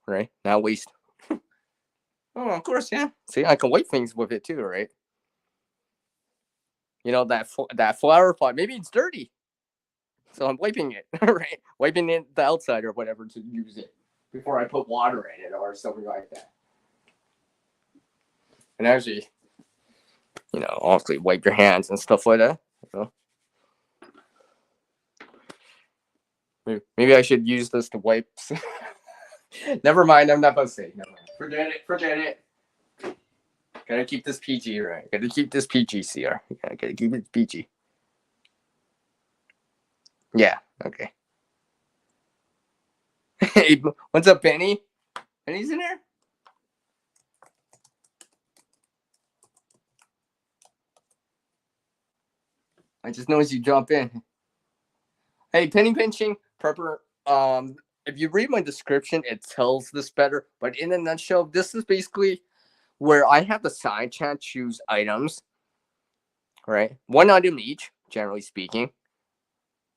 Right? Not waste. Oh, of course, yeah. See, I can wipe things with it too, right? That flower pot. Maybe it's dirty, so I'm wiping it, right? Wiping it the outside or whatever to use it before I put water in it or something like that. And actually, honestly, wipe your hands and stuff like that. Maybe I should use this to wipe. Never mind. I'm not supposed to say. Never mind. Forget it. Gotta keep this PG, right? Gotta keep this PG, CR. Yeah, gotta keep it PG. Yeah. Okay. Hey, what's up, Penny? Penny's in there. I just noticed you jump in. Hey, penny pinching, prepper. If you read my description, it tells this better. But in a nutshell, this is basically where I have the side chat choose items, right? One item each, generally speaking.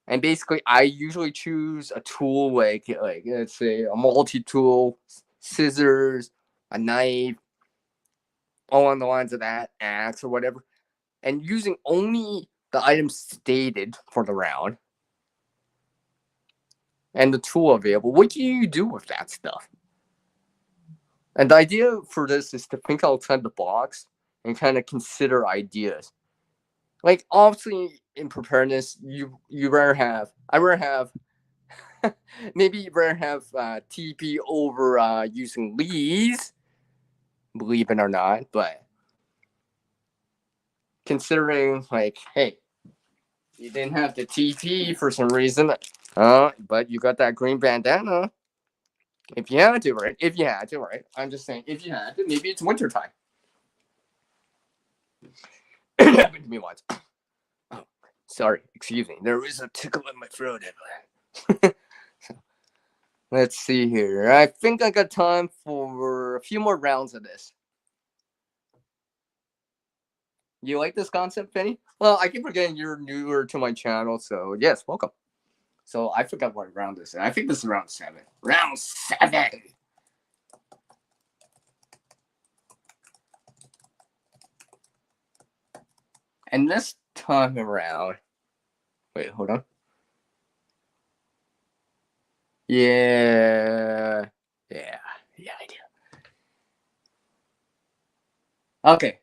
And basically, I usually choose a tool like let's say a multi-tool, scissors, a knife, along the lines of that, axe or whatever, and using only the items stated for the round and the tool available. What do you do with that stuff? And the idea for this is to think outside the box and kind of consider ideas. Like obviously in preparedness, you rather have I rather have maybe you rather have TP over using leads, believe it or not, but considering like, hey, you didn't have the TP for some reason, but you got that green bandana. If you had to, right? If you had to, right? I'm just saying, if you had to, maybe it's wintertime. It happened to me once. Oh, sorry, excuse me. There was a tickle in my throat. So, let's see here. I think I got time for a few more rounds of this. You like this concept, Penny? Well, I keep forgetting you're newer to my channel, so yes, welcome. So I forgot what round this is. I think this is round 7. Round 7! And this time around, wait, hold on. Yeah, I do. Okay.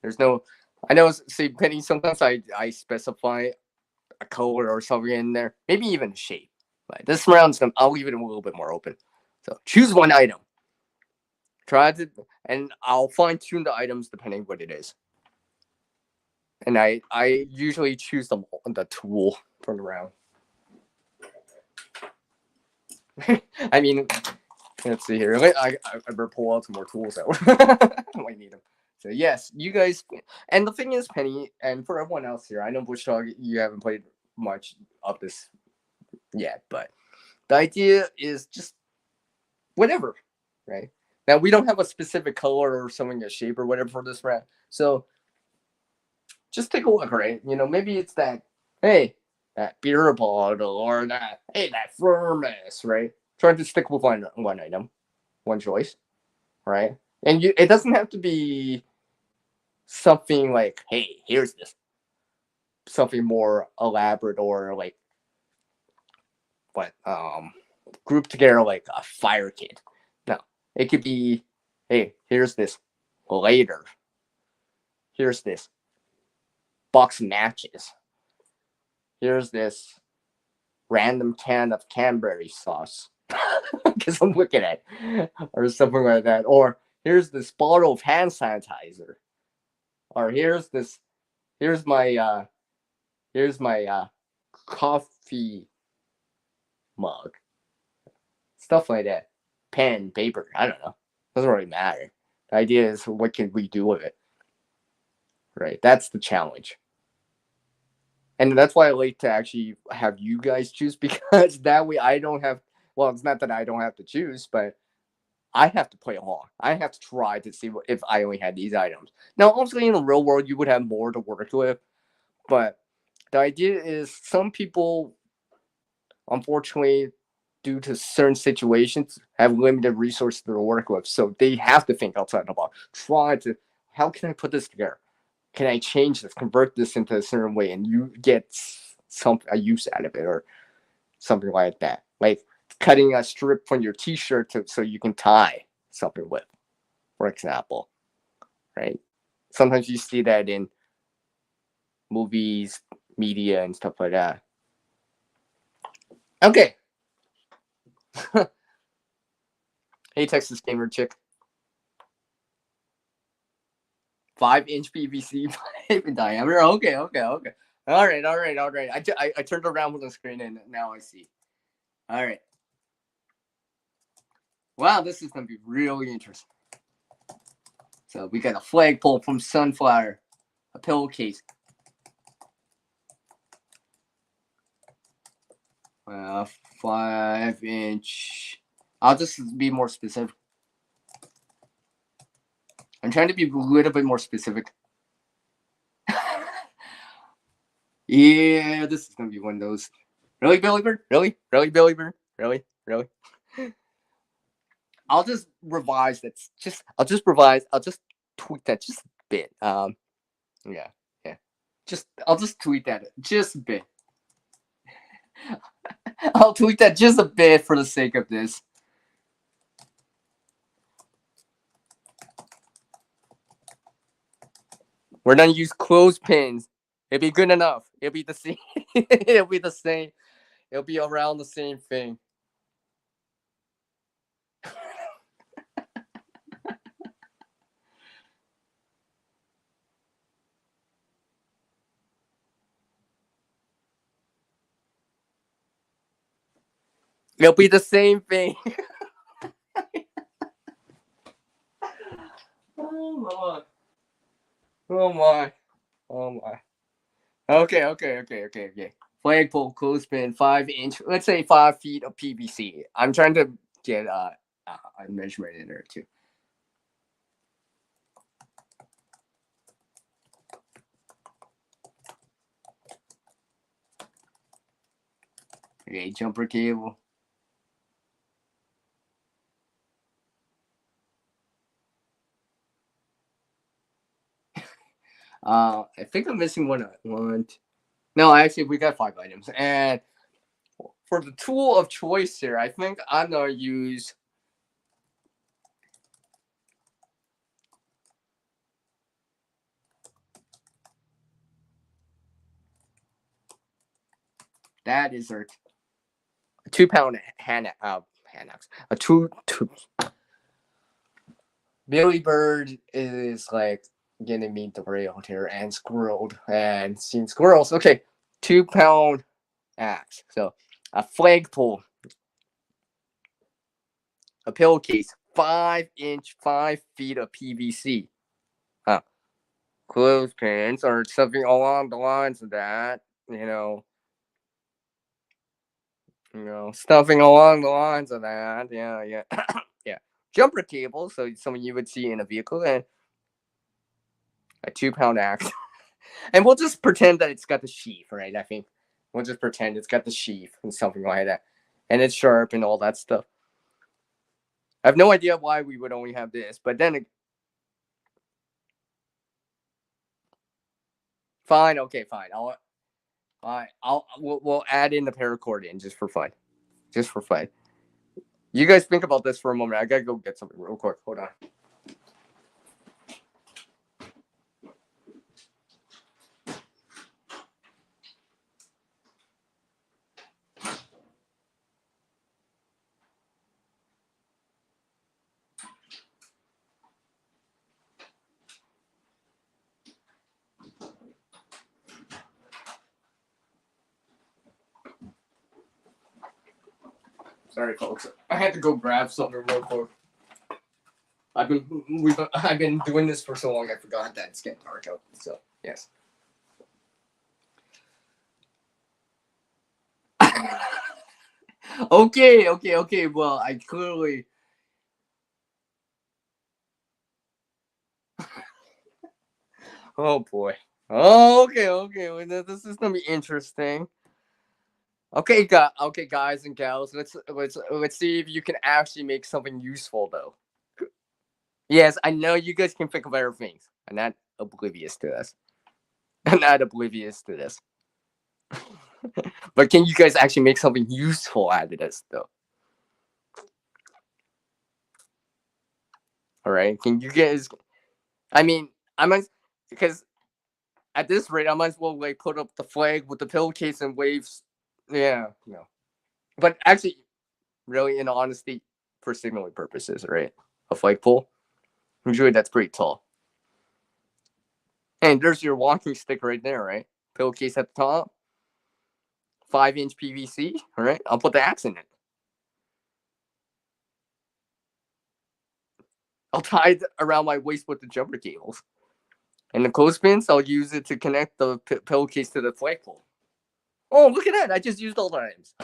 There's no, I know, see, Penny, sometimes I specify a color or something in there, maybe even a shape. But this round's I'll leave it a little bit more open. So choose one item. Try to, and I'll fine tune the items depending what it is. And I usually choose the tool for the round. I mean, let's see here. I better pull out some more tools out. I might need them. So yes, you guys, and the thing is, Penny, and for everyone else here, I know Bush Dog, you haven't played much of this yet, but the idea is just whatever, right? Now we don't have a specific color or something, a shape or whatever for this round, so just take a look, right? You know, maybe it's that, hey, that beer bottle, or that, hey, that thermos, right? Trying to stick with one item, one choice, right? And it doesn't have to be something like, hey, here's this, something more elaborate or like what group together like a fire kit. No, it could be, hey, here's this later. Here's this box of matches. Here's this random can of Canberry sauce because I'm looking at it, or something like that. Or here's this bottle of hand sanitizer. Or here's my coffee mug. Stuff like that. Pen, paper, I don't know. Doesn't really matter. The idea is what can we do with it? Right? That's the challenge. And that's why I like to actually have you guys choose, because that way I don't have, well, it's not that I don't have to choose, but I have to play along. I have to try to see if I only had these items. Now, obviously, in the real world, you would have more to work with, but the idea is some people, unfortunately, due to certain situations, have limited resources to work with, so they have to think outside the box. Try to, how can I put this together? Can I change this, convert this into a certain way, and you get a use out of it, or something like that. Like cutting a strip from your T-shirt so you can tie something with, for example, right? Sometimes you see that in movies, media, and stuff like that. Okay. Hey, Texas Gamer Chick. 5-inch PVC pipe in diameter. Okay. All right. I turned around with the screen and now I see. All right. Wow, this is gonna be really interesting. So we got a flagpole from Sunflower, a pillowcase. 5-inch. I'll just be more specific. I'm trying to be a little bit more specific. Yeah, this is gonna be one of those. Really, Billy Bird? Really? Really, Billy Bird? Really? Really? I'll just revise that. I'll just revise. I'll just tweak that just a bit. Yeah, yeah. I'll just tweak that just a bit. I'll tweak that just a bit for the sake of this. We're gonna use clothespins. It'll be good enough. It'll be the same. It'll be the same. It'll be around the same thing. It'll be the same thing. Oh my. Oh my. Oh my. Okay. Flagpole, clothespin, 5 inch. Let's say 5 feet of PVC. I'm trying to get a measurement in there too. Okay, jumper cable. I think I'm missing one. No, actually, we got 5 items. And for the tool of choice here, I think I'm gonna use. That is our 2 pound hand axe. A two. Billy Bird is like getting me derailed here and squirreled and seen squirrels. Okay, 2 pound axe. So a flagpole, a pillowcase, 5 inch, 5 feet of PVC. Clothespins or something along the lines of that. Stuffing along the lines of that. Yeah, yeah. Jumper cable, so something you would see in a vehicle, and a 2 pound axe. And we'll just pretend that it's got the sheath, right? I think we'll just pretend it's got the sheath and something like that, and it's sharp and all that stuff. I have no idea why we would only have this, but then fine, okay, fine. We'll add in the paracord in just for fun, just for fun. You guys think about this for a moment. I gotta go get something real quick. Hold on. Sorry, folks. I had to go grab something real quick. I've been doing this for so long. I forgot that it's getting dark out. So yes. Okay. Well, I clearly. Oh boy. Okay. Well, this is gonna be interesting. Okay, guys and gals. Let's see if you can actually make something useful though. Yes, I know you guys can think of other things. I'm not oblivious to this. I'm not oblivious to this. But can you guys actually make something useful out of this though? All right. Can you guys? I mean, I might because at this rate, I might as well like put up the flag with the pillowcase and waves. Yeah, no. But actually, really, in honesty, for signaling purposes, right? A flagpole. Usually, that's pretty tall. And there's your walking stick right there, right? Pillowcase at the top. 5 inch PVC. All right. I'll put the axe in it. I'll tie it around my waist with the jumper cables. And the clothespins, I'll use it to connect the pillowcase to the flagpole. Oh, look at that. I just used all the items.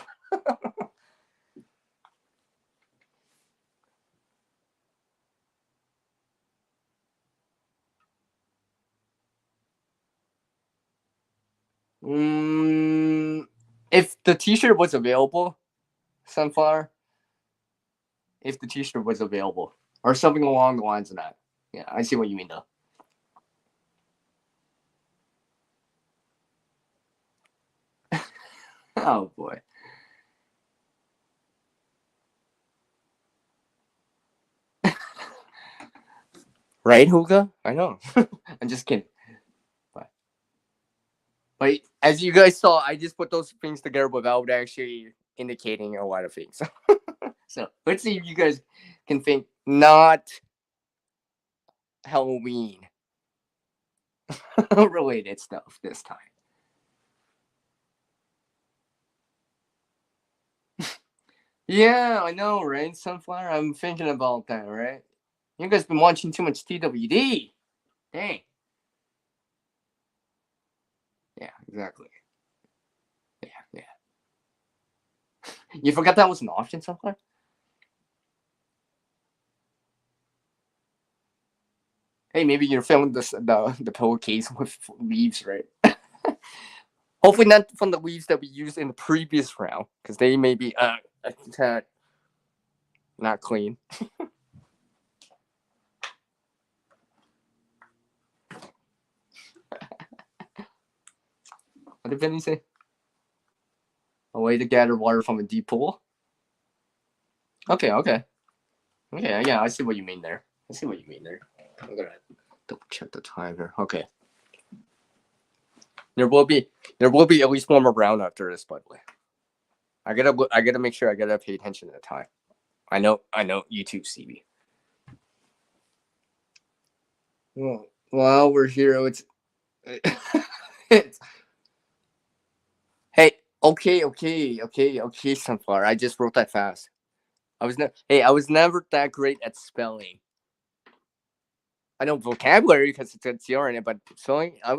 If the T-shirt was available, Sunflower. If the T-shirt was available, or something along the lines of that. Yeah, I see what you mean though. Oh boy. Right, Huga? I know. I'm just kidding. But, but as you guys saw, I just put those things together without actually indicating a lot of things. So let's see if you guys can think not Halloween related stuff this time. Yeah, I know, right? Sunflower, I'm thinking about that, right? You guys been watching too much TWD. Dang. Yeah, exactly. Yeah, yeah. You forgot that was an option, Sunflower? Hey, maybe you're filling the pillowcase with leaves, right? Hopefully not from the leaves that we used in the previous round, because they may be a tad not clean. What did Vinny say? A way to gather water from a deep pool? Okay, okay. Okay, yeah, I see what you mean there. I see what you mean there. I'm gonna double check the time here. Okay. There will be at least one more round after this, by the way. I gotta make sure I gotta pay attention to the time. I know you too, Stevie. Well, while we're here, it's hey, okay, Sunflower. I just wrote that fast. I was never that great at spelling. I know vocabulary because it's your in it, but spelling, I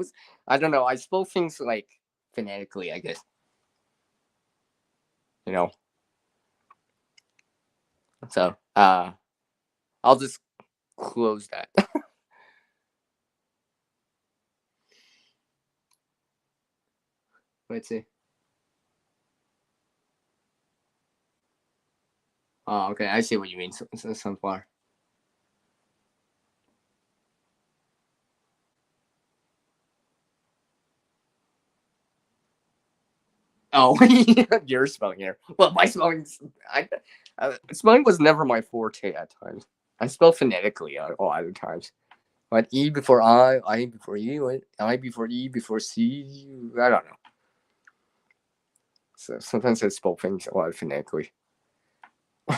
don't know. I spell things like phonetically, I guess. You know, so I'll just close that. Let's see. Oh, okay. I see what you mean. Sunflower. Oh, your spelling here. Well, my spelling was never my forte at times. I spell phonetically a lot of times. But E before I before E, what? I before E before C. I don't know. So sometimes I spell things a lot phonetically.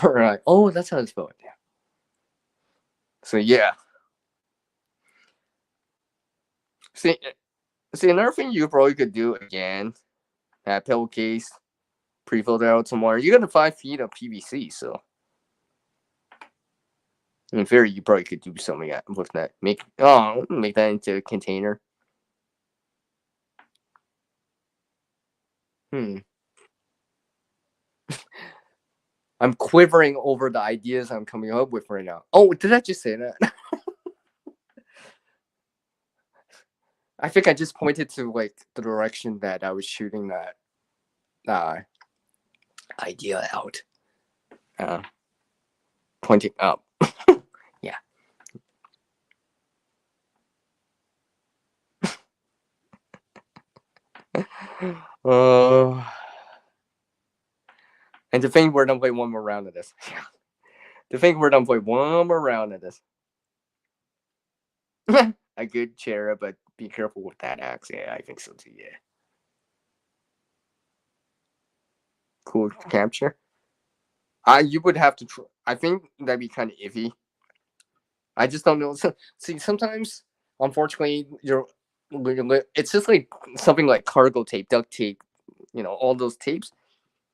All right. Oh, that's how I spell it. Yeah. So yeah. See, see, another thing you probably could do again, that pillowcase pre-filled out tomorrow. You got the 5 feet of PVC, so in theory, you probably could do something with that. Make that into a container. Hmm. I'm quivering over the ideas I'm coming up with right now. Oh, did I just say that? I think I just pointed to like the direction that I was shooting that uh, idea out. Uh, Pointing up. Yeah. Uh, and to think we're gonna play one more round of this. To think we're gonna play one more round of this. A good cherub, but be careful with that axe. Yeah, I think so too. Yeah. Cool capture. You would have to. I think that'd be kind of iffy. I just don't know. See, sometimes, unfortunately, it's just like something like cargo tape, duct tape, all those tapes.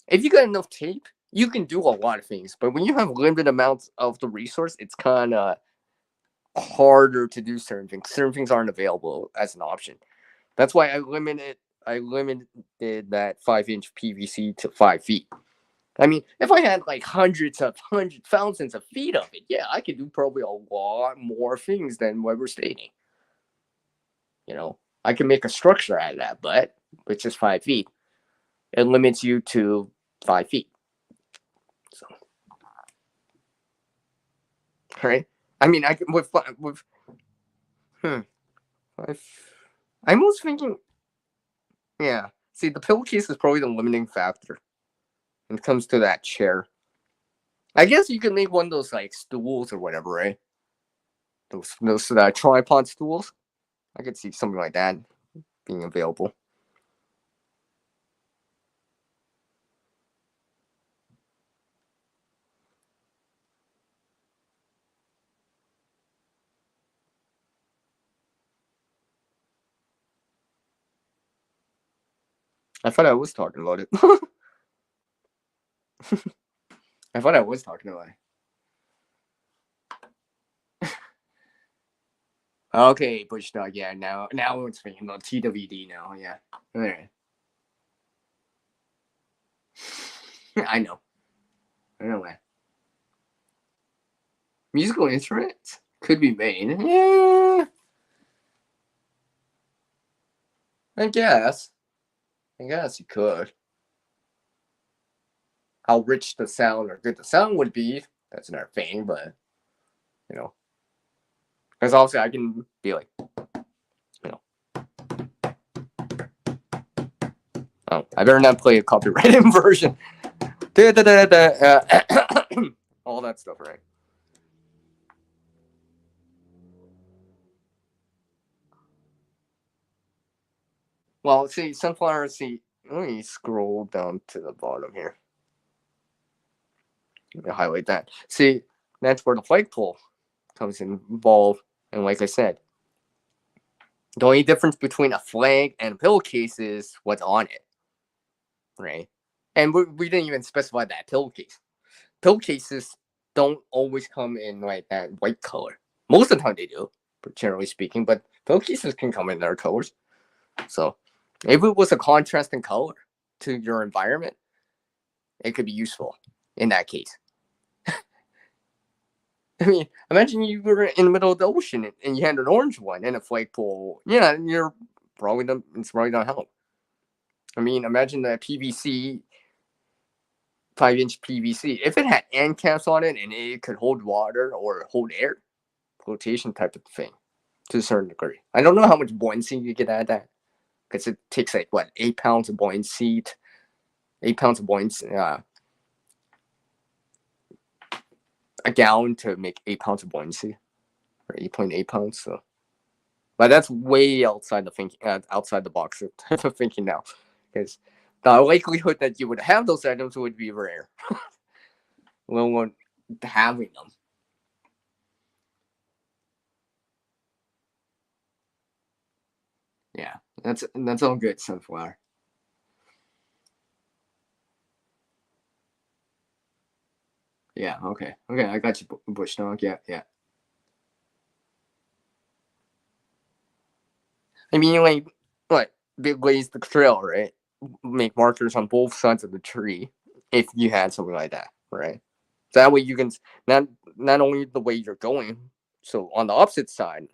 If you got enough tape, you can do a lot of things. But when you have limited amounts of the resource, it's kind of harder to do certain things. Certain things aren't available as an option. That's why I limited that 5-inch PVC to 5 feet. I mean, if I had like thousands of feet of it, yeah, I could do probably a lot more things than what we're stating. I can make a structure out of that, but which is 5 feet. It limits you to 5 feet. So, right? I mean, I can with I'm almost thinking, yeah. See, the pillowcase is probably the limiting factor when it comes to that chair. I guess you could make one of those like stools or whatever, right? Those tripod stools. I could see something like that being available. I thought I was talking about it. I thought I was talking about it. Okay, Bush Dog. Yeah, now it's thinking about TWD now. Yeah. All right. I know. I know that. Musical instruments could be made. Yeah, I guess. I guess you could. How rich the sound or good the sound would be, that's another thing, but, you know. Because obviously I can be like, you know. Oh, I better not play a copyrighted version. All that stuff, right? Well, see, sunflower, see, let me scroll down to the bottom here. Let me highlight that. See, that's where the flagpole comes involved. And like I said, the only difference between a flag and a pillowcase is what's on it, right? And we didn't even specify that pillowcase. Pillowcases don't always come in like that white color. Most of the time they do, generally speaking, but pillowcases can come in other colors. So if it was a contrasting color to your environment, it could be useful in that case. I mean, imagine you were in the middle of the ocean and you had an orange one and a flagpole. Yeah, and it's probably not help. I mean, imagine the PVC, 5-inch PVC. If it had end caps on it and it could hold water or hold air, flotation type of thing to a certain degree. I don't know how much buoyancy you get out of that because it takes like what 8 pounds of buoyancy, 8 pounds of buoyancy, a gallon to make 8 pounds of buoyancy, or 8.8 pounds. So, but that's way outside the thinking, outside the box type of thinking now, because the likelihood that you would have those items would be rare. Let alone having them. Yeah, that's all good, sunflower. Yeah, okay, I got you, bush dog. Yeah, yeah. I mean, like, what big blaze the trail, right? Make markers on both sides of the tree if you had something like that, right? So that way you can not only the way you're going, so on the opposite side,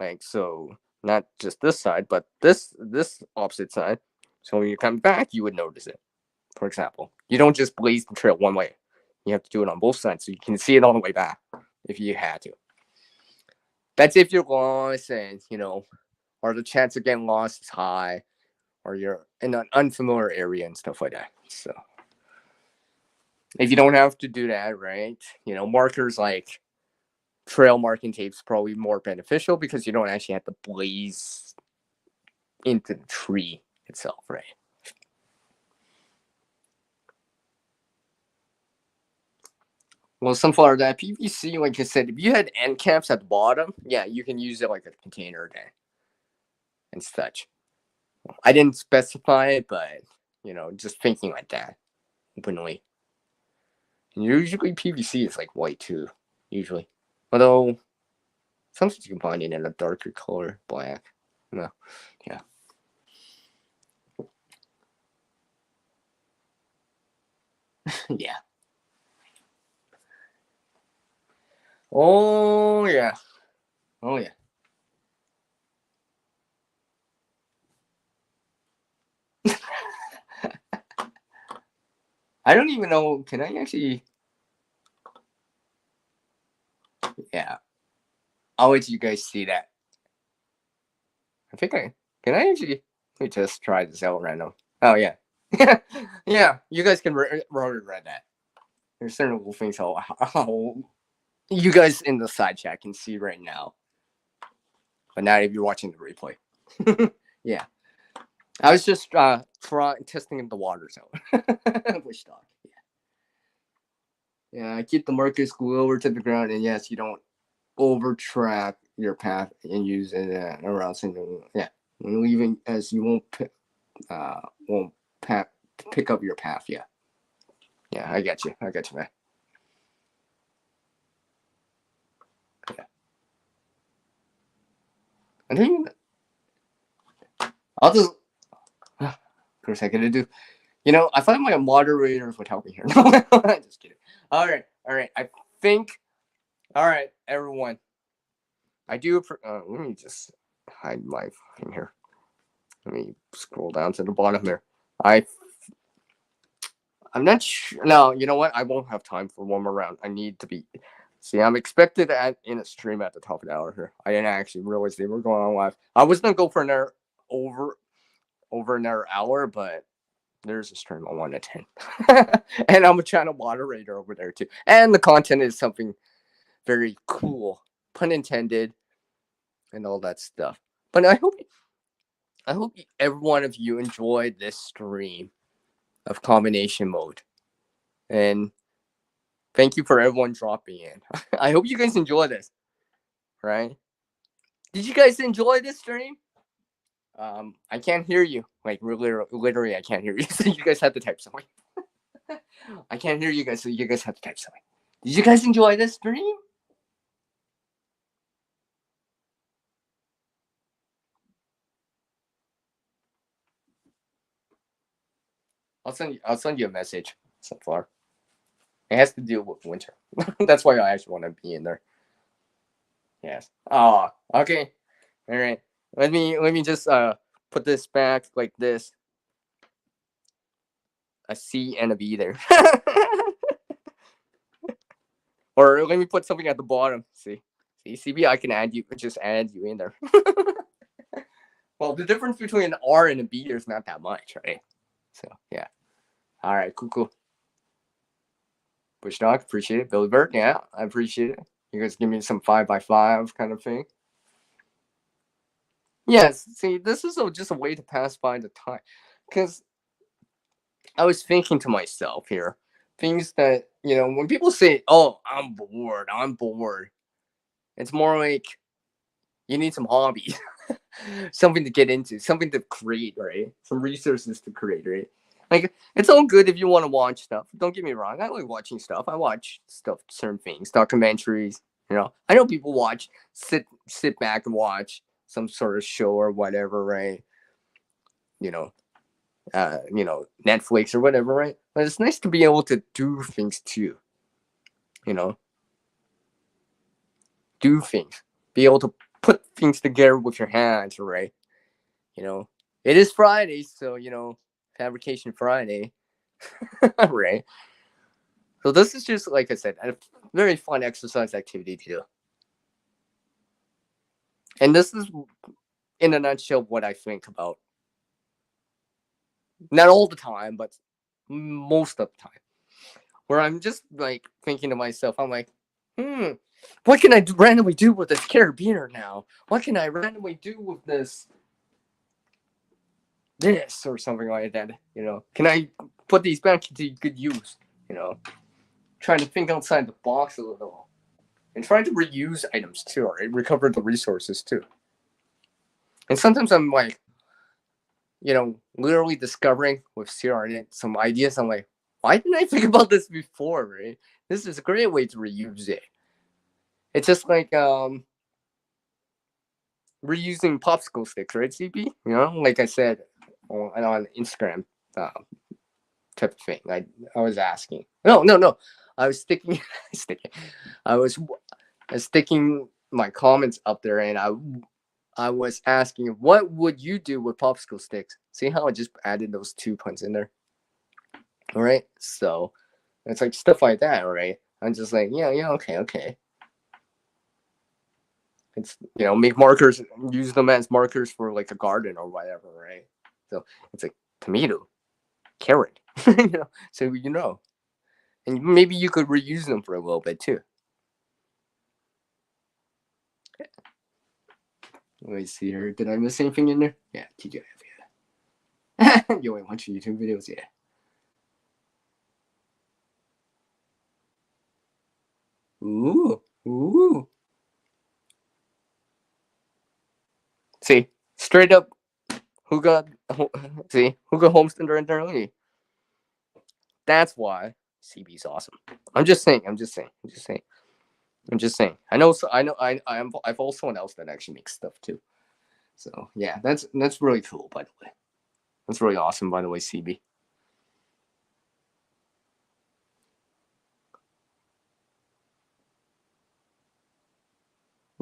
like so not just this side, but this opposite side. So when you come back, you would notice it. For example, you don't just blaze the trail one way. You have to do it on both sides so you can see it on the way back if you had to. That's if you're lost and or the chance of getting lost is high, or you're in an unfamiliar area and stuff like that. So if you don't have to do that, right? Markers like trail marking tape is probably more beneficial because you don't actually have to blaze into the tree itself, right? Well, sunflower, that PVC, like I said, if you had end caps at the bottom, yeah, you can use it like a container then and such. I didn't specify it, but just thinking like that openly. And usually PVC is like white too, usually. Although sometimes you can find it in a darker color, black. No, yeah. Yeah. Oh yeah. Oh yeah. I don't even know. Can I actually? Yeah. I'll wait till you guys see that. I think I can. I actually. Let me just try this out random. Oh yeah. Yeah. You guys can already read that. There's certain little things how you guys in the side chat can see right now, but not if you're watching the replay. Yeah. I was just testing the waters out. Bush dog. Yeah. Yeah. Keep the markers lower to the ground, and yes, you don't over track your path and use it around single. Yeah. When leaving, as you won't pick up your path. Yeah. Yeah. I got you. I got you, man. Yeah. I think I'll just. Of course, I gotta do. You know, I find my moderators would help me here. No, just kidding. All right, all right. I think. All right, everyone. I do. Let me just hide my thing here. Let me scroll down to the bottom there. I'm not sure. No, you know what? I won't have time for one more round. I need to be. See, I'm expected in a stream at the top of the hour here. I didn't actually realize they were going on live. I was gonna go for an hour over another hour, but there's a stream on 1 to 10. And I'm a channel moderator over there too. And the content is something very cool, pun intended, and all that stuff. But I hope every one of you enjoyed this stream of combination mode. And thank you for everyone dropping in. I hope you guys enjoy this. Right? Did you guys enjoy this stream? I can't hear you. Like literally, I can't hear you. So you guys have to type something. I can't hear you guys, so you guys have to type something. Did you guys enjoy this stream? I'll send you a message so far. It has to deal with winter. That's why I actually want to be in there. Yes. Oh, okay. All right. Let me just put this back like this. A C and a B there. Or let me put something at the bottom. See, CB, I can just add you in there. Well, the difference between an R and a B is not that much, right? So yeah. All right, cool. Bush Dog, appreciate it. Billy Bird, yeah, I appreciate it. You guys give me some 5x5 kind of thing. Yes, see, this is just a way to pass by the time. Because I was thinking to myself here, things that, when people say, oh, I'm bored, it's more like you need some hobbies, something to get into, something to create, right? Some resources to create, right? Like, it's all good if you want to watch stuff. Don't get me wrong. I like watching stuff. I watch stuff, certain things, documentaries. I know people sit back and watch some sort of show or whatever, right? Netflix or whatever, right? But it's nice to be able to do things too. Do things. Be able to put things together with your hands, right? It is Friday, so Fabrication Friday, right? So this is just, like I said, a very fun exercise activity to do. And this is, in a nutshell, what I think about. Not all the time, but most of the time. Where I'm just like thinking to myself, I'm like, what can I randomly do with this carabiner now? What can I randomly do with this or something like that? Can I put these back into good use? Trying to think outside the box a little. And trying to reuse items too, right? Recover the resources too. And sometimes I'm like, literally discovering with CRN some ideas. I'm like, why didn't I think about this before, right? This is a great way to reuse it. It's just like reusing popsicle sticks, right, CP? Like I said on Instagram type of thing. I was asking. No. I was I was sticking my comments up there, and I was asking, what would you do with popsicle sticks? See how I just added those 2 puns in there? All right. So it's like stuff like that, right? I'm just like, yeah, okay. It's make markers, use them as markers for like a garden or whatever, right? So it's like tomato, carrot, So and maybe you could reuse them for a little bit too. Let me see here. Did I miss anything in there? Yeah, TGIF. Yeah. You ain't watching YouTube videos, yeah. Ooh. See, straight up, who got who got homesteader internally? That's why CB's awesome. I'm just saying. I know. So I've also someone else that actually makes stuff too. So yeah, that's really cool. By the way, that's really awesome. By the way, CB.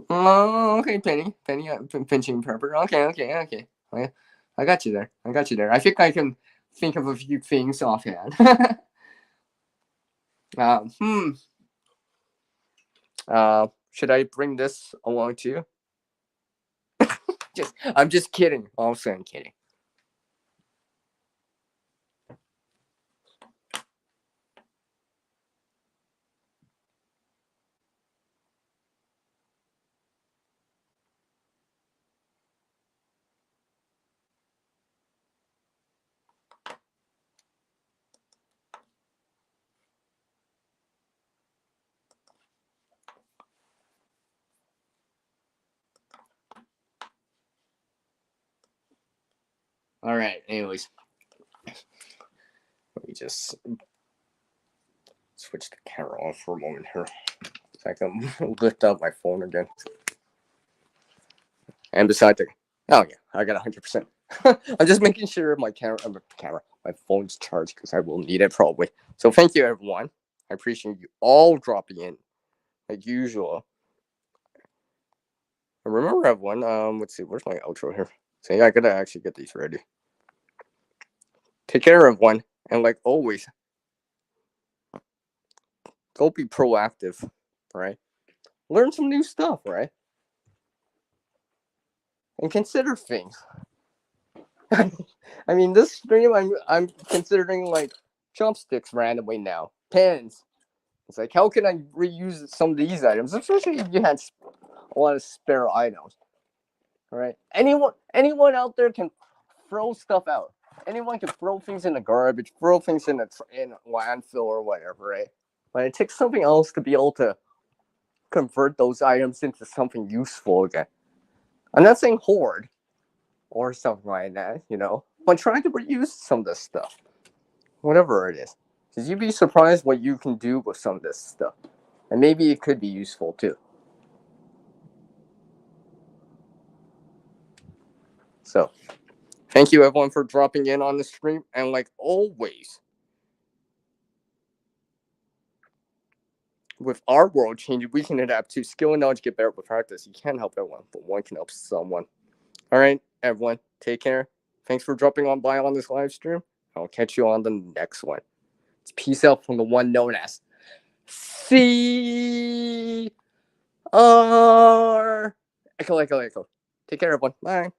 Oh, okay, Penny, pinching pepper. Okay. I got you there. I think I can think of a few things offhand. Hmm. Should I bring this along to you? I'm just kidding. Also, I'm kidding. All right. Anyways, let me just switch the camera on for a moment here, so I can lift up my phone again. And besides, oh yeah, I got 100%. I'm just making sure my my phone's charged because I will need it probably. So thank you everyone. I appreciate you all dropping in, like usual. And remember everyone. Let's see, where's my outro here? So yeah, I gotta actually get these ready. Take care everyone, and like always, go be proactive, right? Learn some new stuff, right? And consider things. I mean, this stream, I'm considering like chopsticks randomly now, pens. It's like, how can I reuse some of these items, especially if you had a lot of spare items? All right, anyone out there can throw stuff out. Anyone can throw things in the garbage, throw things in a landfill or whatever, right? But it takes something else to be able to convert those items into something useful again. I'm not saying hoard or something like that, but trying to reuse some of this stuff, whatever it is. Because you'd be surprised what you can do with some of this stuff. And maybe it could be useful too. So, thank you everyone for dropping in on the stream. And like always, with our world changing, we can adapt to skill and knowledge, get better with practice. You can't help everyone, but one can help someone. All right, everyone, take care. Thanks for dropping on by on this live stream. I'll catch you on the next one. It's peace out from the one known as CR. Echo. Take care, everyone. Bye.